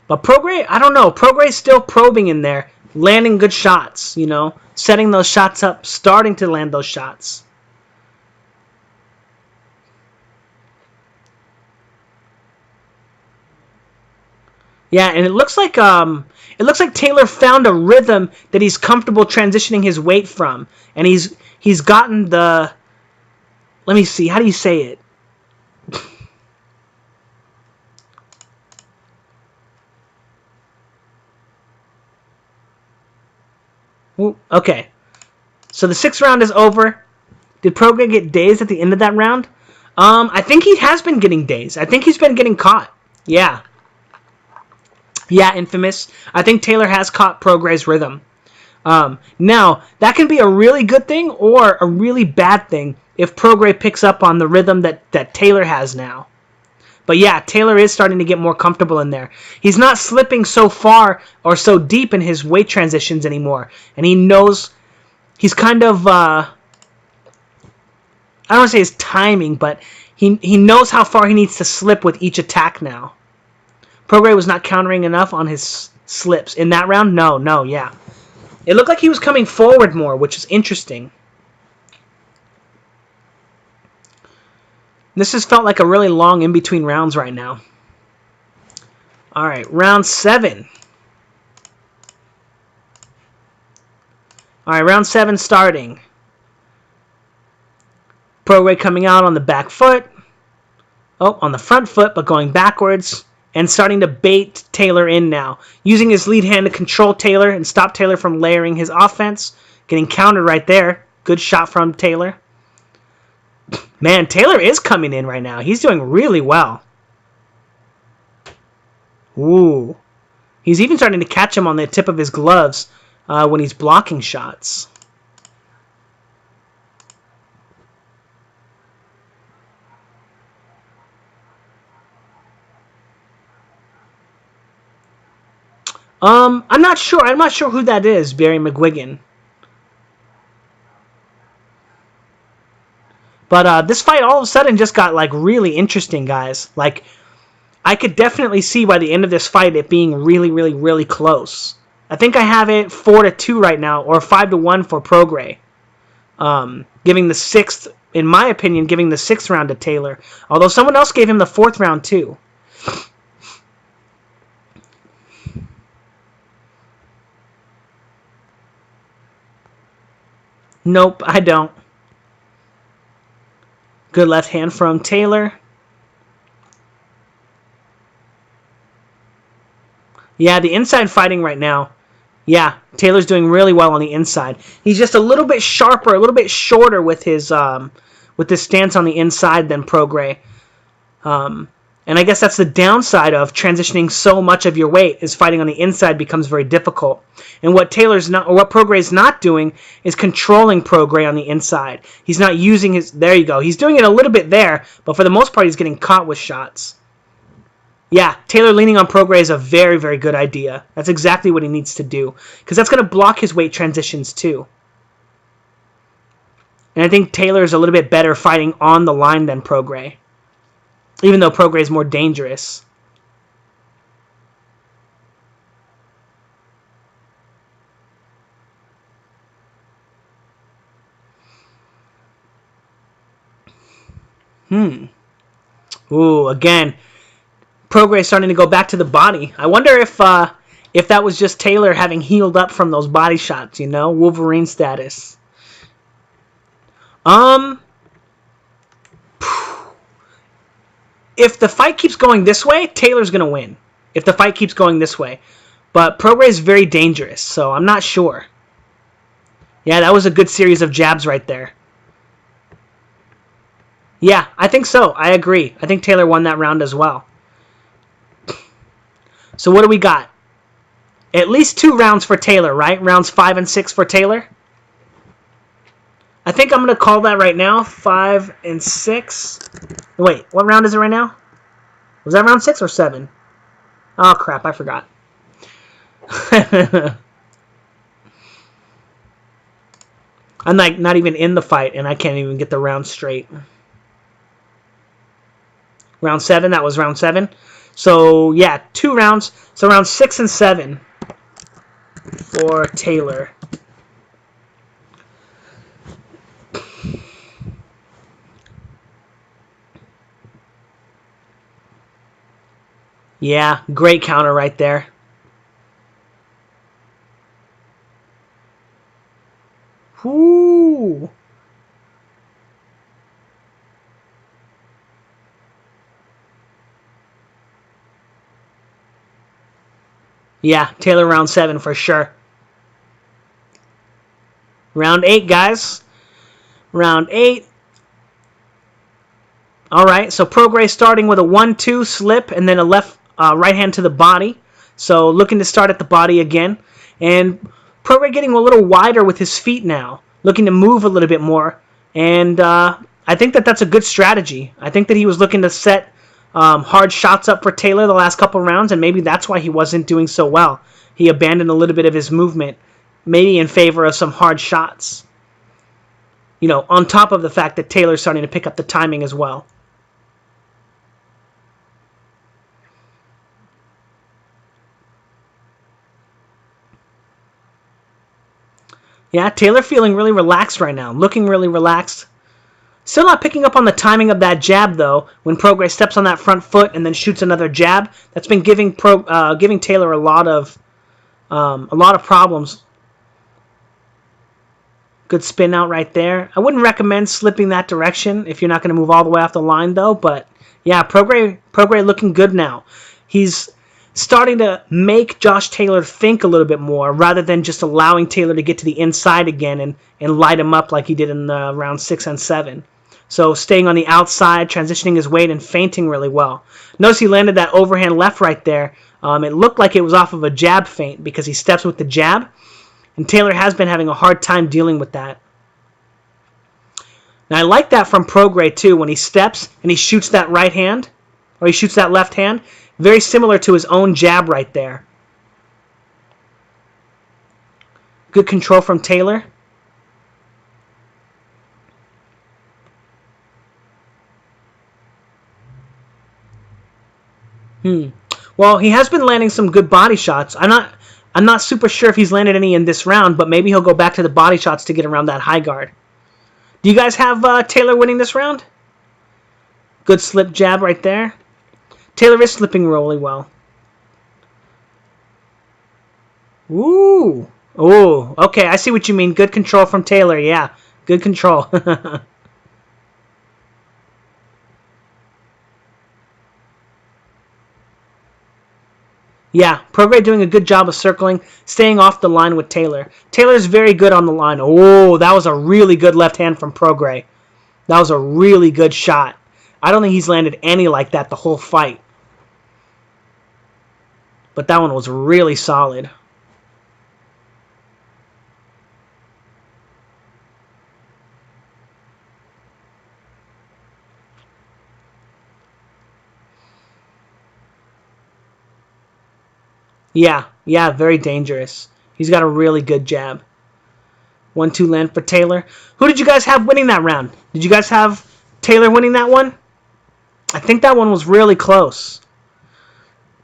But Prograis, I don't know. Prograis still probing in there. Landing good shots, you know. Setting those shots up. Starting to land those shots. Yeah, and it looks like Taylor found a rhythm that he's comfortable transitioning his weight from, and he's gotten the. Let me see. How do you say it? Ooh, okay. So the 6th round is over. Did Prograis get dazed at the end of that round? I think he has been getting dazed. I think he's been getting caught. Yeah. Yeah, infamous. I think Taylor has caught Prograis' rhythm. Now, that can be a really good thing or a really bad thing if Prograis picks up on the rhythm that Taylor has now. But yeah, Taylor is starting to get more comfortable in there. He's not slipping so far or so deep in his weight transitions anymore. And he knows he's kind of, I don't want to say his timing, but he knows how far he needs to slip with each attack now. Prograis was not countering enough on his slips. In that round, no, yeah. It looked like he was coming forward more, which is interesting. This has felt like a really long in-between rounds right now. Alright, round 7. Alright, round 7 starting. Prograis coming out on the back foot. Oh, on the front foot, but going backwards. And starting to bait Taylor in now. Using his lead hand to control Taylor and stop Taylor from layering his offense. Getting countered right there. Good shot from Taylor. Man, Taylor is coming in right now. He's doing really well. Ooh. He's even starting to catch him on the tip of his gloves when he's blocking shots. I'm not sure. I'm not sure who that is, Barry McGuigan. But this fight all of a sudden just got like really interesting, guys. Like, I could definitely see by the end of this fight it being really, really, really close. I think I have it 4-2 right now, or 5-1 for Prograis. Giving the 6th, in my opinion, giving the 6th round to Taylor. Although someone else gave him the 4th round too. Nope, I don't. Good left hand from Taylor. Yeah, the inside fighting right now. Yeah, Taylor's doing really well on the inside. He's just a little bit sharper, a little bit shorter with his stance on the inside than Prograis. And I guess that's the downside of transitioning so much of your weight, is fighting on the inside becomes very difficult. And what Prograis not doing is controlling Prograis on the inside. He's not using his, there you go. He's doing it a little bit there, but for the most part he's getting caught with shots. Yeah, Taylor leaning on Prograis is a very, very good idea. That's exactly what he needs to do, because that's going to block his weight transitions too. And I think Taylor is a little bit better fighting on the line than Prograis. Even though Prograis is more dangerous. Ooh, again, Prograis starting to go back to the body. I wonder if if that was just Taylor having healed up from those body shots, you know, Wolverine status. If the fight keeps going this way, Taylor's going to win. If the fight keeps going this way. But Prograis is very dangerous, so I'm not sure. Yeah, that was a good series of jabs right there. Yeah, I think so. I agree. I think Taylor won that round as well. So what do we got? At least 2 rounds for Taylor, right? Rounds 5 and 6 for Taylor. I think I'm going to call that right now. 5 and 6. Wait, what round is it right now? Was that round 6 or 7? Oh, crap, I forgot. I'm like not even in the fight, and I can't even get the round straight. Round 7, that was round 7. So, yeah, 2 rounds. So, round 6 and 7 for Taylor. Yeah, great counter right there. Whoo! Yeah, Taylor round 7 for sure. Round 8, guys. Round 8. Alright, so Prograis starting with a 1-2 slip and then a right hand to the body. So looking to start at the body again. And Prograis getting a little wider with his feet now. Looking to move a little bit more. And I think that that's a good strategy. I think that he was looking to set hard shots up for Taylor the last couple rounds, and maybe that's why he wasn't doing so well. He abandoned a little bit of his movement, maybe in favor of some hard shots. You know, on top of the fact that Taylor's starting to pick up the timing as well. Yeah, Taylor feeling really relaxed right now, looking really relaxed. Still not picking up on the timing of that jab, though, when Prograis steps on that front foot and then shoots another jab. That's been giving Taylor a lot of problems. Good spin out right there. I wouldn't recommend slipping that direction if you're not going to move all the way off the line, though. But, yeah, Prograis looking good now. He's starting to make Josh Taylor think a little bit more rather than just allowing Taylor to get to the inside again and light him up like he did in the round 6 and 7. So staying on the outside, transitioning his weight, and feinting really well. Notice he landed that overhand left right there. It looked like it was off of a jab feint because he steps with the jab. And Taylor has been having a hard time dealing with that. Now I like that from Prograis too, when he steps and he shoots that right hand, or he shoots that left hand. Very similar to his own jab right there. Good control from Taylor. Well, he has been landing some good body shots. I'm not super sure if he's landed any in this round, but maybe he'll go back to the body shots to get around that high guard. Do you guys have Taylor winning this round? Good slip jab right there. Taylor is slipping really well. Ooh. Oh, okay, I see what you mean. Good control from Taylor, yeah. Good control. Yeah, Prograis doing a good job of circling, staying off the line with Taylor. Taylor's very good on the line. Oh, that was a really good left hand from Prograis. That was a really good shot. I don't think he's landed any like that the whole fight. But that one was really solid. Yeah, very dangerous. He's got a really good jab. 1-2 land for Taylor. Who did you guys have winning that round? Did you guys have Taylor winning that one? I think that one was really close.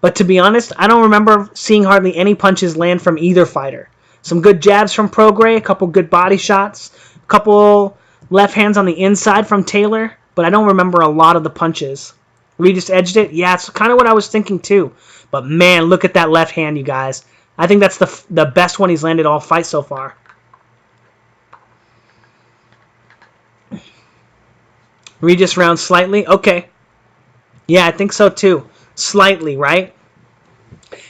But to be honest, I don't remember seeing hardly any punches land from either fighter. Some good jabs from Prograis, a couple good body shots, a couple left hands on the inside from Taylor, but I don't remember a lot of the punches. We just edged it? Yeah, it's kind of what I was thinking too. But man, look at that left hand, you guys. I think that's the best one he's landed all fight so far. Regis round slightly. Okay. Yeah, I think so too. Slightly, right?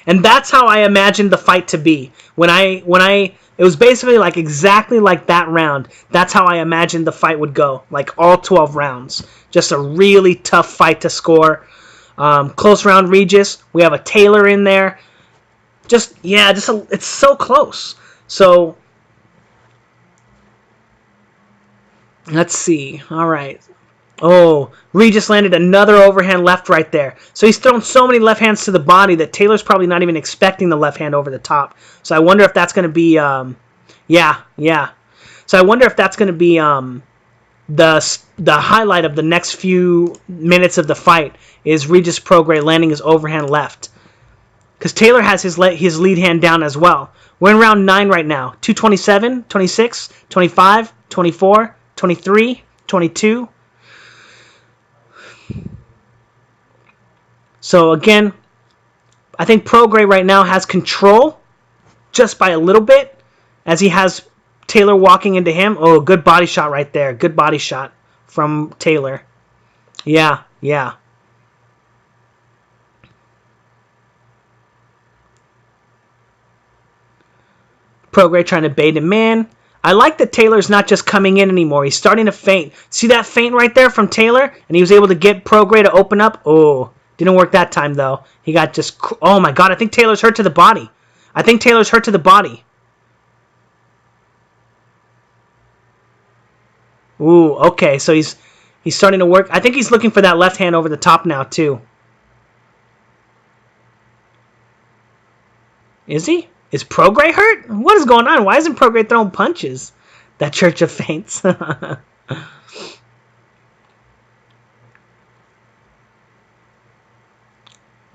And that's how I imagined the fight to be. It was basically like exactly like that round. That's how I imagined the fight would go. Like all 12 rounds. Just a really tough fight to score. Close round Regis. We have a Taylor in there. It's so close. So let's see. All right. Oh, Regis landed another overhand left right there. So he's thrown so many left hands to the body that Taylor's probably not even expecting the left hand over the top. So I wonder if that's going to be, yeah. So I wonder if that's going to be the highlight of the next few minutes of the fight is Regis Prograis landing his overhand left. Because Taylor has his lead hand down as well. We're in round 9 right now. 227, 26, 25, 24, 23, 22. So again, I think Prograis right now has control just by a little bit as he has Taylor walking into him. Oh, good body shot right there. Good body shot from Taylor. Yeah. Prograis trying to bait him in. I like that Taylor's not just coming in anymore. He's starting to feint. See that feint right there from Taylor? And he was able to get Prograis to open up. Oh, didn't work that time, though. He got just... Oh, my God. I think Taylor's hurt to the body. Ooh, okay. So he's starting to work. I think he's looking for that left hand over the top now, too. Is he? Is Prograis hurt? What is going on? Why isn't Prograis throwing punches? That Church of Feints.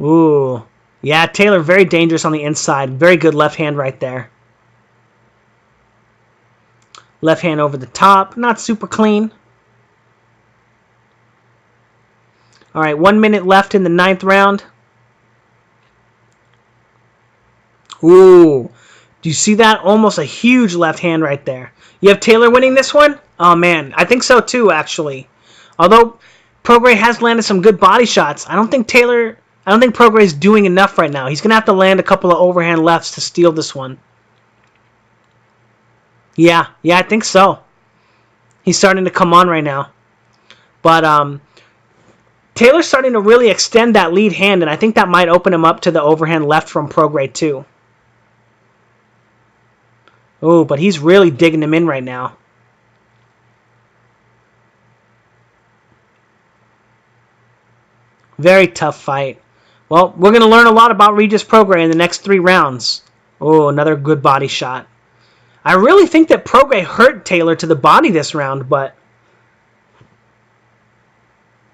Ooh. Yeah, Taylor very dangerous on the inside. Very good left hand right there. Left hand over the top. Not super clean. All right, 1 minute left in the 9th round. Ooh. Do you see that? Almost a huge left hand right there. You have Taylor winning this one? Oh, man. I think so, too, actually. Although Prograis has landed some good body shots, I don't think Prograis is doing enough right now. He's going to have to land a couple of overhand lefts to steal this one. Yeah, I think so. He's starting to come on right now. But Taylor's starting to really extend that lead hand, and I think that might open him up to the overhand left from Prograis, too. Oh, but he's really digging him in right now. Very tough fight. Well, we're going to learn a lot about Regis Prograis in the next 3 rounds. Oh, another good body shot. I really think that Prograis hurt Taylor to the body this round, but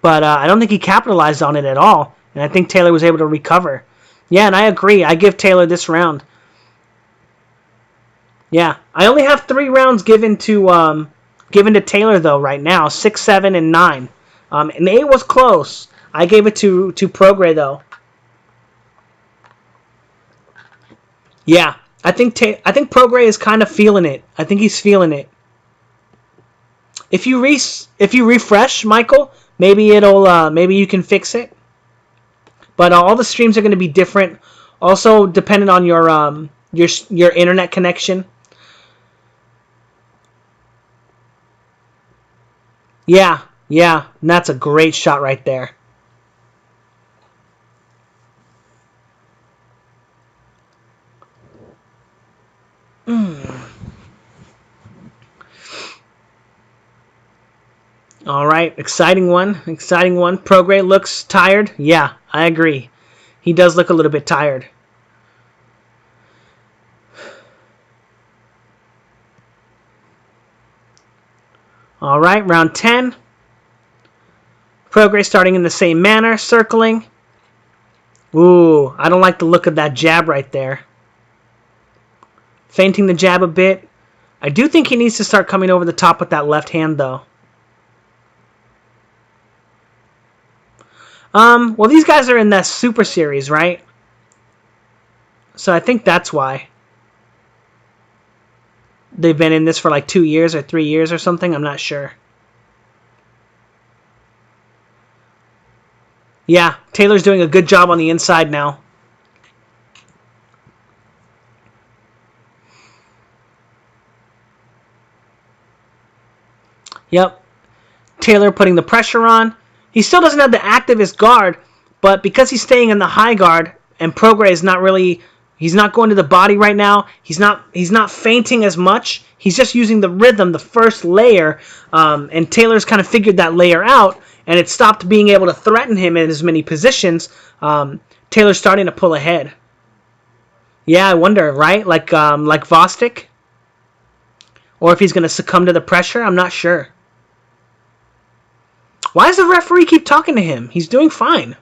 I don't think he capitalized on it at all, and I think Taylor was able to recover. Yeah, and I agree. I give Taylor this round. Yeah, I only have 3 rounds given to Taylor though right now, 6, 7, and 9. And 8 was close. I gave it to Prograis though. Yeah, I think Prograis is kind of feeling it. I think he's feeling it. If you refresh, Michael, maybe maybe you can fix it. But all the streams are going to be different. Also, depending on your internet connection. Yeah, and that's a great shot right there. All right, exciting one. Prograis looks tired. Yeah, I agree. He does look a little bit tired. All right, round 10. Prograis starting in the same manner, circling. Ooh, I don't like the look of that jab right there. Feinting the jab a bit. I do think he needs to start coming over the top with that left hand, though. Well, these guys are in that Super Series, right? So I think that's why they've been in this for like 2 years or 3 years or something. I'm not sure. Yeah, Taylor's doing a good job on the inside now. Yep. Taylor putting the pressure on. He still doesn't have the activist guard, but because he's staying in the high guard and Prograis is not really, he's not going to the body right now. He's not feinting as much. He's just using the rhythm, the first layer, and Taylor's kind of figured that layer out, and it stopped being able to threaten him in as many positions. Taylor's starting to pull ahead. Yeah, I wonder, right? Like Vostik, or if he's going to succumb to the pressure. I'm not sure. Why does the referee keep talking to him? He's doing fine.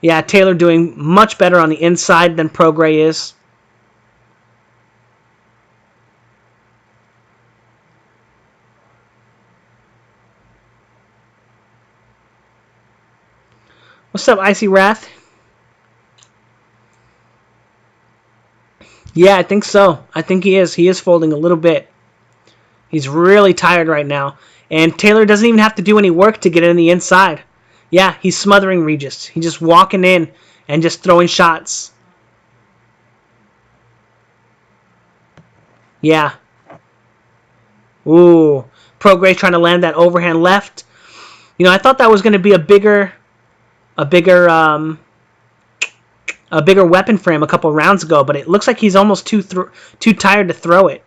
Yeah, Taylor doing much better on the inside than Prograis is. What's up, Icy Wrath? Yeah, I think so. I think he is. He is folding a little bit. He's really tired right now. And Taylor doesn't even have to do any work to get in the inside. Yeah, he's smothering Regis. He's just walking in and just throwing shots. Yeah. Ooh. Prograis trying to land that overhand left. You know, I thought that was going to be a bigger weapon for him a couple rounds ago, but it looks like he's almost too tired to throw it.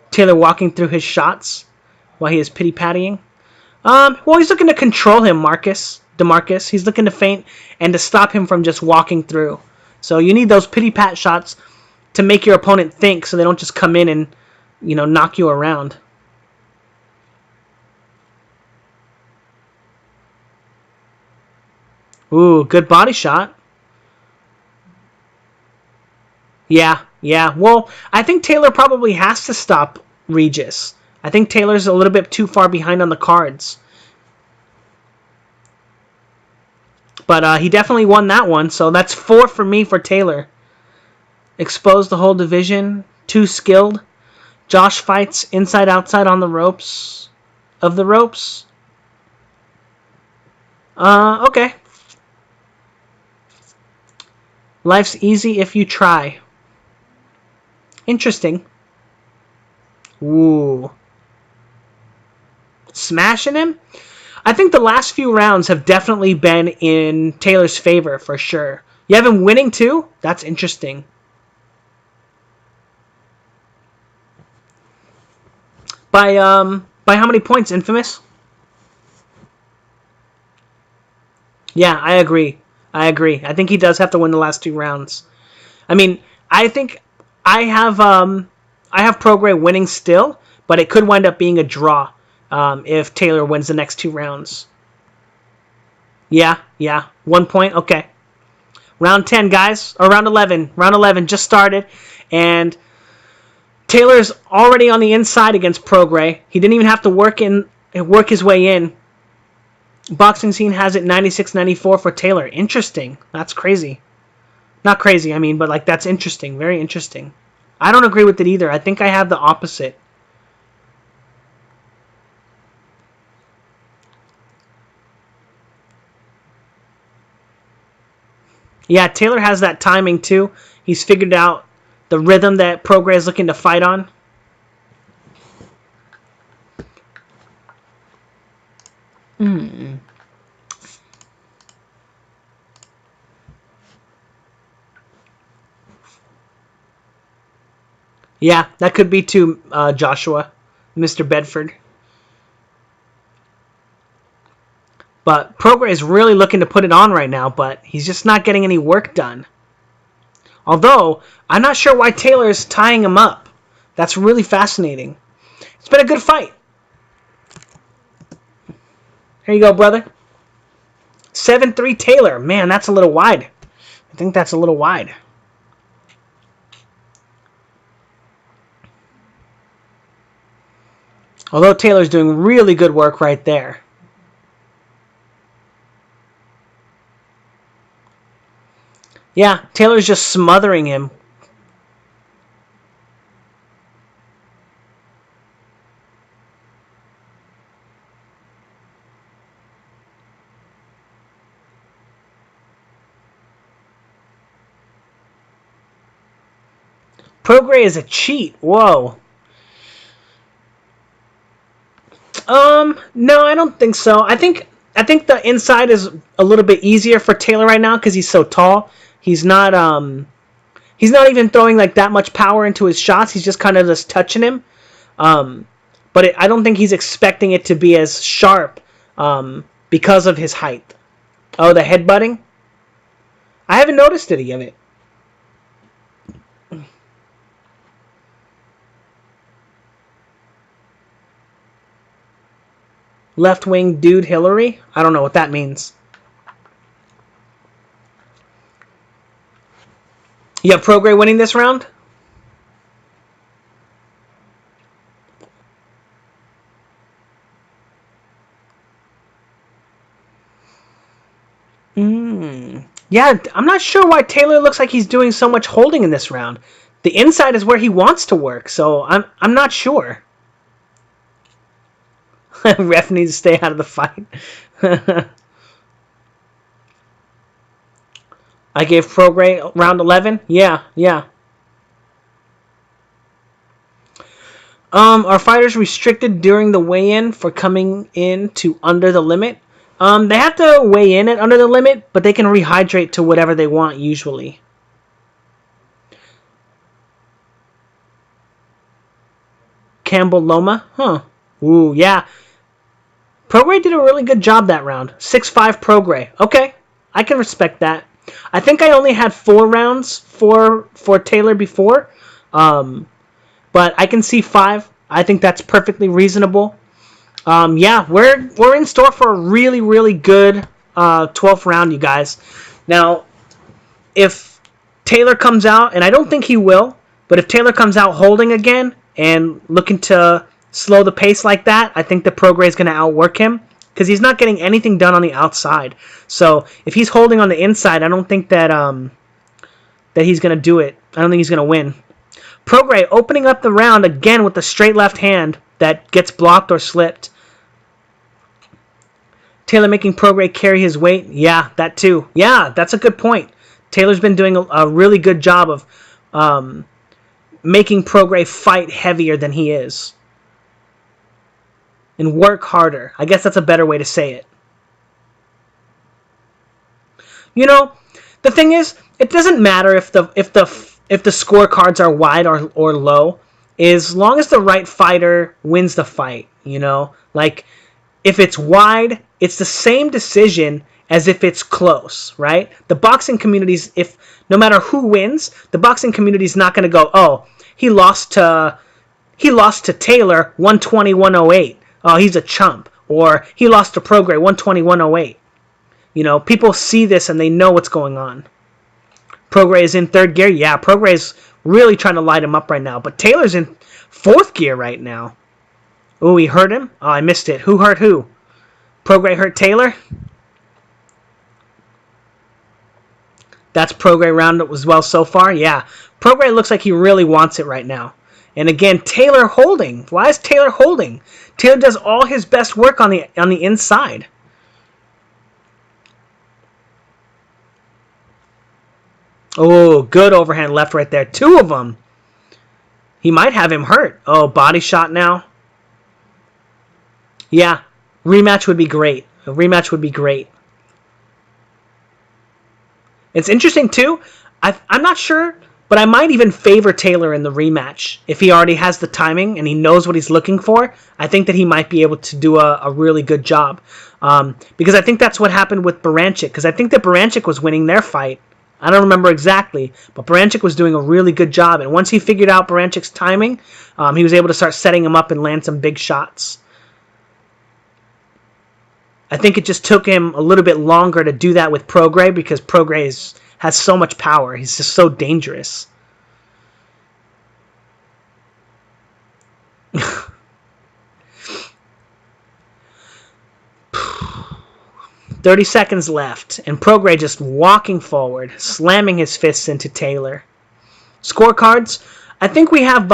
Taylor walking through his shots while he is pity-pattying. Well, he's looking to control him, DeMarcus. He's looking to feint and to stop him from just walking through. So you need those pity-pat shots to make your opponent think so they don't just come in and, you know, knock you around. Ooh, good body shot. Yeah. Well, I think Taylor probably has to stop Regis. I think Taylor's a little bit too far behind on the cards. But he definitely won that one, so that's 4 for me for Taylor. Exposed the whole division. Too skilled. Josh fights inside outside on the ropes. Of the ropes. Okay. Life's easy if you try. Interesting. Ooh. Smashing him? I think the last few rounds have definitely been in Taylor's favor for sure. You have him winning too? That's interesting. By how many points, Infamous? Yeah, I agree. I think he does have to win the last 2 rounds. I mean, I think I have Prograis winning still, but it could wind up being a draw if Taylor wins the next 2 rounds. Yeah. 1 point. Okay. Round 10, guys, or round 11. Round 11 just started, and Taylor's already on the inside against Prograis. He didn't even have to work his way in. Boxing Scene has it 96-94 for Taylor. Interesting. That's crazy. Not crazy, I mean, but like that's interesting. Very interesting. I don't agree with it either. I think I have the opposite. Yeah, Taylor has that timing too. He's figured out the rhythm that Prograis is looking to fight on. Yeah, that could be too, Joshua, Mr. Bedford. But Prograis is really looking to put it on right now, but he's just not getting any work done. Although, I'm not sure why Taylor is tying him up. That's really fascinating. It's been a good fight. Here you go, brother. 7-3 Taylor. Man, that's a little wide. I think that's a little wide. Although Taylor's doing really good work right there. Yeah, Taylor's just smothering him. Prograis is a cheat. Whoa. No, I don't think so. I think the inside is a little bit easier for Taylor right now because he's so tall. He's not he's not even throwing like that much power into his shots. He's just kind of just touching him. Um, but I don't think he's expecting it to be as sharp because of his height. Oh, the headbutting? I haven't noticed any of it. Left wing dude Hillary? I don't know what that means. You have Prograis winning this round? Yeah, I'm not sure why Taylor looks like he's doing so much holding in this round. The inside is where he wants to work, so I'm not sure. Ref needs to stay out of the fight. I gave Prograis round 11. Yeah, yeah. Are fighters restricted during the weigh-in for coming in to under the limit? They have to weigh in at under the limit, but they can rehydrate to whatever they want usually. Campbell Loma? Huh. Ooh, yeah. Prograis did a really good job that round. 6-5 Prograis. Okay. I can respect that. I think I only had 4 rounds for Taylor before. But I can see 5. I think that's perfectly reasonable. Yeah, we're in store for a really, really good 12th round, you guys. Now, if Taylor comes out, and I don't think he will, but if Taylor comes out holding again and looking to slow the pace like that, I think the Prograis is going to outwork him because he's not getting anything done on the outside. So if he's holding on the inside, I don't think that he's going to do it. I don't think he's going to win. Prograis opening up the round again with the straight left hand that gets blocked or slipped. Taylor making Prograis carry his weight. Yeah, that too. Yeah, that's a good point. Taylor's been doing a really good job of making Prograis fight heavier than he is. And work harder. I guess that's a better way to say it. You know, the thing is, it doesn't matter if the scorecards are wide or low, as long as the right fighter wins the fight. You know, like if it's wide, it's the same decision as if it's close, right? The boxing community's if no matter who wins, the boxing community's not going to go, oh, he lost to Taylor 120-108. Oh, he's a chump. Or he lost to Prograis 120-108. You know, people see this and they know what's going on. Prograis is in third gear. Yeah, Prograis is really trying to light him up right now. But Taylor's in fourth gear right now. Oh, he hurt him? Oh, I missed it. Who hurt who? Prograis hurt Taylor? That's Prograis round as well so far? Yeah. Prograis looks like he really wants it right now. And again, Taylor holding. Why is Taylor holding? Taylor does all his best work on the inside. Oh, good overhand left right there. 2 of them. He might have him hurt. Oh, body shot now. Yeah, rematch would be great. A rematch would be great. It's interesting, too. I'm not sure, but I might even favor Taylor in the rematch. If he already has the timing and he knows what he's looking for, I think that he might be able to do a really good job. Because I think that's what happened with Baranchik. Because I think that Baranchik was winning their fight. I don't remember exactly, but Baranchik was doing a really good job. And once he figured out Baranchik's timing, he was able to start setting him up and land some big shots. I think it just took him a little bit longer to do that with Prograis because Prograis has so much power. He's just so dangerous. 30 seconds left, and Prograis just walking forward, slamming his fists into Taylor. Scorecards. I think we have.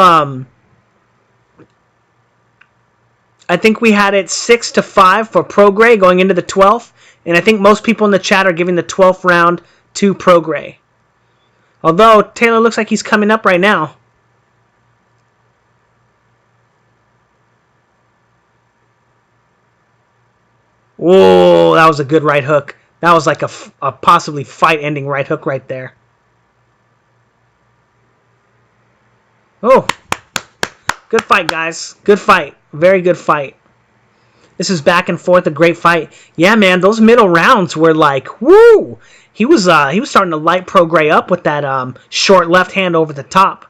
I think we had it 6-5 for Prograis going into the 12th, and I think most people in the chat are giving the 12th round to Prograis. Although Taylor looks like he's coming up right now. Whoa, that was a good right hook. That was like a possibly fight-ending right hook right there. Oh, good fight, guys. Good fight. Very good fight. This is back and forth, a great fight. Yeah, man, those middle rounds were like, woo! He was starting to light Prograis up with that short left hand over the top.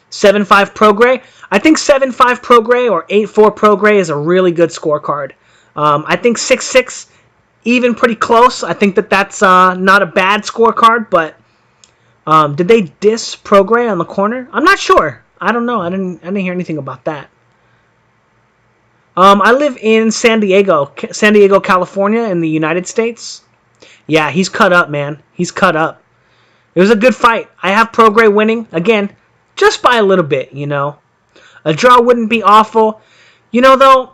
7-5 Prograis. I think 7-5 Prograis or 8-4 Prograis is a really good scorecard. I think 6-6, even pretty close. I think that's not a bad scorecard, but did they diss Prograis on the corner? I'm not sure. I don't know. I didn't hear anything about that. I live in San Diego, California, in the United States. Yeah, he's cut up, man. He's cut up. It was a good fight. I have Prograis winning again, just by a little bit. You know, a draw wouldn't be awful. You know, though,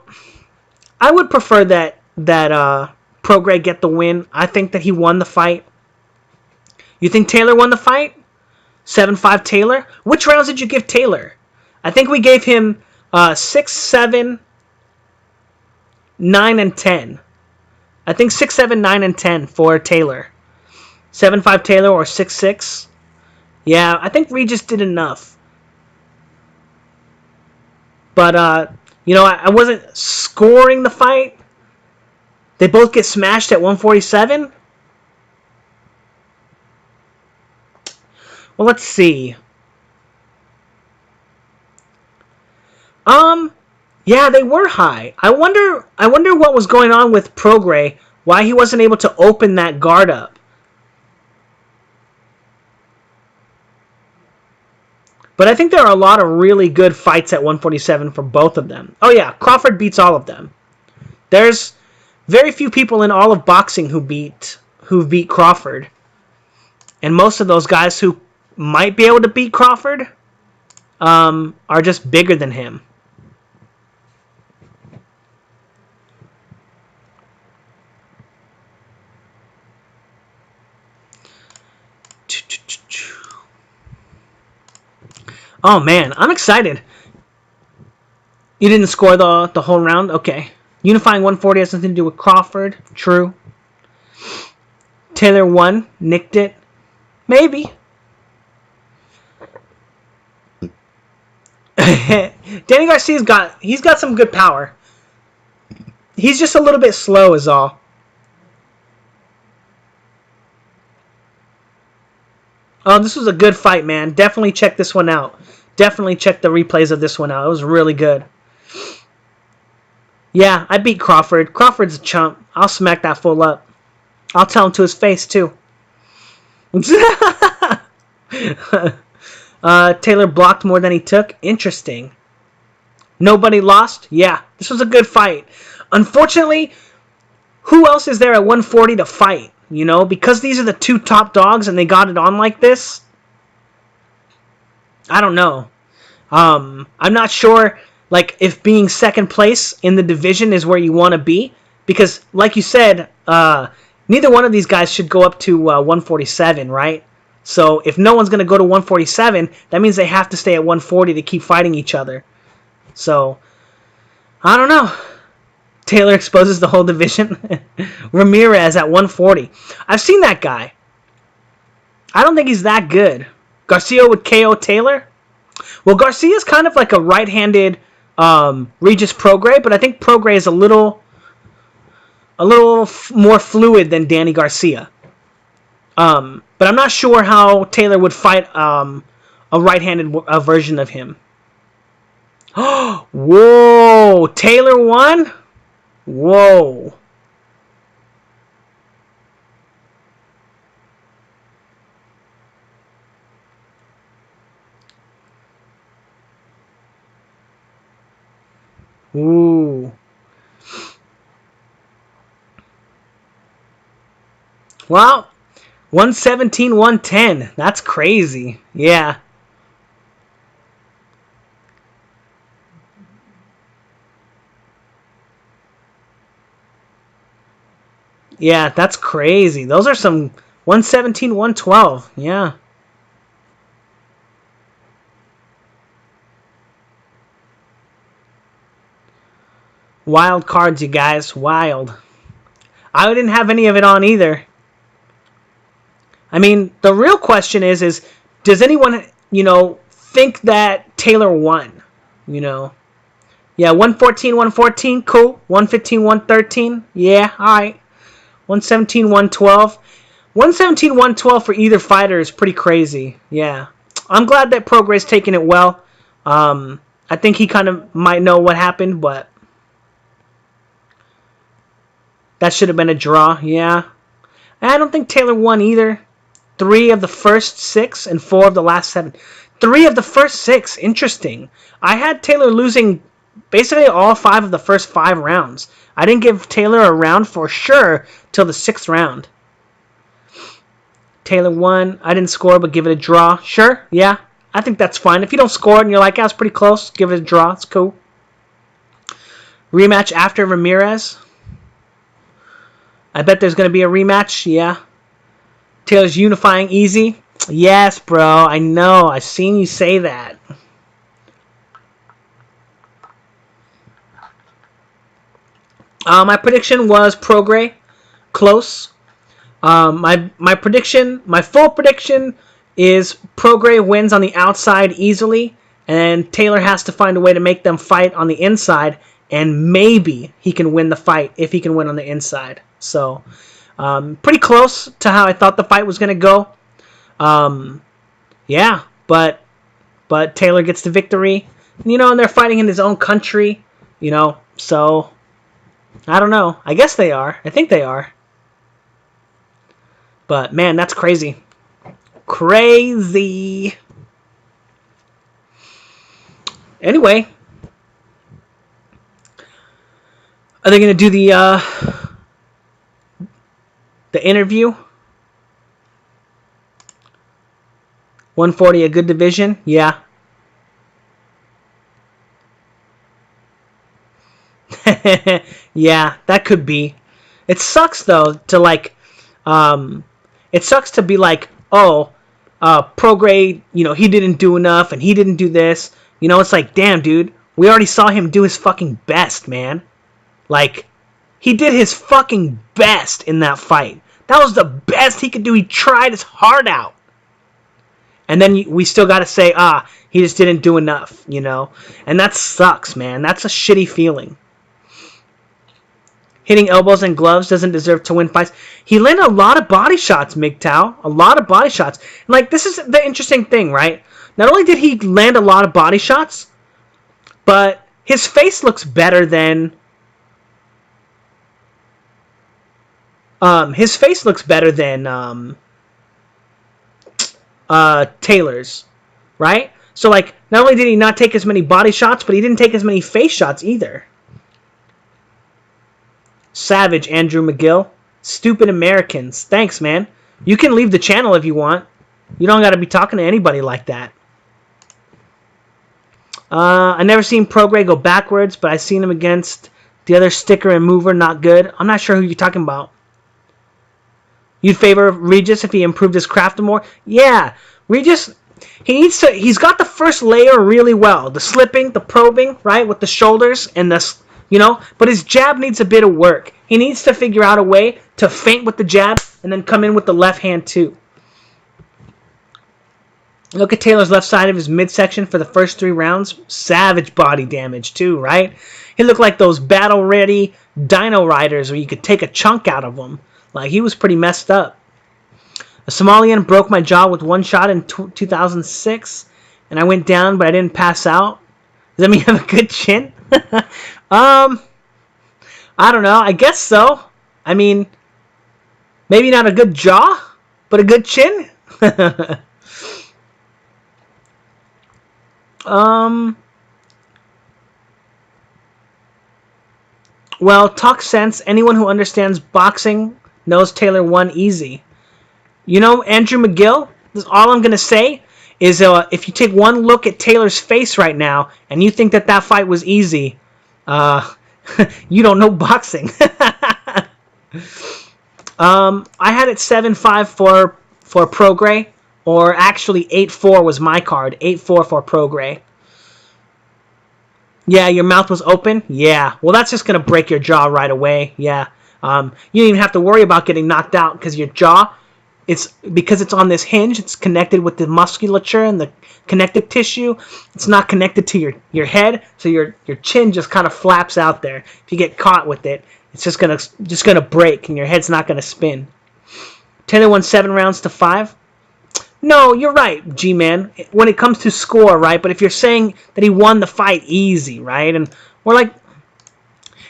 I would prefer that Prograis get the win. I think that he won the fight. You think Taylor won the fight? 7-5 Taylor? Which rounds did you give Taylor? I think we gave him 6, 7, 9, and 10. I think 6, 7, 9, and 10 for Taylor. 7-5 Taylor or 6-6. Yeah, I think Regis did enough. But, you know, I wasn't scoring the fight. They both get smashed at 147. Well, let's see. Yeah, they were high. I wonder what was going on with Prograis, why he wasn't able to open that guard up. But I think there are a lot of really good fights at 147 for both of them. Oh yeah, Crawford beats all of them. There's very few people in all of boxing who beat Crawford. And most of those guys who might be able to beat Crawford are just bigger than him. Oh man, I'm excited. You didn't score the whole round? Okay. Unifying 140 has something to do with Crawford. True. Taylor won. Nicked it. Maybe. Danny Garcia's got some good power. He's just a little bit slow is all. Oh, this was a good fight, man. Definitely check this one out. Definitely check the replays of this one out. It was really good. Yeah, I beat Crawford. Crawford's a chump. I'll smack that fool up. I'll tell him to his face, too. Taylor blocked more than he took. Interesting. Nobody lost? Yeah, this was a good fight. Unfortunately, who else is there at 140 to fight? You know, because these are the two top dogs and they got it on like this. I don't know. I'm not sure, like, if being second place in the division is where you want to be. Because, like you said, neither one of these guys should go up to 147, right? So if no one's going to go to 147, that means they have to stay at 140 to keep fighting each other. So, I don't know. Taylor exposes the whole division. Ramirez at 140. I've seen that guy. I don't think he's that good. Garcia would KO Taylor? Well, Garcia's kind of like a right-handed Regis Prograis, but I think Prograis is a little more fluid than Danny Garcia. But I'm not sure how Taylor would fight a right-handed version of him. Whoa! Taylor won? Whoa. Ooh. Well, 117, 110. That's crazy. Yeah. Yeah, that's crazy. Those are some 117, 112. Yeah. Wild cards, you guys. Wild. I didn't have any of it on either. I mean, the real question is does anyone, think that Taylor won? You know? Yeah, 114, 114, cool. 115, 113, yeah, alright. 117, 112. 117, 112 for either fighter is pretty crazy. Yeah. I'm glad that Prograis taking it well. I think he kind of might know what happened, but that should have been a draw. Yeah. I don't think Taylor won either. 3 of the first 6 and 4 of the last 7. 3 of the first 6. Interesting. I had Taylor losing basically all 5 of the first 5 rounds. I didn't give Taylor a round for sure till the 6th round. Taylor won. I didn't score, but give it a draw. Sure, yeah. I think that's fine. If you don't score it and you're like, yeah, it's pretty close, give it a draw. It's cool. Rematch after Ramirez. I bet there's going to be a rematch. Yeah. Taylor's unifying easy. Yes, bro. I know. I've seen you say that. My prediction was Prograis. Close. My prediction, my full prediction is Prograis wins on the outside easily, and Taylor has to find a way to make them fight on the inside, and maybe he can win the fight if he can win on the inside. So, pretty close to how I thought the fight was going to go. Yeah, but Taylor gets the victory. And they're fighting in his own country, so I don't know. I guess they are. I think they are. But, man, that's crazy. Crazy. Anyway. Are they going to do the interview? 140, a good division? Yeah. Yeah, that could be. It sucks, though, to, it sucks to be like, oh, Prograis, he didn't do enough and he didn't do this. It's like, damn, dude, we already saw him do his fucking best, man. Like, he did his fucking best in that fight. That was the best he could do. He tried his heart out. And then we still got to say, he just didn't do enough, And that sucks, man. That's a shitty feeling. Hitting elbows and gloves doesn't deserve to win fights. He landed a lot of body shots, MGTOW. A lot of body shots. And, this is the interesting thing, right? Not only did he land a lot of body shots, but his face looks better than... Taylor's, right? So, not only did he not take as many body shots, but he didn't take as many face shots either. Savage, Andrew McGill. Stupid Americans. Thanks, man. You can leave the channel if you want. You don't got to be talking to anybody like that. I never seen Prograis go backwards, but I seen him against the other sticker and mover. Not good. I'm not sure who you're talking about. You'd favor Regis if he improved his craft more? Yeah. Regis, he's got the first layer really well. The slipping, the probing, right, with the shoulders and the... but his jab needs a bit of work. He needs to figure out a way to feint with the jab and then come in with the left hand too. Look at Taylor's left side of his midsection for the first 3 rounds. Savage body damage too, right? He looked like those battle-ready Dino Riders where you could take a chunk out of them. He was pretty messed up. A Somalian broke my jaw with one shot in 2006, and I went down, but I didn't pass out. Does that mean you have a good chin? I don't know. I guess so. I mean, maybe not a good jaw, but a good chin. Well, talk sense. Anyone who understands boxing knows Taylor won easy. You know, Andrew McGill, all I'm going to say is if you take one look at Taylor's face right now and you think that that fight was easy, you don't know boxing. I had it 7-5 for Prograis, or actually 8-4 was my card. 8-4 for Prograis. Yeah, your mouth was open? Yeah. Well, that's just going to break your jaw right away. Yeah. You don't even have to worry about getting knocked out because your jaw, because it's on this hinge, it's connected with the musculature and the connective tissue. It's not connected to your head, so your chin just kind of flaps out there. If you get caught with it, it's just gonna break and your head's not gonna spin. Taylor won 7 rounds to 5. No, you're right, G-Man. When it comes to score, right? But if you're saying that he won the fight easy, right? And we're like,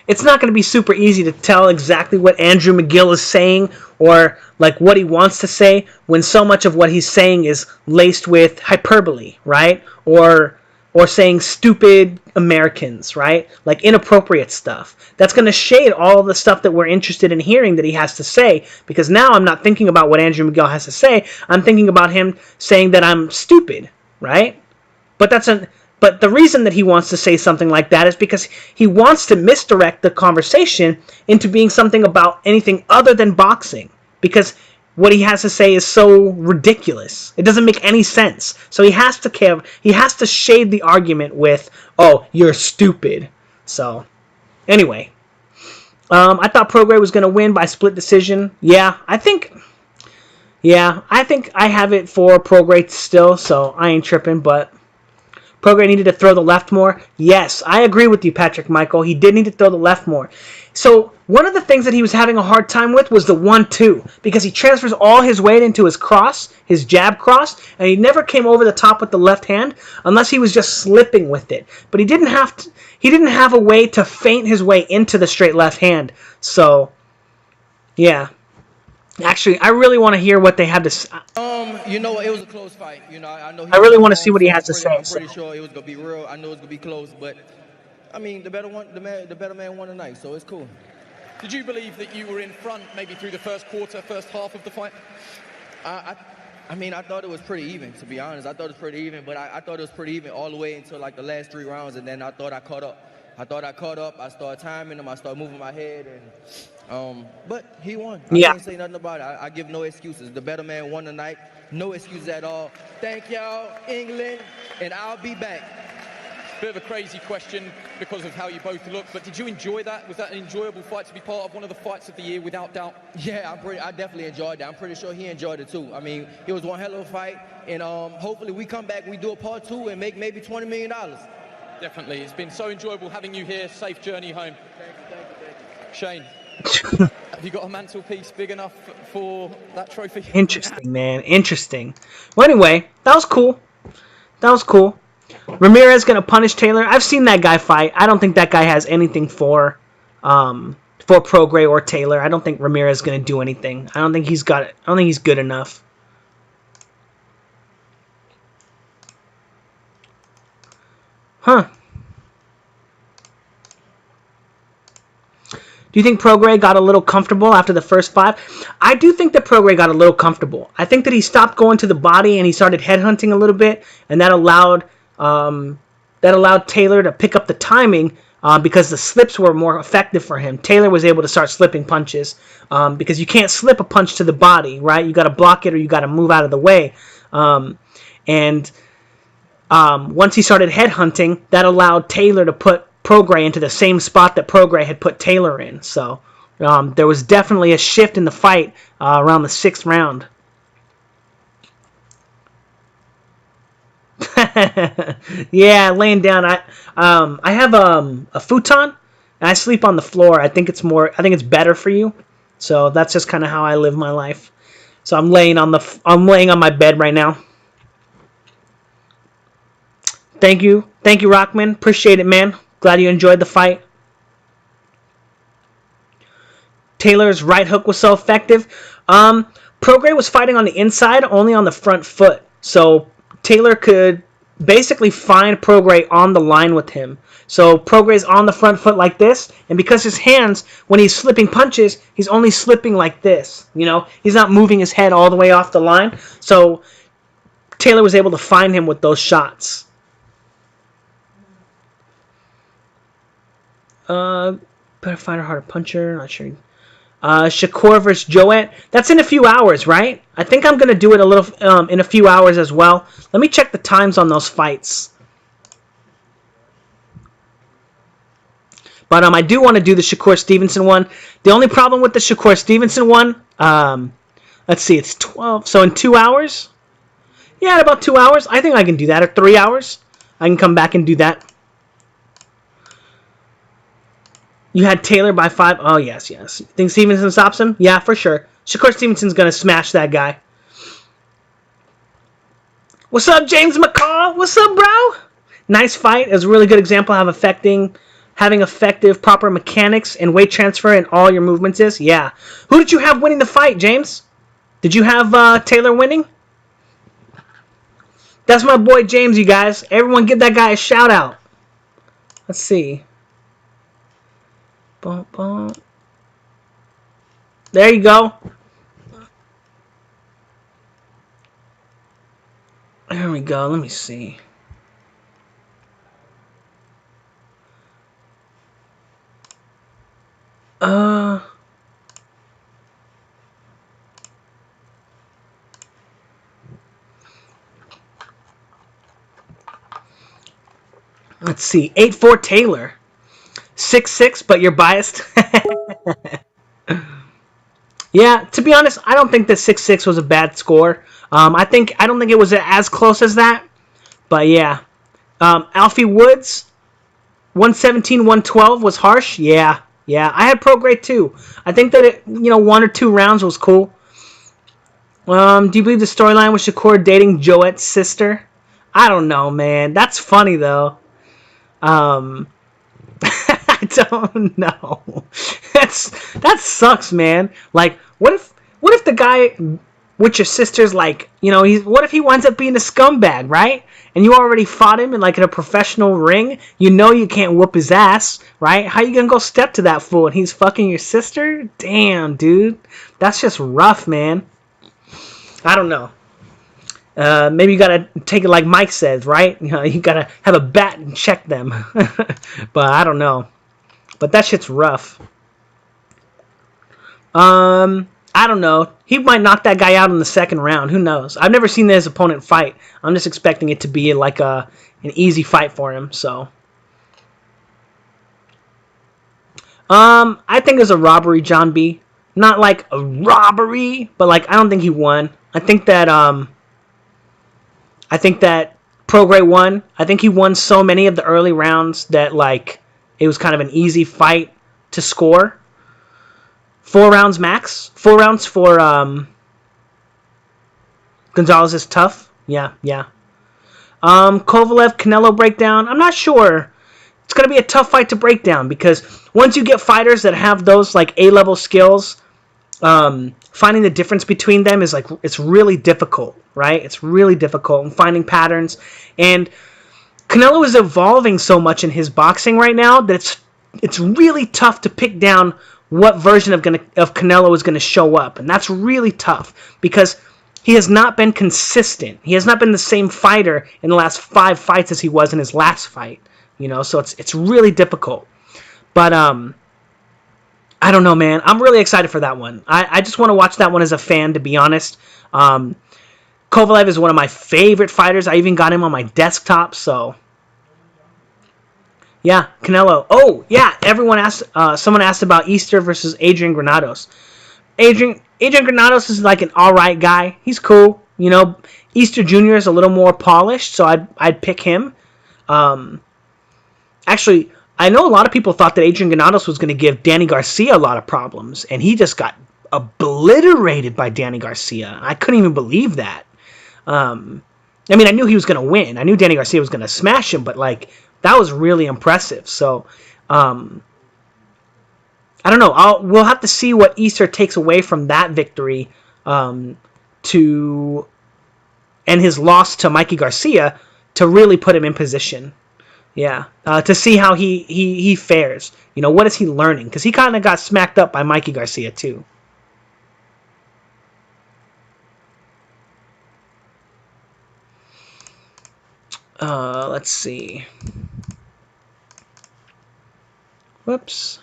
it's not going to be super easy to tell exactly what Andrew McGill is saying or like what he wants to say when so much of what he's saying is laced with hyperbole, right? Or saying stupid Americans, right? Like inappropriate stuff. That's going to shade all of the stuff that we're interested in hearing that he has to say, because now I'm not thinking about what Andrew McGill has to say. I'm thinking about him saying that I'm stupid, right? But the reason that he wants to say something like that is because he wants to misdirect the conversation into being something about anything other than boxing, because what he has to say is so ridiculous. It doesn't make any sense. So he has to shade the argument with, "Oh, you're stupid." So, anyway, I thought Prograis was going to win by split decision. Yeah, I think I have it for Prograis still, so I ain't tripping, but Prograis needed to throw the left more. Yes, I agree with you, Patrick Michael. He did need to throw the left more. So one of the things that he was having a hard time with was the 1-2, because he transfers all his weight into his cross, his jab cross, and he never came over the top with the left hand unless he was just slipping with it. But he didn't have a way to feint his way into the straight left hand. So yeah. Actually, I really want to hear what they had to say. You know, it was a close fight. You know, I know. I really want to see what he has to say. I'm pretty sure it was gonna be real. I know it's gonna be close, but I mean, the better man won tonight, so it's cool. Did you believe that you were in front maybe through the first quarter, first half of the fight? I mean, I thought it was pretty even, to be honest. I thought it was pretty even, but I thought it was pretty even all the way until like the last 3 rounds, and then I thought I caught up. I started timing him. I started moving my head, and but he won. I can't say nothing about it. I give no excuses. The better man won tonight. No excuses at all. Thank y'all, England, and I'll be back. Bit of a crazy question because of how you both look, but did you enjoy that? Was that an enjoyable fight to be part of, one of the fights of the year, without doubt? Yeah, I definitely enjoyed that. I'm pretty sure he enjoyed it too. I mean, it was one hell of a fight, and hopefully we come back, we do a part 2, and make maybe $20 million. Definitely. It's been so enjoyable having you here. Safe journey home. Thank you. Shane, have you got a mantelpiece big enough for that trophy? Interesting, man. Interesting. Well, anyway, that was cool. Ramirez going to punish Taylor. I've seen that guy fight. I don't think that guy has anything for Prograis or Taylor. I don't think Ramirez is going to do anything. I don't think he's got it. I don't think he's good enough. Huh. Do you think Prograis got a little comfortable after the first 5? I do think that Prograis got a little comfortable. I think that he stopped going to the body and he started headhunting a little bit, and that allowed Taylor to pick up the timing because the slips were more effective for him. Taylor was able to start slipping punches because you can't slip a punch to the body, right? You got to block it or you got to move out of the way. Once he started headhunting, that allowed Taylor to put Prograis into the same spot that Prograis had put Taylor in. So there was definitely a shift in the fight around the 6th round. Yeah, laying down. I have a futon and I sleep on the floor. I think it's better for you. So that's just kind of how I live my life. So I'm laying on my bed right now. Thank you, Rockman. Appreciate it, man. Glad you enjoyed the fight. Taylor's right hook was so effective. Prograis was fighting on the inside, only on the front foot. So Taylor could basically find Prograis on the line with him. So Prograis on the front foot like this, and because his hands, when he's slipping punches, he's only slipping like this. You know, he's not moving his head all the way off the line. So Taylor was able to find him with those shots. Better fighter, harder puncher. Not sure. Shakur versus Joet. That's in a few hours, right? I think I'm gonna do it a little in a few hours as well. Let me check the times on those fights. But I do want to do the Shakur Stevenson one. The only problem with the Shakur Stevenson one, let's see, it's 12. So in 2 hours? Yeah, in about 2 hours. I think I can do that. Or 3 hours. I can come back and do that. You had Taylor by 5. Oh, yes. Think Stevenson stops him? Yeah, for sure. Shakur Stevenson's going to smash that guy. What's up, James McCall? What's up, bro? Nice fight. It was a really good example of having effective, proper mechanics and weight transfer in all your movements is. Yeah. Who did you have winning the fight, James? Did you have Taylor winning? That's my boy James, you guys. Everyone give that guy a shout out. Let's see. Boom, boom. There you go. There we go. Let me see. Let's see. 8-4 Taylor. 6-6, but you're biased. Yeah, to be honest, I don't think that 6-6 was a bad score. I don't think it was as close as that. But yeah. Alfie Woods, 117-112 was harsh. Yeah. I had Prograis too. I think that 1 or 2 rounds was cool. Do you believe the storyline with Shakur dating Joet's sister? I don't know, man. That's funny though. I don't know. That sucks, man. Like, what if the guy with your sister's like, what if he winds up being a scumbag, right? And you already fought him in a professional ring. You know you can't whoop his ass, right? How you gonna go step to that fool and he's fucking your sister? Damn, dude. That's just rough, man. I don't know. Maybe you gotta take it like Mike says, right? You gotta have a bat and check them. But I don't know. But that shit's rough. I don't know. He might knock that guy out in the second round. Who knows? I've never seen his opponent fight. I'm just expecting it to be like an easy fight for him. So, I think it was a robbery, John B. Not like a robbery, but I don't think he won. I think that Prograis won. I think he won so many of the early rounds that it was kind of an easy fight to score. 4 rounds max. 4 rounds for Gonzalez is tough. Yeah. Kovalev Canelo breakdown. I'm not sure. It's gonna be a tough fight to break down because once you get fighters that have those A-level skills, finding the difference between them is it's really difficult, right? It's really difficult in finding patterns. And Canelo is evolving so much in his boxing right now that it's really tough to pick down what version of Canelo is going to show up. And that's really tough because he has not been consistent. He has not been the same fighter in the last 5 fights as he was in his last fight. So it's really difficult. But I don't know, man. I'm really excited for that one. I just want to watch that one as a fan, to be honest. Kovalev is one of my favorite fighters. I even got him on my desktop, so... Yeah, Canelo. Oh, yeah, someone asked about Easter versus Adrian Granados. Adrian Granados is an alright guy. He's cool. Easter Jr. is a little more polished, so I'd pick him. Actually, I know a lot of people thought that Adrian Granados was going to give Danny Garcia a lot of problems, and he just got obliterated by Danny Garcia. I couldn't even believe that. I knew he was going to win. I knew Danny Garcia was going to smash him, but that was really impressive. So, I don't know. We'll have to see what Easter takes away from that victory and his loss to Mikey Garcia to really put him in position. Yeah, to see how he fares. You know, what is he learning? Because he kind of got smacked up by Mikey Garcia too. Let's see. Whoops.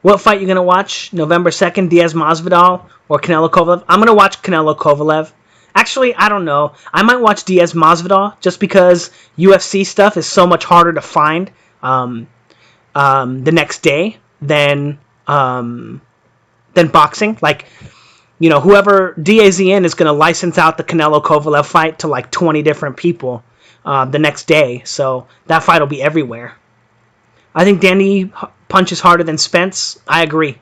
What fight you gonna watch? November 2nd, Diaz Masvidal or Canelo Kovalev? I'm gonna watch Canelo Kovalev. Actually, I don't know. I might watch Diaz Masvidal just because UFC stuff is so much harder to find the next day than boxing. Like, you know, whoever DAZN is gonna license out the Canelo Kovalev fight to like 20 different people the next day, so that fight will be everywhere. I think Danny punches harder than Spence. I agree.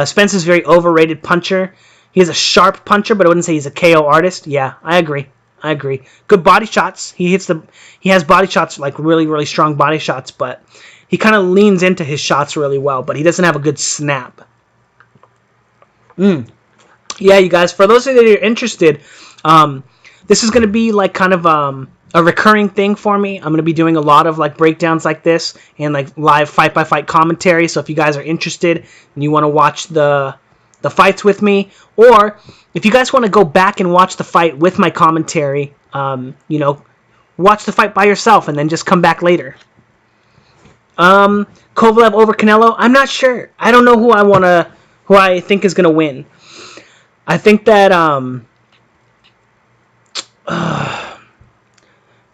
Spence is a very overrated puncher. He is a sharp puncher, but I wouldn't say he's a KO artist. Yeah, I agree. Good body shots. He has body shots, like really, really strong body shots, but he kind of leans into his shots really well, but he doesn't have a good snap. Yeah, you guys, for those of you that are interested, this is going to be like kind of a recurring thing for me. I'm going to be doing a lot of like breakdowns like this and like live fight by fight commentary. So if you guys are interested and you want to watch the fights with me, or if you guys want to go back and watch the fight with my commentary, you know, watch the fight by yourself and then just come back later. Kovalev over Canelo? I'm not sure. I don't know who I think is going to win. I think that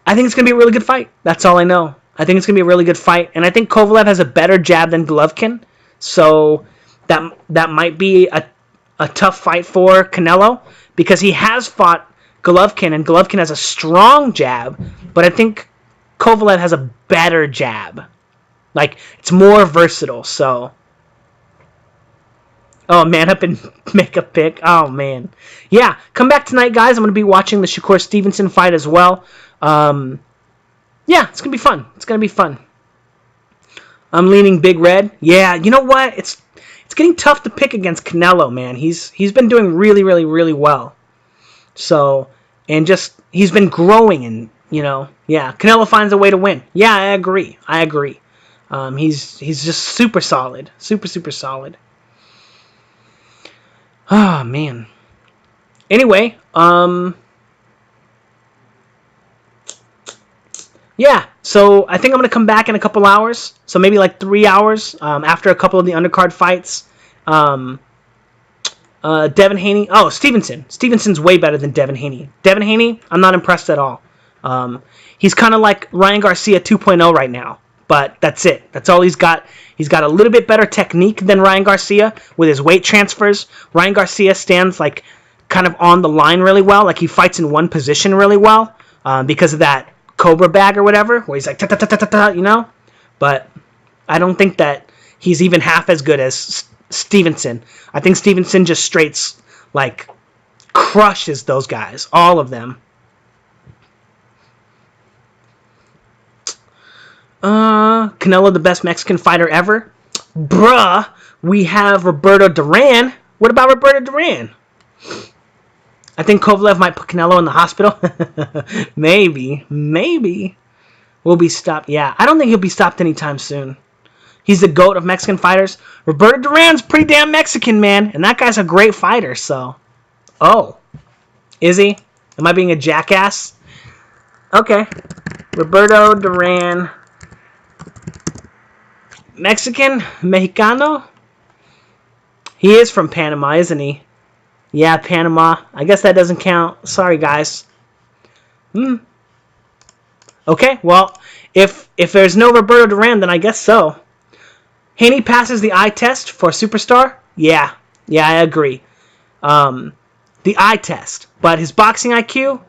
I think it's going to be a really good fight. That's all I know. I think it's going to be a really good fight. And I think Kovalev has a better jab than Golovkin. So that might be a tough fight for Canelo because he has fought Golovkin, and Golovkin has a strong jab. But I think Kovalev has a better jab. Like, it's more versatile. So, oh, man up and make a pick. Oh, man. Yeah, come back tonight, guys. I'm going to be watching the Shakur Stevenson fight as well. Yeah, it's going to be fun. I'm leaning Big Red. Yeah, you know what? It's getting tough to pick against Canelo, man. He's been doing really, really, really well. So, and just, he's been growing and, you know, yeah, Canelo finds a way to win. Yeah, I agree. He's just super solid. Super solid. Oh, man. Anyway, yeah, so I think I'm going to come back in a couple hours. So maybe like 3 hours after a couple of the undercard fights. Devin Haney. Oh, Stevenson. Stevenson's way better than Devin Haney. Devin Haney, I'm not impressed at all. He's kind of like Ryan Garcia 2.0 right now. But that's it. That's all he's got. He's got a little bit better technique than Ryan Garcia with his weight transfers. Ryan Garcia stands like kind of on the line really well. Like he fights in one position really well because of that Cobra bag or whatever, where he's like ta-ta-ta-ta-ta, you know? But I don't think that he's even half as good as Stevenson. I think Stevenson just straight, like, crushes those guys. All of them. Canelo, the best Mexican fighter ever? Bruh, we have Roberto Duran. What about Roberto Duran? I think Kovalev might put Canelo in the hospital. Maybe. Will be stopped. Yeah, I don't think he'll be stopped anytime soon. He's the GOAT of Mexican fighters. Roberto Duran's pretty damn Mexican, man. And that guy's a great fighter, so. Oh. Is he? Am I being a jackass? Okay. Roberto Duran. Mexican? Mexicano? He is from Panama, isn't he? Yeah, Panama. I guess that doesn't count. Sorry, guys. Okay, well, if there's no Roberto Duran, then I guess so. Haney passes the eye test for Superstar? Yeah, I agree. The eye test. But his boxing IQ?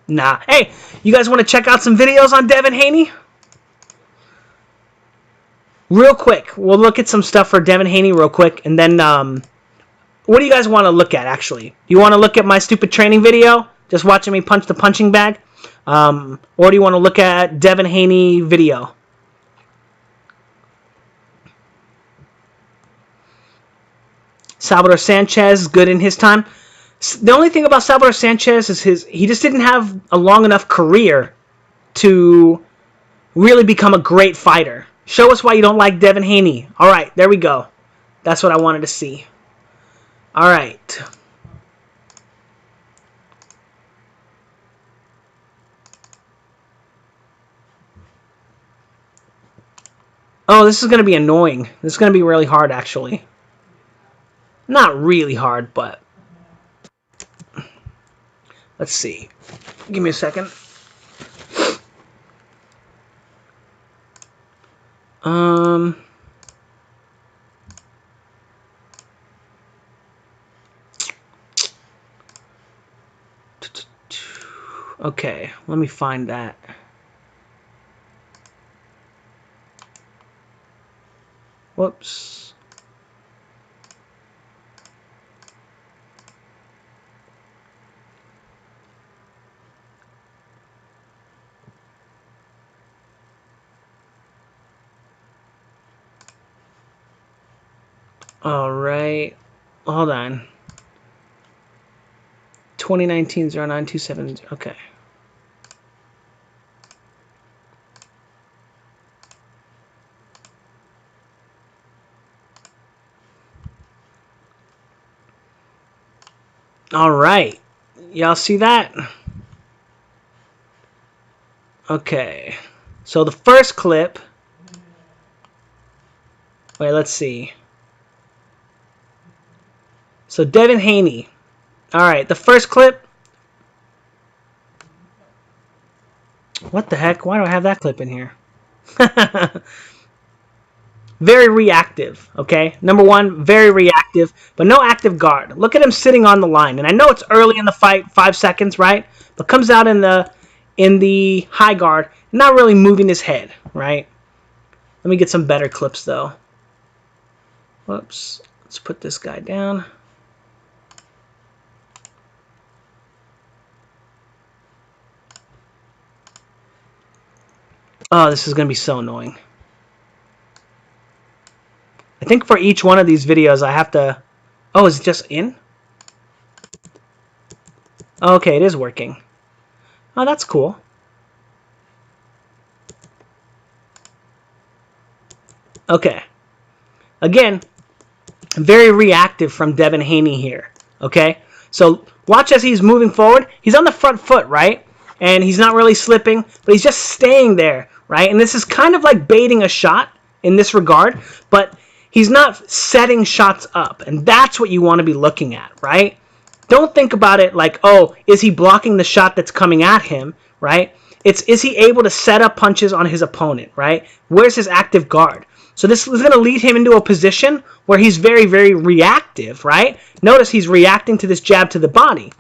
Nah. Hey, you guys want to check out some videos on Devin Haney? Real quick. We'll look at some stuff for Devin Haney real quick, and then, what do you guys want to look at, actually? You want to look at my stupid training video? Just watching me punch the punching bag? Or do you want to look at Devin Haney video? Salvador Sanchez, good in his time. The only thing about Salvador Sanchez is he just didn't have a long enough career to really become a great fighter. Show us why you don't like Devin Haney. All right, there we go. That's what I wanted to see. All right. Oh, this is going to be annoying. This is going to be really hard, actually. Not really hard, but... Let's see. Give me a second. Okay, let me find that. Whoops. All right. Hold on. 2019-09-27. Okay. All right. Y'all see that? Okay. So the first clip. Wait, let's see. So Devin Haney. All right, the first clip. What the heck? Why do I have that clip in here? Very reactive, okay? Number one, very reactive, but no active guard. Look at him sitting on the line. And I know it's early in the fight, 5 seconds, right? But comes out in the high guard, not really moving his head, right? Let me get some better clips, though. Whoops. Let's put this guy down. Oh, this is going to be so annoying. I think for each one of these videos, I have to... Oh, is it just in? Okay, it is working. Oh, that's cool. Okay. Again, very reactive from Devin Haney here. Okay? So, watch as he's moving forward. He's on the front foot, right? And he's not really slipping, but he's just staying there, right? And this is kind of like baiting a shot in this regard, but he's not setting shots up. And that's what you want to be looking at, right? Don't think about it like, oh, is he blocking the shot that's coming at him, right? It's, is he able to set up punches on his opponent, right? Where's his active guard? So this is going to lead him into a position where he's very, very reactive, right? Notice he's reacting to this jab to the body.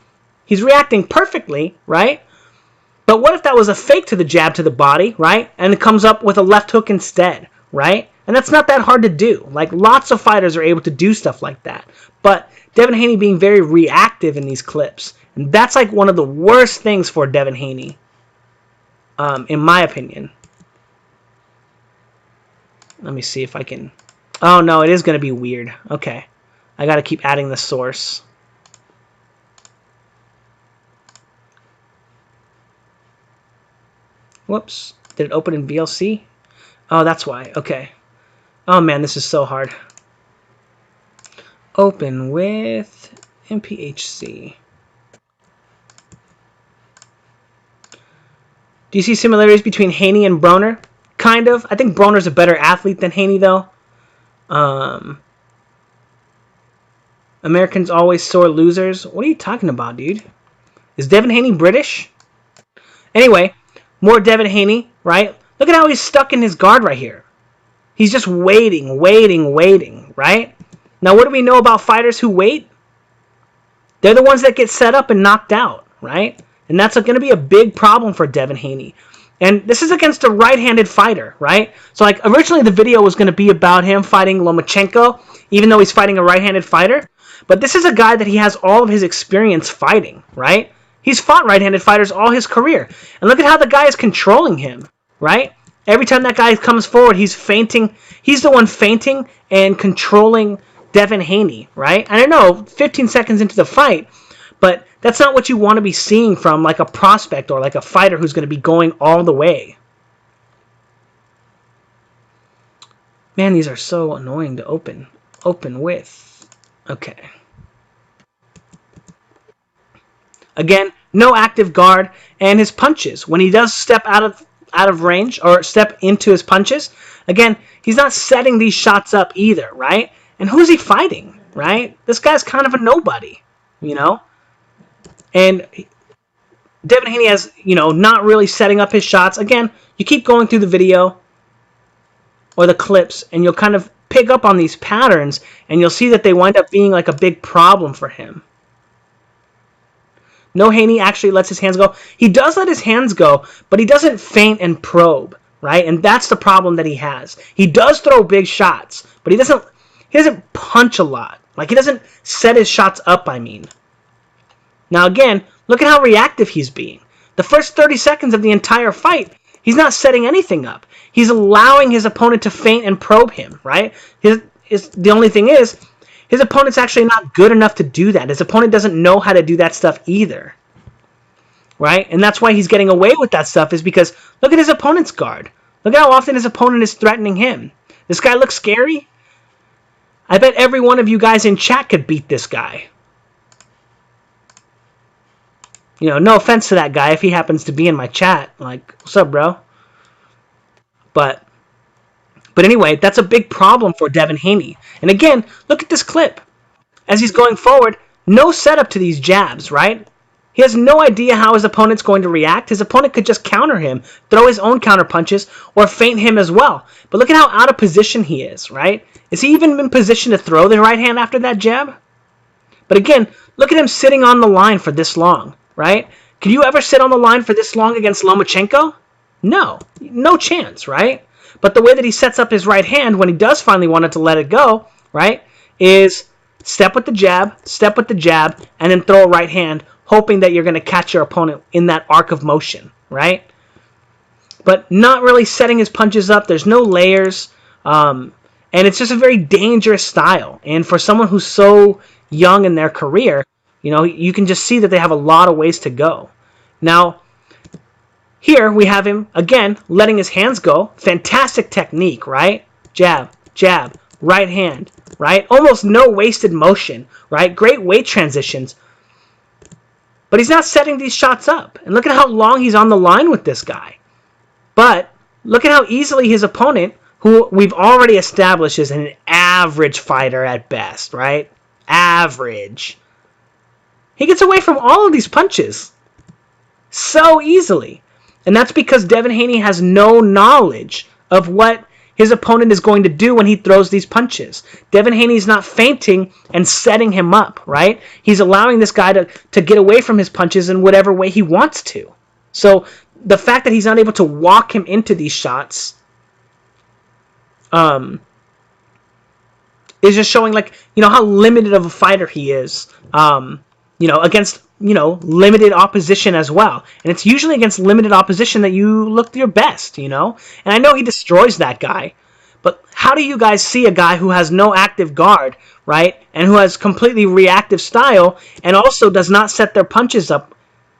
He's reacting perfectly, right? But what if that was a fake to the jab to the body, right? And it comes up with a left hook instead, right? And that's not that hard to do. Like, lots of fighters are able to do stuff like that. But Devin Haney being very reactive in these clips. And that's like one of the worst things for Devin Haney, in my opinion. Let me see if I can... Oh, no, it is going to be weird. Okay. I got to keep adding the source. Whoops. Did it open in VLC? Oh, that's why. Okay. Oh, man, this is so hard. Open with MPHC. Do you see similarities between Haney and Broner? Kind of. I think Broner's a better athlete than Haney, though. Americans always sore losers. What are you talking about, dude? Is Devin Haney British? Anyway, more Devin Haney, right? Look at how he's stuck in his guard right here. He's just waiting, right? Now, what do we know about fighters who wait? They're the ones that get set up and knocked out, right? And that's going to be a big problem for Devin Haney. And this is against a right-handed fighter, right? So, like, originally the video was going to be about him fighting Lomachenko, even though he's fighting a right-handed fighter. But this is a guy that he has all of his experience fighting, right? He's fought right-handed fighters all his career. And look at how the guy is controlling him, right? Every time that guy comes forward, he's feinting. He's the one feinting and controlling Devin Haney, right? And I know 15 seconds into the fight, But that's not what you want to be seeing from like a prospect or like a fighter who's going to be going all the way. Man, these are so annoying to open with. Okay. Again, no active guard, and his punches, when he does step out of range or step into his punches, again, he's not setting these shots up either, right? And who's he fighting, right? This guy's kind of a nobody, you know? And Devin Haney has, you know, not really setting up his shots. Again, you keep going through the video or the clips, and you'll kind of pick up on these patterns, and you'll see that they wind up being like a big problem for him. No, Haney actually lets his hands go. He does let his hands go, but he doesn't feint and probe, right? And that's the problem that he has. He does throw big shots, but he doesn't punch a lot. Like, he doesn't set his shots up, I mean. Now, again, look at how reactive he's being. The first 30 seconds of the entire fight, he's not setting anything up. He's allowing his opponent to feint and probe him, right? The only thing is, his opponent's actually not good enough to do that. His opponent doesn't know how to do that stuff either, right? And that's why he's getting away with that stuff, is because look at his opponent's guard. Look at how often his opponent is threatening him. This guy looks scary. I bet every one of you guys in chat could beat this guy. You know, no offense to that guy if he happens to be in my chat. Like, what's up, bro? But anyway, that's a big problem for Devin Haney. And again, look at this clip. As he's going forward, no setup to these jabs, right? He has no idea how his opponent's going to react. His opponent could just counter him, throw his own counter punches, or feint him as well. But look at how out of position he is, right? Is he even in position to throw the right hand after that jab? But again, look at him sitting on the line for this long, right? Can you ever sit on the line for this long against Lomachenko? No. No chance, right? But the way that he sets up his right hand when he does finally want to let it go, right, is step with the jab, and then throw a right hand, hoping that you're going to catch your opponent in that arc of motion, right? But not really setting his punches up. There's no layers. And it's just a very dangerous style. And for someone who's so young in their career, you know, you can just see that they have a lot of ways to go. Now, here we have him, again, letting his hands go. Fantastic technique, right? Jab, jab, right hand, right? Almost no wasted motion, right? Great weight transitions. But he's not setting these shots up. And look at how long he's on the line with this guy. But look at how easily his opponent, who we've already established is an average fighter at best, right? Average. He gets away from all of these punches so easily. And that's because Devin Haney has no knowledge of what his opponent is going to do when he throws these punches. Devin Haney's not feinting and setting him up, right? He's allowing this guy to get away from his punches in whatever way he wants to. So the fact that he's not able to walk him into these shots is just showing, like, you know, how limited of a fighter he is, you know, against, you know, limited opposition as well. And it's usually against limited opposition that you look your best, you know? And I know he destroys that guy, but how do you guys see a guy who has no active guard, right, and who has completely reactive style and also does not set their punches up?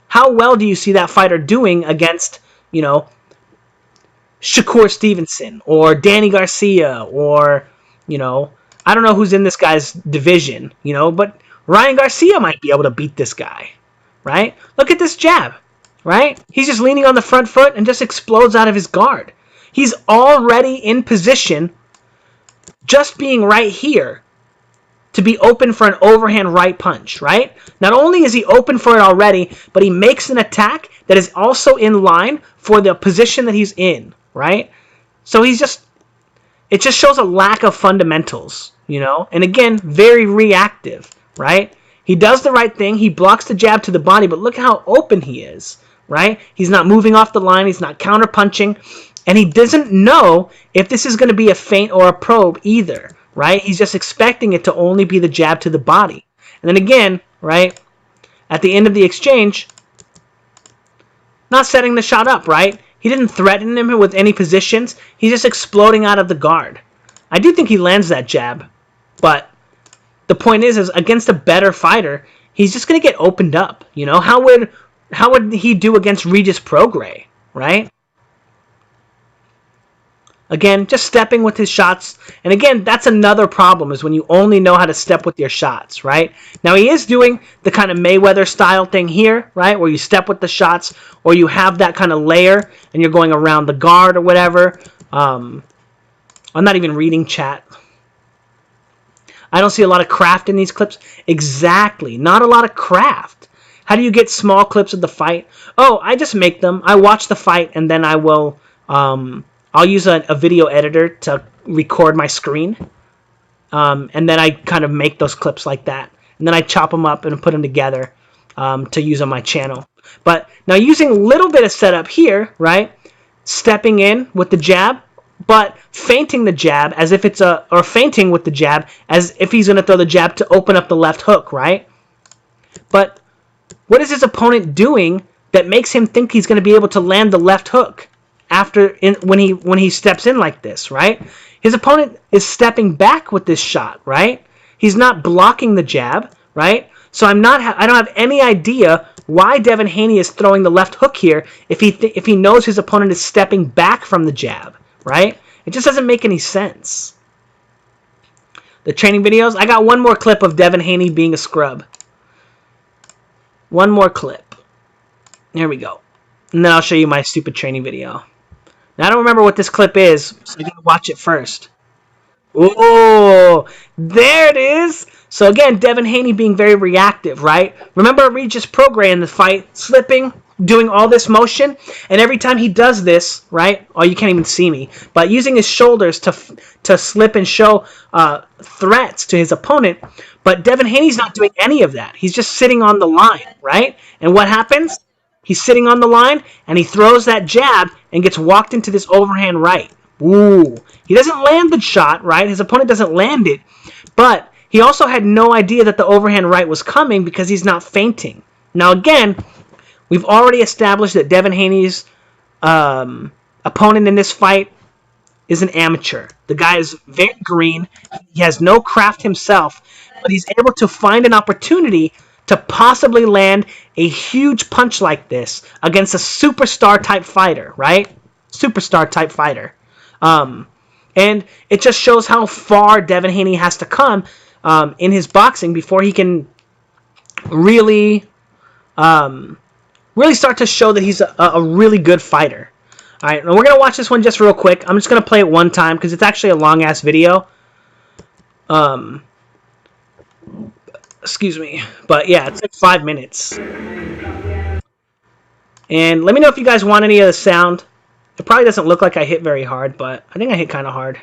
How well do you see that fighter doing against, you know, Shakur Stevenson or Danny Garcia or, you know, I don't know who's in this guy's division, you know, but Ryan Garcia might be able to beat this guy, right? Look at this jab, right? He's just leaning on the front foot and just explodes out of his guard. He's already in position, just being right here, to be open for an overhand right punch, right? Not only is he open for it already, but he makes an attack that is also in line for the position that he's in, right? So it just shows a lack of fundamentals, you know? And again, very reactive, right? He does the right thing. He blocks the jab to the body, but look how open he is, right? He's not moving off the line. He's not counter-punching. And he doesn't know if this is going to be a feint or a probe either, right? He's just expecting it to only be the jab to the body. And then again, right, at the end of the exchange, not setting the shot up, right? He didn't threaten him with any positions. He's just exploding out of the guard. I do think he lands that jab, but the point is against a better fighter, he's just going to get opened up. You know, how would he do against Regis Prograis, right? Again, just stepping with his shots. And again, that's another problem, is when you only know how to step with your shots, right? Now, he is doing the kind of Mayweather style thing here, right? Where you step with the shots, or you have that kind of layer, and you're going around the guard or whatever. I'm not even reading chat. I don't see a lot of craft in these clips. Exactly. Not a lot of craft. How do you get small clips of the fight? Oh, I just make them. I watch the fight, and then I will... I'll use a video editor to record my screen, and then I kind of make those clips like that. And then I chop them up and put them together to use on my channel. But now using a little bit of setup here, right? Stepping in with the jab, but feinting the jab as if it's or feinting with the jab as if he's going to throw the jab to open up the left hook, right? But what is his opponent doing that makes him think he's going to be able to land the left hook when he steps in like this, right? His opponent is stepping back with this shot, right? He's not blocking the jab, right? So I don't have any idea why Devin Haney is throwing the left hook here if he knows his opponent is stepping back from the jab, right? It just doesn't make any sense. The training videos, I got one more clip of Devin Haney being a scrub. One more clip. There we go. And then I'll show you my stupid training video. Now, I don't remember what this clip is, so you gotta watch it first. Oh, there it is. So again, Devin Haney being very reactive, right? Remember Regis Prograis in the fight, slipping, doing all this motion, and every time he does this, right? Oh, you can't even see me, but using his shoulders to slip and show threats to his opponent. But Devin Haney's not doing any of that. He's just sitting on the line, right? And what happens? He's sitting on the line, and he throws that jab and gets walked into this overhand right. Ooh. He doesn't land the shot, right? His opponent doesn't land it. But he also had no idea that the overhand right was coming because he's not feinting. Now, again, we've already established that Devin Haney's opponent in this fight is an amateur. The guy is very green. He has no craft himself, but he's able to find an opportunity to possibly land a huge punch like this against a superstar type fighter, right? Superstar type fighter. And it just shows how far Devin Haney has to come in his boxing before he can really start to show that he's a really good fighter. All right, now we're going to watch this one just real quick. I'm just going to play it one time because it's actually a long-ass video. Excuse me. But yeah, it's like 5 minutes. And let me know if you guys want any of the sound. It probably doesn't look like I hit very hard, but I think I hit kind of hard.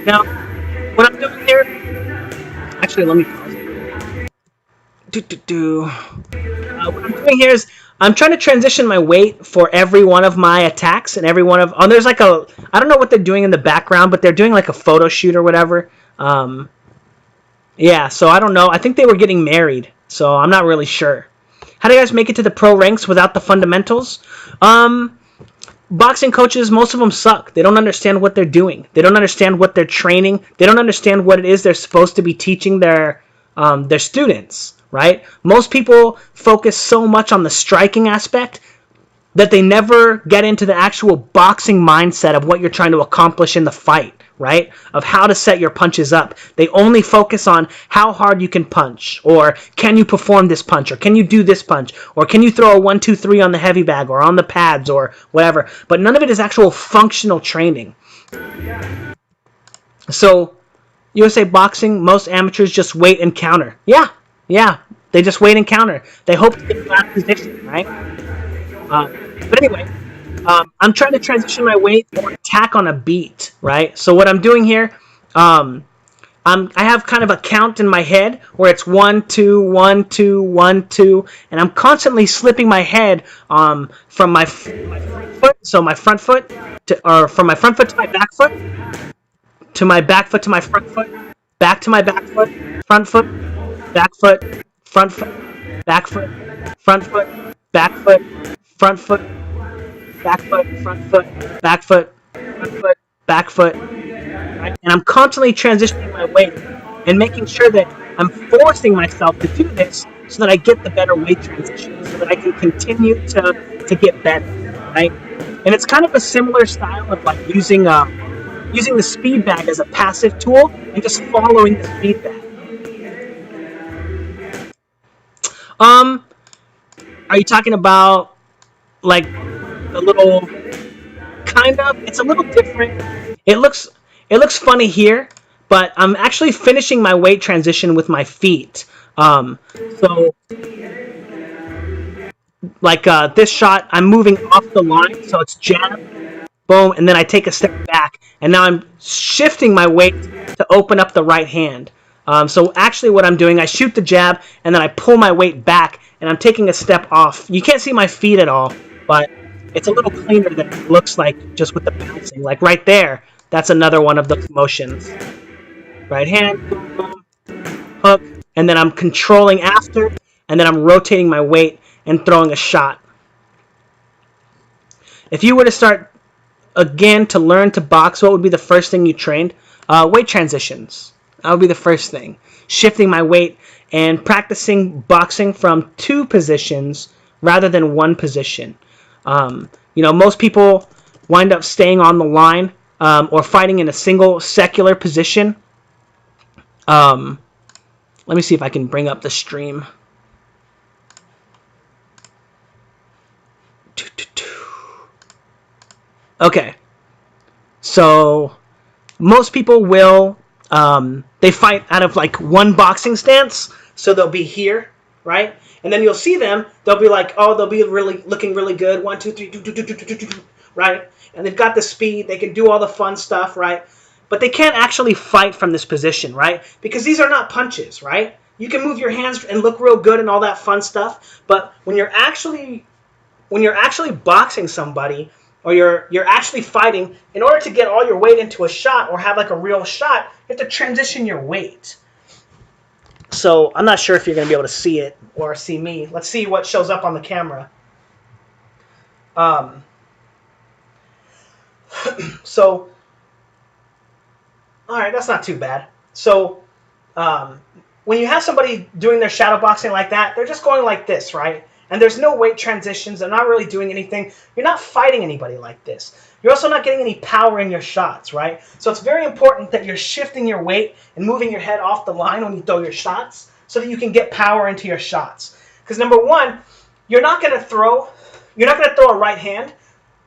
Now, what I'm doing here... Actually, let me pause it. What I'm doing here is I'm trying to transition my weight for every one of my attacks and every one of... Oh, there's like a... I don't know what they're doing in the background, but they're doing like a photo shoot or whatever. Yeah, so I don't know. I think they were getting married, so I'm not really sure. How do you guys make it to the pro ranks without the fundamentals? Boxing coaches, most of them suck. They don't understand what they're doing. They don't understand what they're training. They don't understand what it is they're supposed to be teaching their students, right? Most people focus so much on the striking aspect that they never get into the actual boxing mindset of what you're trying to accomplish in the fight, right? Of how to set your punches up. They only focus on how hard you can punch, or can you perform this punch, or can you do this punch, or can you throw a 1, 2, 3 on the heavy bag or on the pads or whatever. But none of it is actual functional training. So, USA Boxing, most amateurs just wait and counter. Yeah, they just wait and counter. They hope to get out of position, right? But anyway, I'm trying to transition my weight or attack on a beat, right? So what I'm doing here, I have kind of a count in my head where it's 1, 2, 1, 2, 1, 2, and I'm constantly slipping my head from my front foot, so my front foot, from my front foot to my back foot, to my back foot to my front foot, back to my back foot, front foot, back foot, front foot, back foot, front foot, back foot, front foot, back foot, front foot, back foot, front foot, back foot. Right? And I'm constantly transitioning my weight and making sure that I'm forcing myself to do this so that I get the better weight transition, so that I can continue to get better, right? And it's kind of a similar style of like using the speed bag as a passive tool and just following the speed bag. Are you talking about like the little kind of? It's a little different. It looks funny here, but I'm actually finishing my weight transition with my feet. So like this shot, I'm moving off the line, so it's jab, boom, and then I take a step back, and now I'm shifting my weight to open up the right hand. So actually what I'm doing, I shoot the jab, and then I pull my weight back, and I'm taking a step off. You can't see my feet at all, but it's a little cleaner than it looks like just with the bouncing. Like right there, that's another one of those motions. Right hand, boom, boom, hook, and then I'm controlling after, and then I'm rotating my weight and throwing a shot. If you were to start again to learn to box, what would be the first thing you trained? Weight transitions. That would be the first thing. Shifting my weight and practicing boxing from 2 positions rather than 1 position. Most people wind up staying on the line or fighting in a single secular position. Let me see if I can bring up the stream. Okay, so most people will they fight out of like 1 boxing stance, so they'll be here, right? And then you'll see them, they'll be like, oh, they'll be looking really good, 1 2 3 do, right? And they've got the speed, they can do all the fun stuff, right? But they can't actually fight from this position, right? Because these are not punches, right? You can move your hands and look real good and all that fun stuff, but when you're actually boxing somebody, or you're actually fighting, in order to get all your weight into a shot or have like a real shot, you have to transition your weight. So I'm not sure if you're going to be able to see it or see me. Let's see what shows up on the camera. So, all right, that's not too bad. So when you have somebody doing their shadow boxing like that, they're just going like this, right? And there's no weight transitions. They're not really doing anything. You're not fighting anybody like this. You're also not getting any power in your shots, right? So it's very important that you're shifting your weight and moving your head off the line when you throw your shots so that you can get power into your shots. Because number one, you're not going to throw a right hand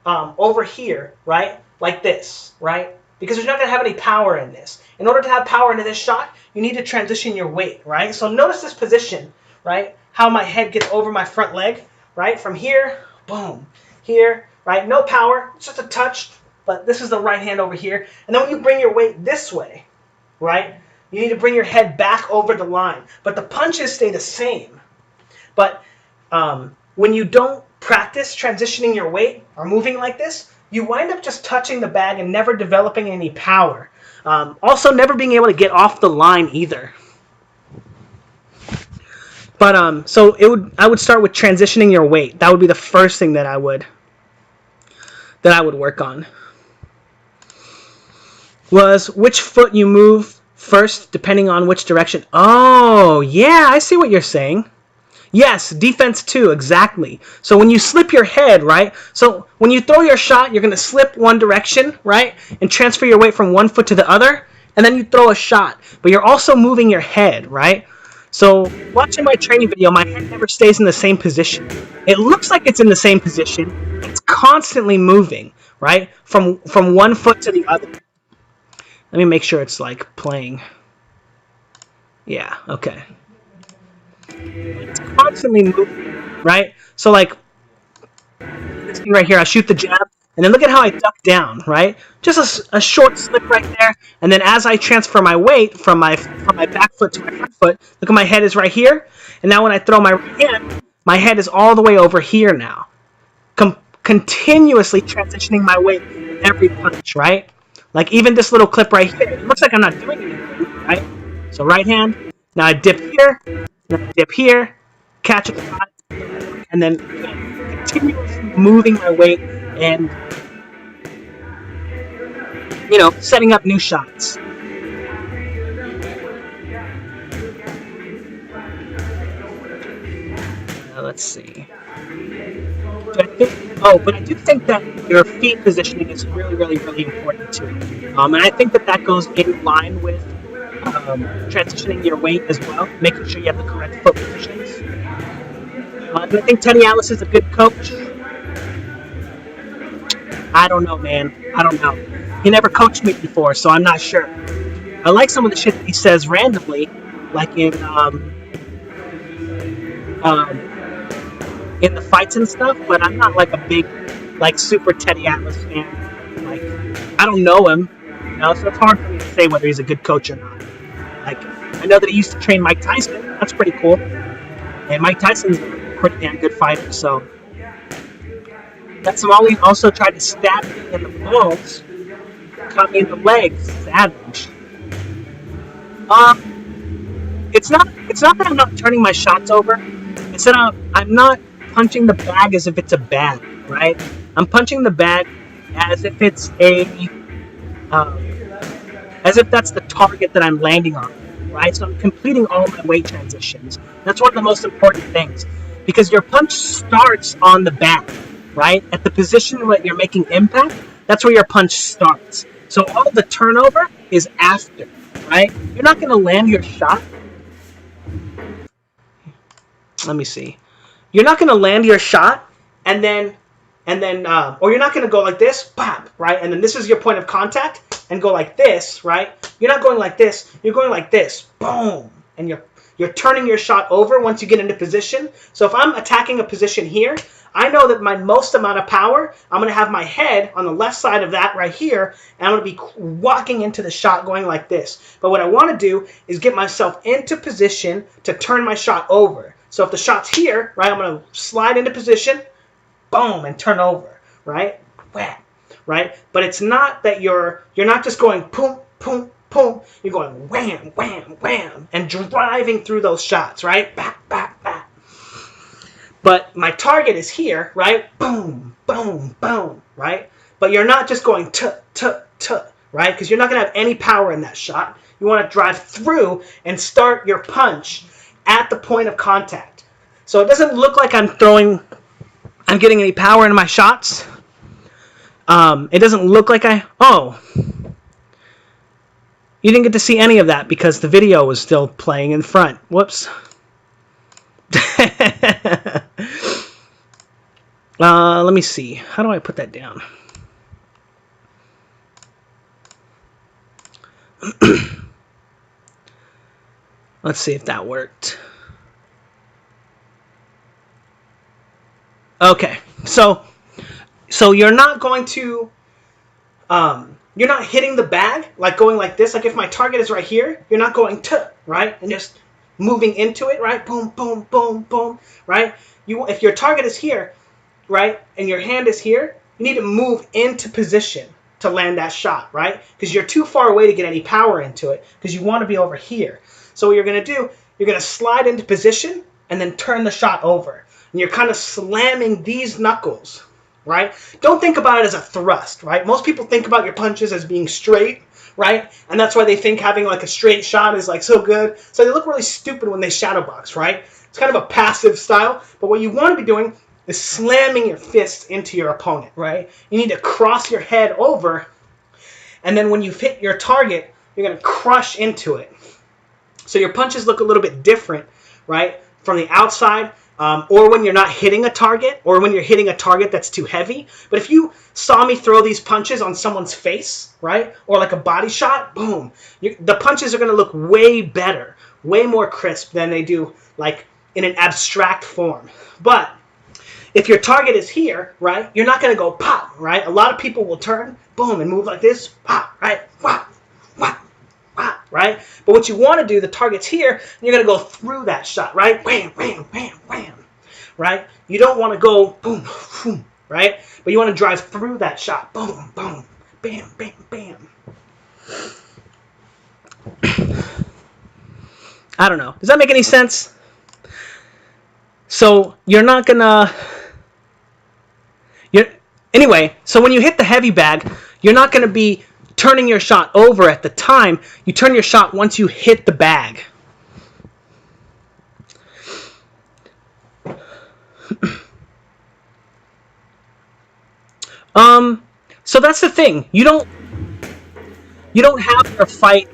over here, right? Like this, right? Because you're not going to have any power in this. In order to have power into this shot, you need to transition your weight, right? So notice this position, right? How my head gets over my front leg, right? From here, boom, here, right? No power, it's just a touch, but this is the right hand over here. And then when you bring your weight this way, right? You need to bring your head back over the line. But the punches stay the same. But when you don't practice transitioning your weight or moving like this, you wind up just touching the bag and never developing any power. Also, never being able to get off the line either. But so I would start with transitioning your weight. That would be the first thing that I would work on. Was which foot you move first depending on which direction. Oh, yeah, I see what you're saying. Yes, defense too, exactly. So when you slip your head, right? So when you throw your shot, you're going to slip one direction, right? And transfer your weight from one foot to the other, and then you throw a shot. But you're also moving your head, right? So watching my training video, my head never stays in the same position. It looks like it's in the same position. It's constantly moving, right? From one foot to the other. Let me make sure it's like playing. Yeah, okay. It's constantly moving, right? So like this thing right here, I shoot the jab, and then look at how I duck down, right? Just a short slip right there, and then as I transfer my weight from my back foot to my front foot, look at my head is right here, and now when I throw my right hand, my head is all the way over here now. Continuously transitioning my weight every punch, right? Like even this little clip right here, it looks like I'm not doing anything, right? So right hand, Now I dip here, then I dip here, catch a shot, and then continuously moving my weight and, setting up new shots. Let's see. But I do think that your feet positioning is really, really, really important too. And I think that goes in line with transitioning your weight as well, making sure you have the correct foot positions. And I think Teddy Atlas is a good coach. I don't know, man. I don't know. He never coached me before, so I'm not sure. I like some of the shit that he says randomly, like in the fights and stuff, but I'm not like a big, like, super Teddy Atlas fan. Like, I don't know him, so it's hard for me to say whether he's a good coach or not. Like, I know that he used to train Mike Tyson. That's pretty cool. And Mike Tyson's a pretty damn good fighter, so. That Somali also tried to stab me in the balls, caught me in the legs. Savage. It's not that I'm not turning my shots over. It's that I'm not punching the bag as if it's a bag, right? I'm punching the bag as if it's as if that's the target that I'm landing on, right? So I'm completing all my weight transitions. That's one of the most important things, because your punch starts on the bag, right? At the position where you're making impact, that's where your punch starts. So all the turnover is after, right? You're not going to land your shot. Let me see. You're not going to land your shot and then, or you're not going to go like this, pop, right? And then this is your point of contact, and go like this, right? You're not going like this. You're going like this, boom, and you're turning your shot over once you get into position. So if I'm attacking a position here, I know that my most amount of power, I'm going to have my head on the left side of that right here, and I'm going to be walking into the shot going like this. But what I want to do is get myself into position to turn my shot over. So if the shot's here, right, I'm going to slide into position, boom, and turn over, right? Wham, right? But it's not that you're not just going boom, boom, boom. You're going wham, wham, wham, and driving through those shots, right? Back, back, back. But my target is here, right? Boom, boom, boom, right? But you're not just going right? Because you're not going to have any power in that shot. You want to drive through and start your punch at the point of contact. So it doesn't look like I'm getting any power into my shots. It doesn't look like you didn't get to see any of that because the video was still playing in front. Whoops. Let me see. How do I put that down? Let's see if that worked. Okay, so you're not going to, you're not hitting the bag, like going like this. Like if my target is right here, you're not going right? And just moving into it, right? Boom, boom, boom, boom, right? If your target is here, right, and your hand is here, you need to move into position to land that shot, right? Because you're too far away to get any power into it, because you want to be over here. So what you're going to do, you're going to slide into position and then turn the shot over. And you're kind of slamming these knuckles, right? Don't think about it as a thrust, right? Most people think about your punches as being straight, right? And that's why they think having like a straight shot is like so good. So they look really stupid when they shadow box, right? It's kind of a passive style. But what you want to be doing is slamming your fists into your opponent, right? You need to cross your head over, and then when you hit your target, you're going to crush into it. So your punches look a little bit different, right, from the outside, or when you're not hitting a target, or when you're hitting a target that's too heavy. But if you saw me throw these punches on someone's face, right, or like a body shot, boom, the punches are going to look way better, way more crisp than they do like in an abstract form. But if your target is here, right, you're not going to go pop, right? A lot of people will turn, boom, and move like this, pop, right, whap, whap, whap, right? But what you want to do, the target's here, and you're going to go through that shot, right? Wham, wham, wham, wham, right? You don't want to go boom, boom, right? But you want to drive through that shot, boom, boom, bam, bam, bam. I don't know. Does that make any sense? So you're not gonna. Anyway. So when you hit the heavy bag, you're not gonna be turning your shot over at the time. You turn your shot once you hit the bag. So that's the thing. You don't have your fight.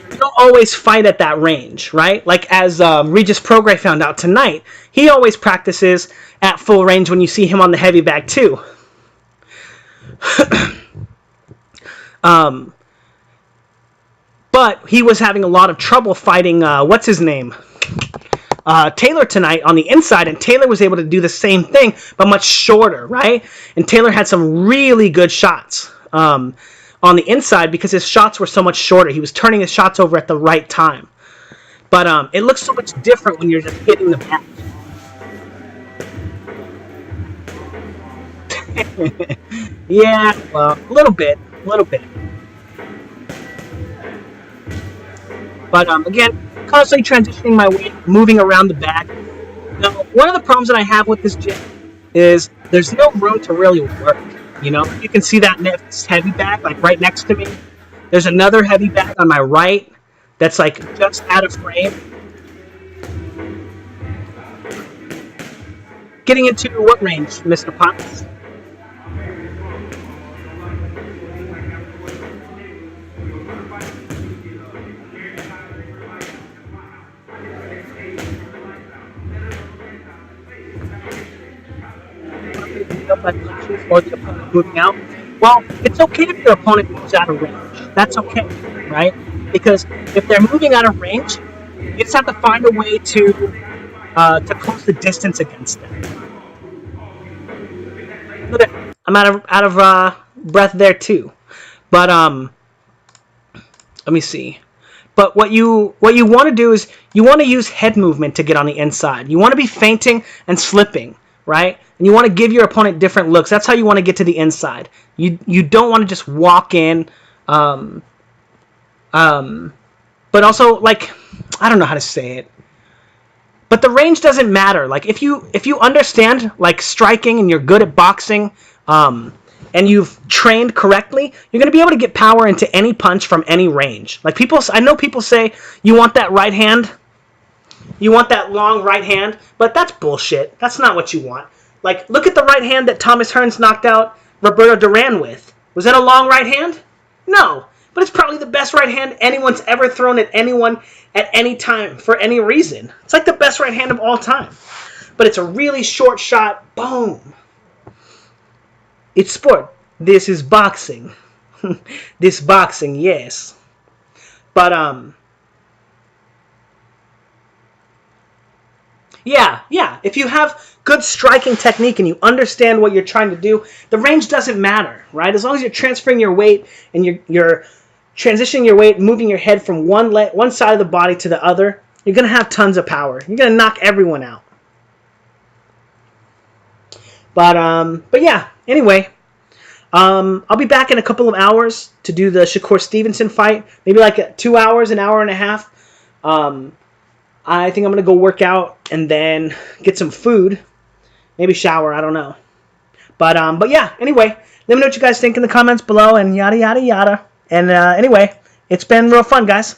You don't always fight at that range, right? Like as Regis Prograis found out tonight, he always practices at full range when you see him on the heavy bag too. But he was having a lot of trouble fighting, what's his name? Taylor tonight on the inside, and Taylor was able to do the same thing, but much shorter, right? And Taylor had some really good shots on the inside because his shots were so much shorter. He was turning his shots over at the right time. But it looks so much different when you're just hitting the back. Yeah, well, a little bit. But again, constantly transitioning my weight, moving around the bag. Now, one of the problems that I have with this gym is there's no room to really work. You know, you can see that next heavy bag, like right next to me. There's another heavy bag on my right that's like just out of frame. Getting into what range, Mr. Potts? Or the opponent moving out. Well, it's okay if your opponent moves out of range. That's okay, right? Because if they're moving out of range, you just have to find a way to close the distance against them. Look at, I'm out of breath there too. But let me see. But what you want to do is you want to use head movement to get on the inside. You want to be feinting and slipping, right? And you want to give your opponent different looks. That's how you want to get to the inside. You don't want to just walk in. But also, like, I don't know how to say it. But the range doesn't matter. Like, if you understand, like, striking and you're good at boxing, and you've trained correctly, you're going to be able to get power into any punch from any range. Like, I know people say, you want that right hand? You want that long right hand? But that's bullshit. That's not what you want. Like, look at the right hand that Thomas Hearns knocked out Roberto Duran with. Was that a long right hand? No. But it's probably the best right hand anyone's ever thrown at anyone at any time for any reason. It's like the best right hand of all time. But it's a really short shot. Boom. It's sport. This is boxing. This boxing, yes. But, yeah. If you have good striking technique and you understand what you're trying to do, the range doesn't matter, right? As long as you're transferring your weight and you're transitioning your weight, moving your head from one side of the body to the other, you're going to have tons of power. You're going to knock everyone out. But yeah, anyway, I'll be back in a couple of hours to do the Shakur Stevenson fight. Maybe like 2 hours, an hour and a half. I think I'm going to go work out and then get some food. Maybe shower, I don't know. But yeah, anyway, let me know what you guys think in the comments below and yada, yada, yada. And anyway, it's been real fun, guys.